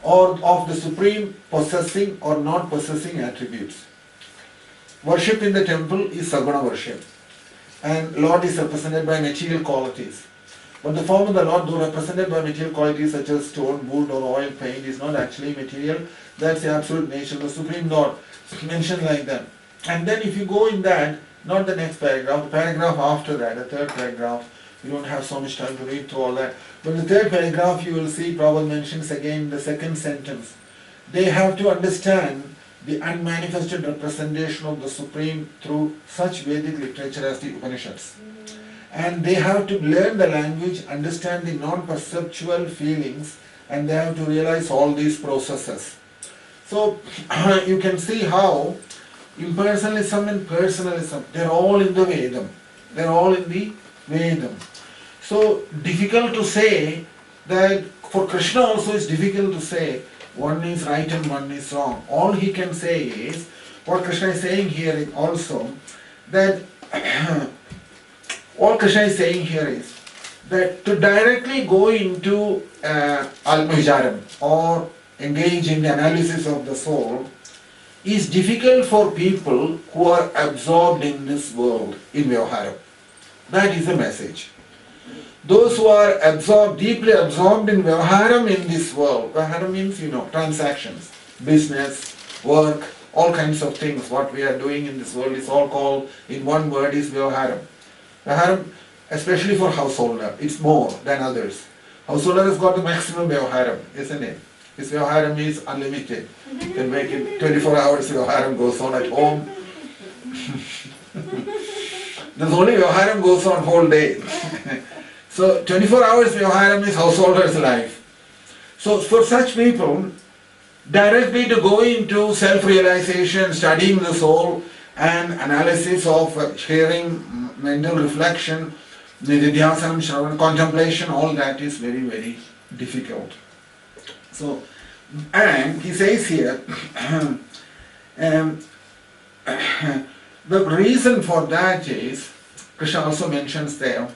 S2: or of the Supreme possessing or not possessing attributes. Worship in the temple is saguna worship, and Lord is represented by material qualities. But the form of the Lord, though represented by material qualities such as stone, wood or oil, paint, is not actually material. That's the absolute nature of the Supreme Lord, mentioned like that. And then if you go in that, not the next paragraph, the paragraph after that, the third paragraph, we don't have so much time to read through all that. But in the third paragraph you will see Prabhupada mentions again the second sentence. They have to understand the unmanifested representation of the Supreme through such Vedic literature as the Upanishads. And they have to learn the language, understand the non-perceptual feelings, and they have to realize all these processes. So you can see how impersonalism and personalism, they're all in the Vedam. They're all in the Vedam. So difficult to say that, for Krishna also it's difficult to say one is right and one is wrong. All he can say is, what Krishna is saying here also, that all Krishna is saying here is that to directly go into Alma-vicharam or engage in the analysis of the soul is difficult for people who are absorbed in this world, in Vyavaharam. That is the message. Those who are absorbed, deeply absorbed in Vyavaharam in this world, Vyavaharam means, transactions, business, work, all kinds of things, what we are doing in this world is all called, in one word, is Vyavaharam. Vyavaharam, especially for householder, it's more than others. Householder has got the maximum Vyavaharam, isn't it? His Vyavaharam is unlimited. You can make it 24 hours Vyavaharam goes on at home. There's only Vyavaharam goes on whole day. So 24 hours Vyavaharam is householder's life. So for such people, directly to go into self-realization, studying the soul and analysis of hearing, mental reflection, nididhyasanam, shravan, contemplation, all that is very, very difficult. So, and he says here, the reason for that is, Krishna also mentions there,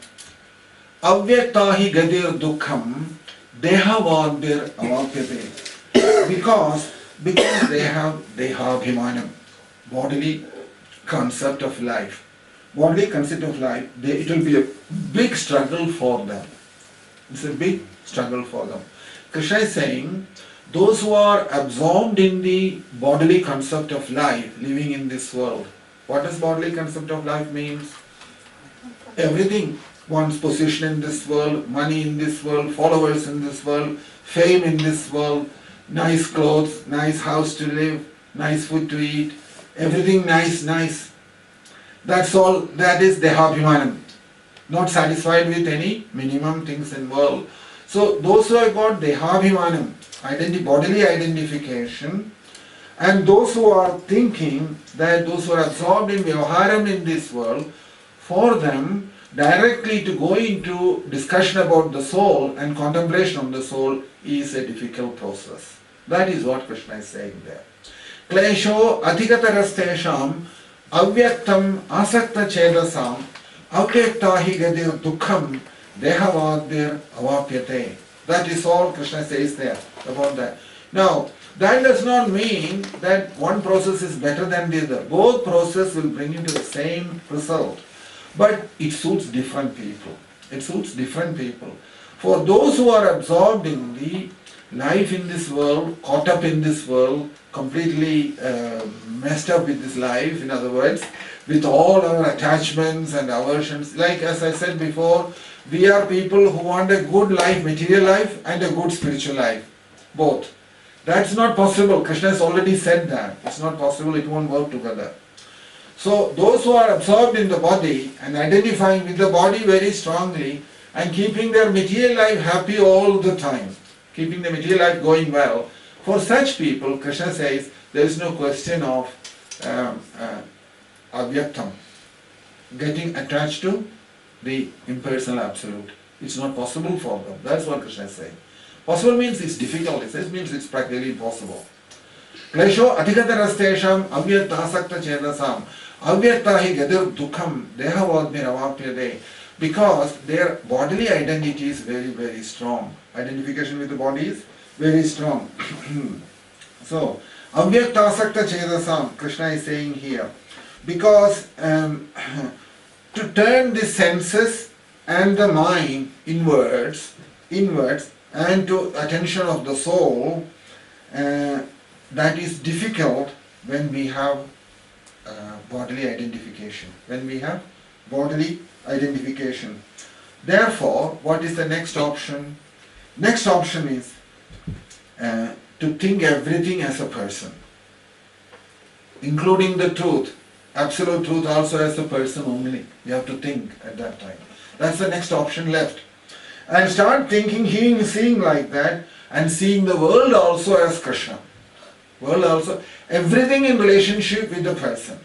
S2: avyaktahi gadir dukkham dehavadhir avapyate, because they have dehabhimanam, bodily concept of life. Bodily concept of life, it will be a big struggle for them. It's a big struggle for them. Krishna is saying, those who are absorbed in the bodily concept of life, living in this world. What does bodily concept of life means? Everything. One's position in this world, money in this world, followers in this world, fame in this world, nice clothes, nice house to live, nice food to eat, everything nice. That's all, that is Dehabhimanam. Not satisfied with any minimum things in world. So those who have got Dehabhimanam, bodily identification, and those who are thinking that those who are absorbed in Vyavaharam in this world, for them, directly to go into discussion about the soul and contemplation of the soul is a difficult process. That is what Krishna is saying there. Klesho adhikatarastesham avyaktam asakta chedasam avyaktahi gadir dukkham dehavadhir avapyate. That is all Krishna says there about that. Now, that does not mean that one process is better than the other. Both processes will bring you to the same result. But it suits different people. It suits different people. For those who are absorbed in the life in this world, caught up in this world, completely messed up with this life, in other words, with all our attachments and aversions, like as I said before, we are people who want a good life, material life, and a good spiritual life, both. That's not possible. Krishna has already said that. It's not possible, it won't work together. So those who are absorbed in the body and identifying with the body very strongly and keeping their material life happy all the time, keeping the material life going well, for such people, Krishna says, there is no question of avyaktam, getting attached to the impersonal absolute. It's not possible for them. That's what Krishna is saying. Possible means it's difficult, it means it's practically impossible. Klesho adhikatarastesham avyakta asakta chedasam avyakta hi gadir dukham dehavadmiravapyade, because their bodily identity is very, very strong. Identification with the body is very strong. So, avyakta asakta chedasam, Krishna is saying here, because to turn the senses and the mind inwards, and to attention of the soul, that is difficult when we have bodily identification. When we have bodily identification. Therefore, what is the next option? Next option is to think everything as a person, including the truth, absolute truth also as a person only. You have to think at that time. That's the next option left. And start thinking, seeing like that, and seeing the world also as Krishna. World also, everything in relationship with the person.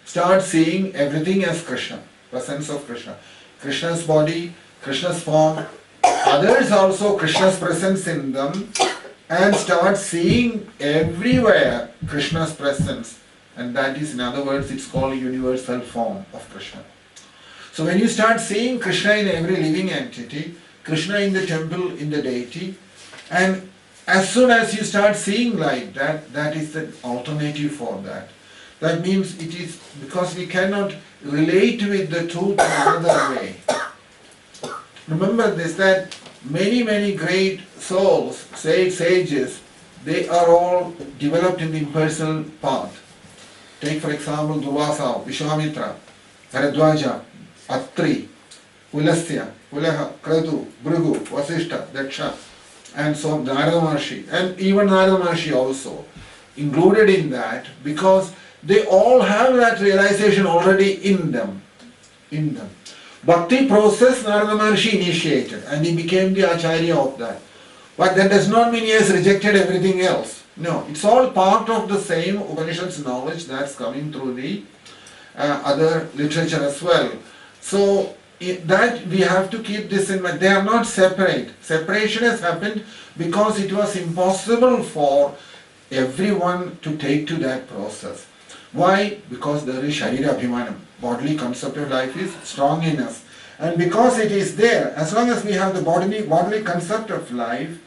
S2: Start seeing everything as Krishna, presence of Krishna. Krishna's body, Krishna's form, others also Krishna's presence in them, and start seeing everywhere Krishna's presence. And that is, in other words, it's called universal form of Krishna. So when you start seeing Krishna in every living entity, Krishna in the temple, in the deity, and as soon as you start seeing like that, that is the alternative for that. That means it is because we cannot relate with the truth in another way. Remember this, that many great souls, sages, they are all developed in the impersonal path. Take for example Durvasa, Vishwamitra, Bharadwaja, Atri, Pulasya, Pulaha, Kratu, Bhrigu, Vasishta, Daksha, and so on, Narada Maharshi, and even Narada Maharshi also included in that, because they all have that realization already in them. Bhakti process Narada Maharshi initiated, and he became the Acharya of that. But that does not mean he has rejected everything else. No, it's all part of the same Upanishad's knowledge that's coming through the other literature as well. So that we have to keep this in mind. They are not separate. Separation has happened because it was impossible for everyone to take to that process. Why? Because there is Sharira Abhimanam. Bodily concept of life is strong in us. And because it is there, as long as we have the bodily concept of life,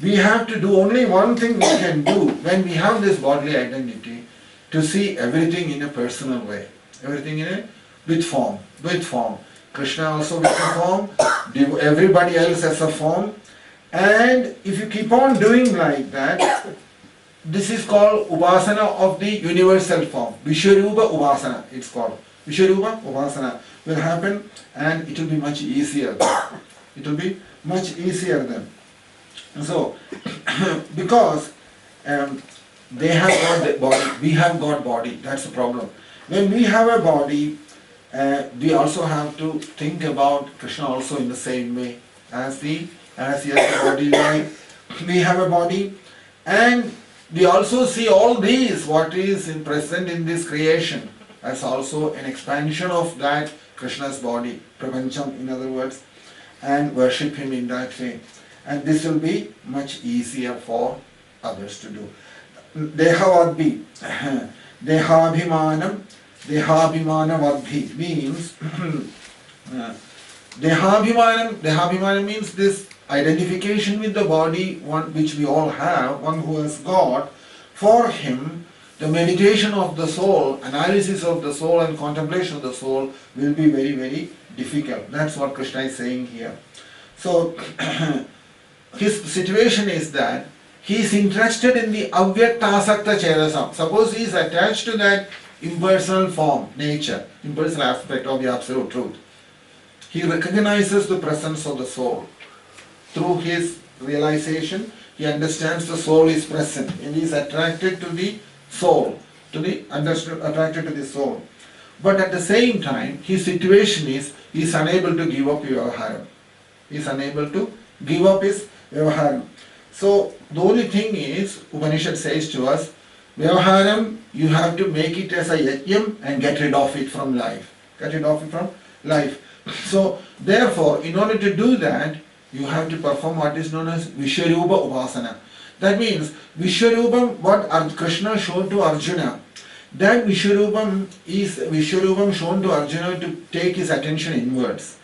S2: we have to do only one thing we can do when we have this bodily identity, to see everything in a personal way. Everything with form. Krishna also with a form, everybody else as a form. And if you keep on doing like that, this is called Upasana of the universal form. Vishwarupa Upasana, it's called. Vishwarupa Upasana will happen, and it will be much easier. It will be much easier then. So, because they have got the body, we have got body, that's the problem. When we have a body, we also have to think about Krishna also in the same way as he has a body, like we have a body, and we also see all these, what is present in this creation, as also an expansion of that Krishna's body, Prapancham in other words, and worship him in that way. And this will be much easier for others to do. Dehavadhi, Dehabhimanam, Dehabhimanavadhi means Dehabhimanam means this identification with the body, one which we all have, one who has got. For him, the meditation of the soul, analysis of the soul and contemplation of the soul will be very difficult. That's what Krishna is saying here. So his situation is that he is interested in the avyaktasakta chedasam. Suppose he is attached to that impersonal form, nature, impersonal aspect of the absolute truth. He recognizes the presence of the soul. Through his realization, he understands the soul is present and he is attracted to the soul, attracted to the soul. But at the same time, his situation is he is unable to give up Vyavaharam. He is unable to give up his Vyavaharam. So the only thing is, Upanishad says to us, Vyavaharam, you have to make it as a yajnam and get rid of it from life. Get rid of it from life. So therefore, in order to do that, you have to perform what is known as Vishwarupa Upasana. That means Vishwarupam, what Krishna showed to Arjuna, that Vishwarupam is Vishwarupam shown to Arjuna to take his attention inwards.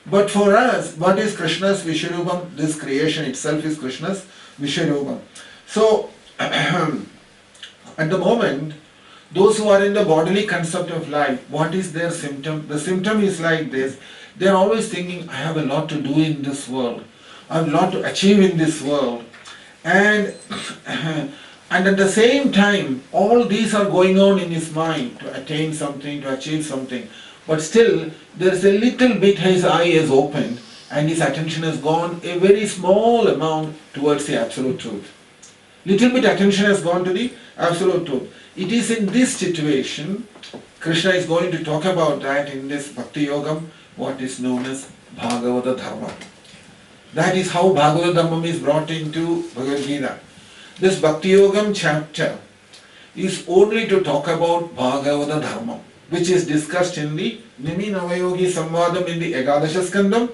S2: But for us, what is Krishna's Vishwarupam? This creation itself is Krishna's Vishwarupam. So at the moment, those who are in the bodily concept of life, what is their symptom? The symptom is like this. They are always thinking, I have a lot to do in this world. I have a lot to achieve in this world. And at the same time, all these are going on in his mind to attain something, to achieve something. But still, there is a little bit his eye is opened and his attention has gone a very small amount towards the absolute truth. Little bit attention has gone to the absolute truth. It is in this situation, Krishna is going to talk about that in this Bhakti Yogam, what is known as Bhagavata Dharma. That is how Bhagavata Dharma is brought into Bhagavad Gita. This Bhakti Yogam chapter is only to talk about Bhagavata Dharma, which is discussed in the Nimi Navayogi Samvadam in the Ekadasha Skandam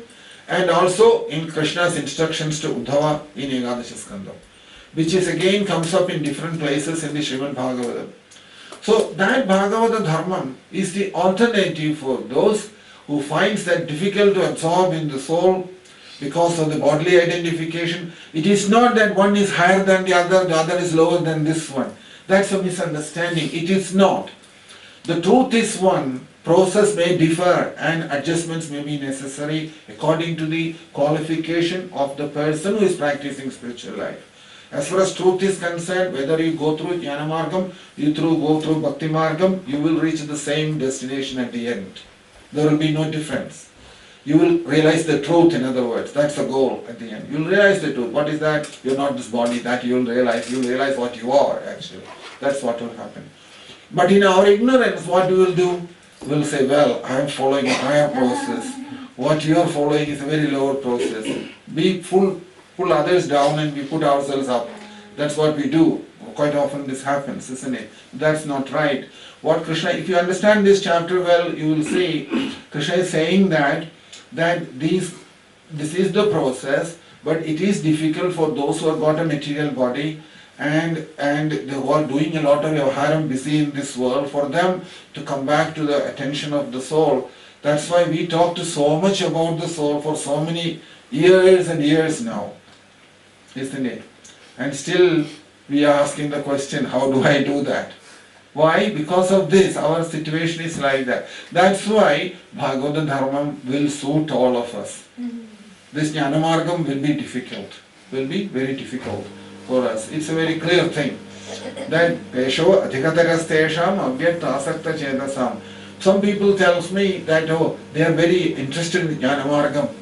S2: and also in Krishna's instructions to Uddhava in Ekadasha Skandam, which is again comes up in different places in the Srimad Bhagavatam. So that Bhagavata Dharma is the alternative for those who finds that difficult to absorb in the soul because of the bodily identification. It is not that one is higher than the other is lower than this one. That's a misunderstanding. It is not. The truth is one, process may differ and adjustments may be necessary according to the qualification of the person who is practicing spiritual life. As far as truth is concerned, whether you go through Jnana Margam, go through Bhakti Margam, you will reach the same destination at the end. There will be no difference. You will realize the truth, in other words. That's the goal at the end. You will realize the truth. What is that? You are not this body. That you will realize. You will realize what you are, actually. That's what will happen. But in our ignorance, what we will do? We will say, well, I am following a higher process. What you are following is a very lower process. We pull others down and we put ourselves up. That's what we do. Quite often this happens, isn't it? That's not right. What Krishna, if you understand this chapter well, you will see Krishna is saying that this is the process, but it is difficult for those who have got a material body and who are doing a lot of Vyavaharam busy in this world, for them to come back to the attention of the soul. That's why we talked so much about the soul for so many years and years now, isn't it? And still we are asking the question, how do I do that? Why? Because of this, our situation is like that. That's why Bhagavata Dharma will suit all of us. This Jnana Margam will be difficult, will be very difficult for us. It's a very clear thing. That Pesho Adhikatarastesham Avyakta Asakta Chedasam. Some people tells me that, oh, they are very interested in Jnana Margam.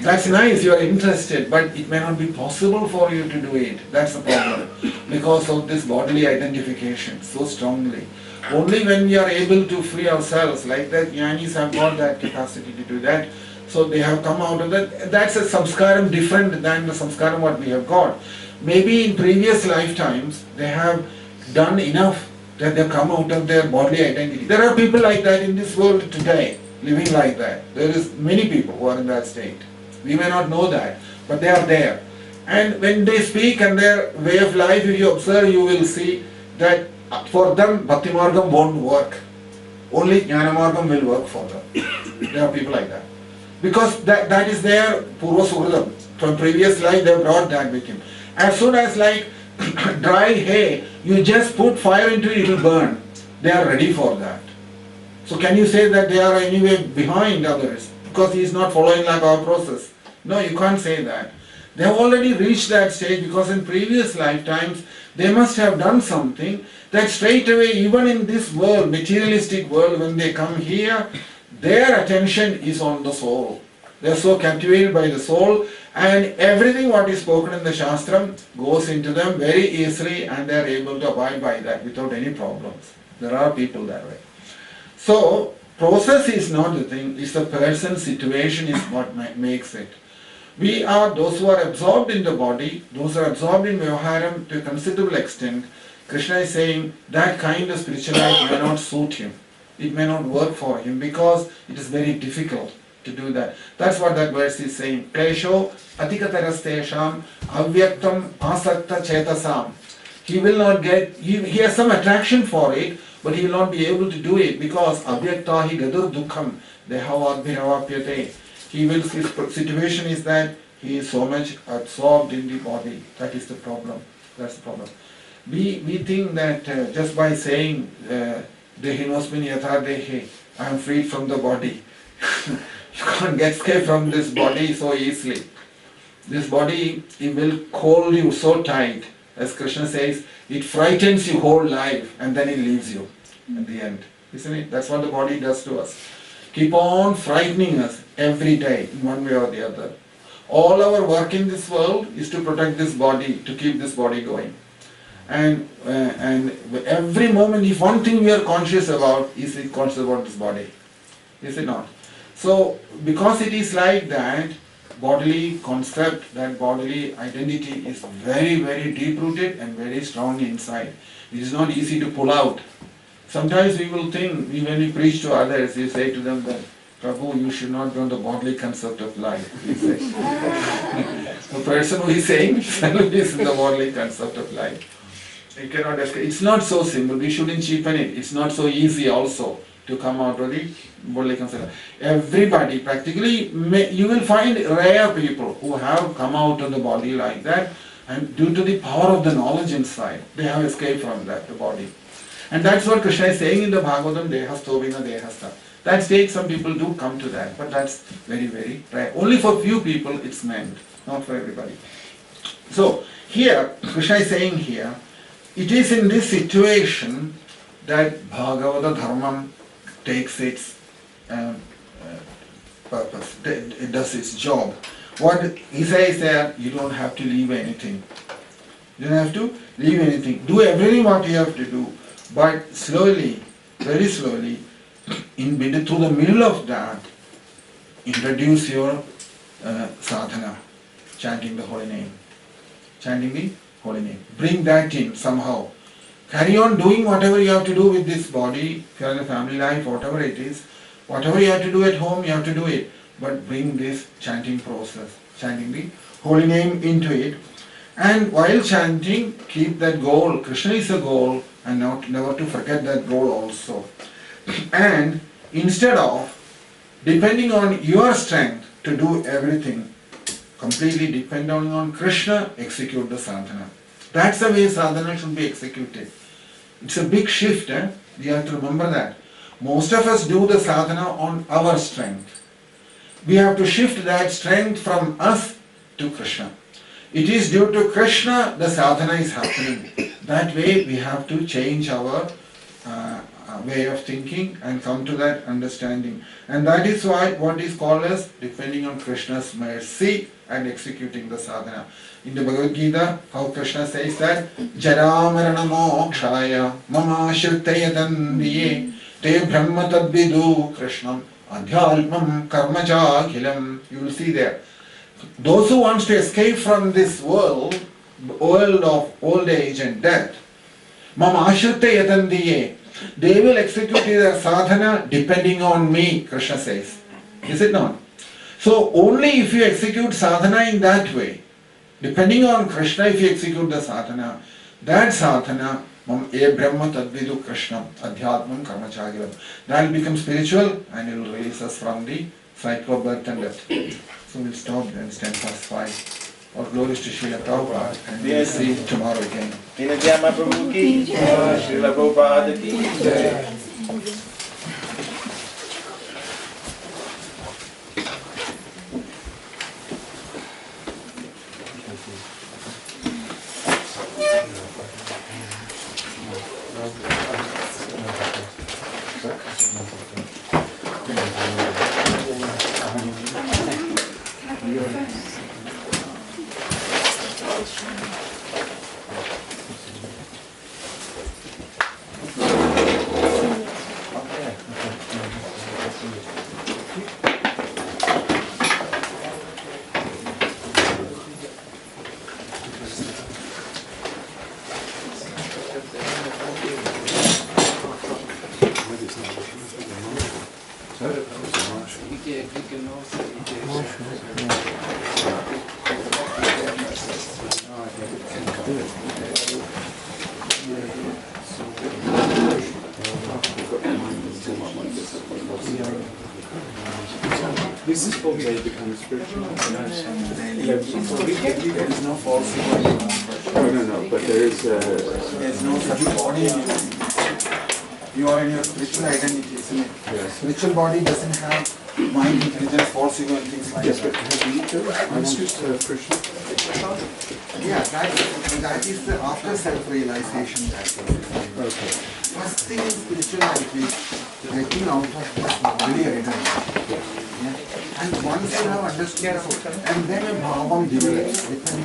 S2: That's nice, you are interested, but it may not be possible for you to do it. That's the problem. Because of this bodily identification so strongly. Only when we are able to free ourselves, like that, Jnanis have got that capacity to do that. So they have come out of that. That's a samskaram different than the samskaram what we have got. Maybe in previous lifetimes, they have done enough that they have come out of their bodily identity. There are people like that in this world today, living like that. There is many people who are in that state. We may not know that, but they are there. And when they speak and their way of life, if you observe, you will see that for them, Bhakti Margam won't work. Only Jnana Margam will work for them. There are people like that. Because that is their Purva Suhridam. From previous life, they brought that with him. As soon as like dry hay, you just put fire into it, it will burn. They are ready for that. So can you say that they are anyway behind others? Because he is not following like our process. No, you can't say that. They have already reached that stage because in previous lifetimes they must have done something that straight away, even in this world, materialistic world, when they come here, their attention is on the soul. They are so captivated by the soul, and everything what is spoken in the Shastram goes into them very easily, and they are able to abide by that without any problems. There are people that way. So, process is not the thing, it's the person's situation is what makes it. We are those who are absorbed in the body, those who are absorbed in Vyavaharam to a considerable extent. Krishna is saying that kind of spiritual life may not suit him. It may not work for him because it is very difficult to do that. That's what that verse is saying. Klesho adhikatarastesham avyaktam asakta chetasam. He will not get, he has some attraction for it, but he will not be able to do it because avyaktahi gadur dukham dehavadbhiravapyate. His situation is that he is so much absorbed in the body. That is the problem. That's the problem. We think that just by saying Dehinosmin yatha dehe, I am freed from the body. You can't get escape from this body so easily. This body, it will hold you so tight. As Krishna says, it frightens you whole life and then it leaves you at the end. Isn't it? That's what the body does to us. Keep on frightening us every day in one way or the other. All our work in this world is to protect this body, to keep this body going. And every moment, if one thing we are conscious about, is it conscious about this body? Is it not? So, because it is like that, bodily concept, that bodily identity is very, very deep-rooted and very strong inside. It is not easy to pull out. Sometimes we will think, when we preach to others, we say to them that, Prabhu, you should not go on the bodily concept of life. We say. The person who is saying is in the bodily concept of life. You cannot escape. It's not so simple. We shouldn't cheapen it. It's not so easy also to come out of the bodily concept. Everybody, practically, you will find rare people who have come out of the body like that, and due to the power of the knowledge inside, they have escaped from that, the body. And that's what Krishna is saying in the Bhagavatam, Dehastovina Dehasta. That stage some people do come to that, but that's very, very rare. Only for few people it's meant, not for everybody. So, here, Krishna is saying here, it is in this situation that Bhagavata Dharmam takes its purpose, it does its job. What he says there, you don't have to leave anything. You don't have to leave anything. Do everything what you have to do. But slowly, very slowly, through the middle of that, introduce your sadhana, chanting the holy name. Chanting the holy name. Bring that in somehow. Carry on doing whatever you have to do with this body, if you are in a family life, whatever it is. Whatever you have to do at home, you have to do it. But bring this chanting process, chanting the holy name into it. And while chanting, keep that goal. Krishna is a goal, and never to forget that goal also. And instead of depending on your strength to do everything, completely depending on Krishna, execute the sadhana. That's the way sadhana should be executed. It's a big shift, we have to remember that. Most of us do the sadhana on our strength. We have to shift that strength from us to Krishna. It is due to Krishna the sadhana is happening. That way we have to change our way of thinking and come to that understanding. And that is why what is called as depending on Krishna's mercy and executing the sadhana. In the Bhagavad Gita, how Krishna says that Jaramarana mokshaya mama shirtayadandiye te brahma tadvidu krishnam adhyalmam karmachakhilam. You will see there. Those who want to escape from this world of old age and death, mama shirtayadandiye, they will execute their sadhana depending on me, Krishna says. Is it not? So only if you execute sadhana in that way, depending on Krishna, if you execute the sadhana, that sadhana, e brahma tadvidu Krishna, adhyatmam karmachagiram, that will become spiritual and it will release us from the cycle of birth and death. So we'll stop there, it's 10:05. All glories to Srila Prabhupada, and we'll see you tomorrow again.
S3: Dinadya Mahaprabhu ki jai, Srila Prabhupada ki jai.
S4: This is for they become spiritual. There is no false ego. No, but there is.
S2: There's no such body. You are in your spiritual identity, isn't it?
S4: Yes.
S2: Spiritual body doesn't have mind, intelligence, false ego, and things like
S4: Yes,
S2: that.
S4: but have you understood Krishna?
S2: Yeah, that is the after self-realization.
S4: Okay.
S2: First thing in spirituality, getting out of this body identity. Yeah. And once you have understood, and then a bhavam develops within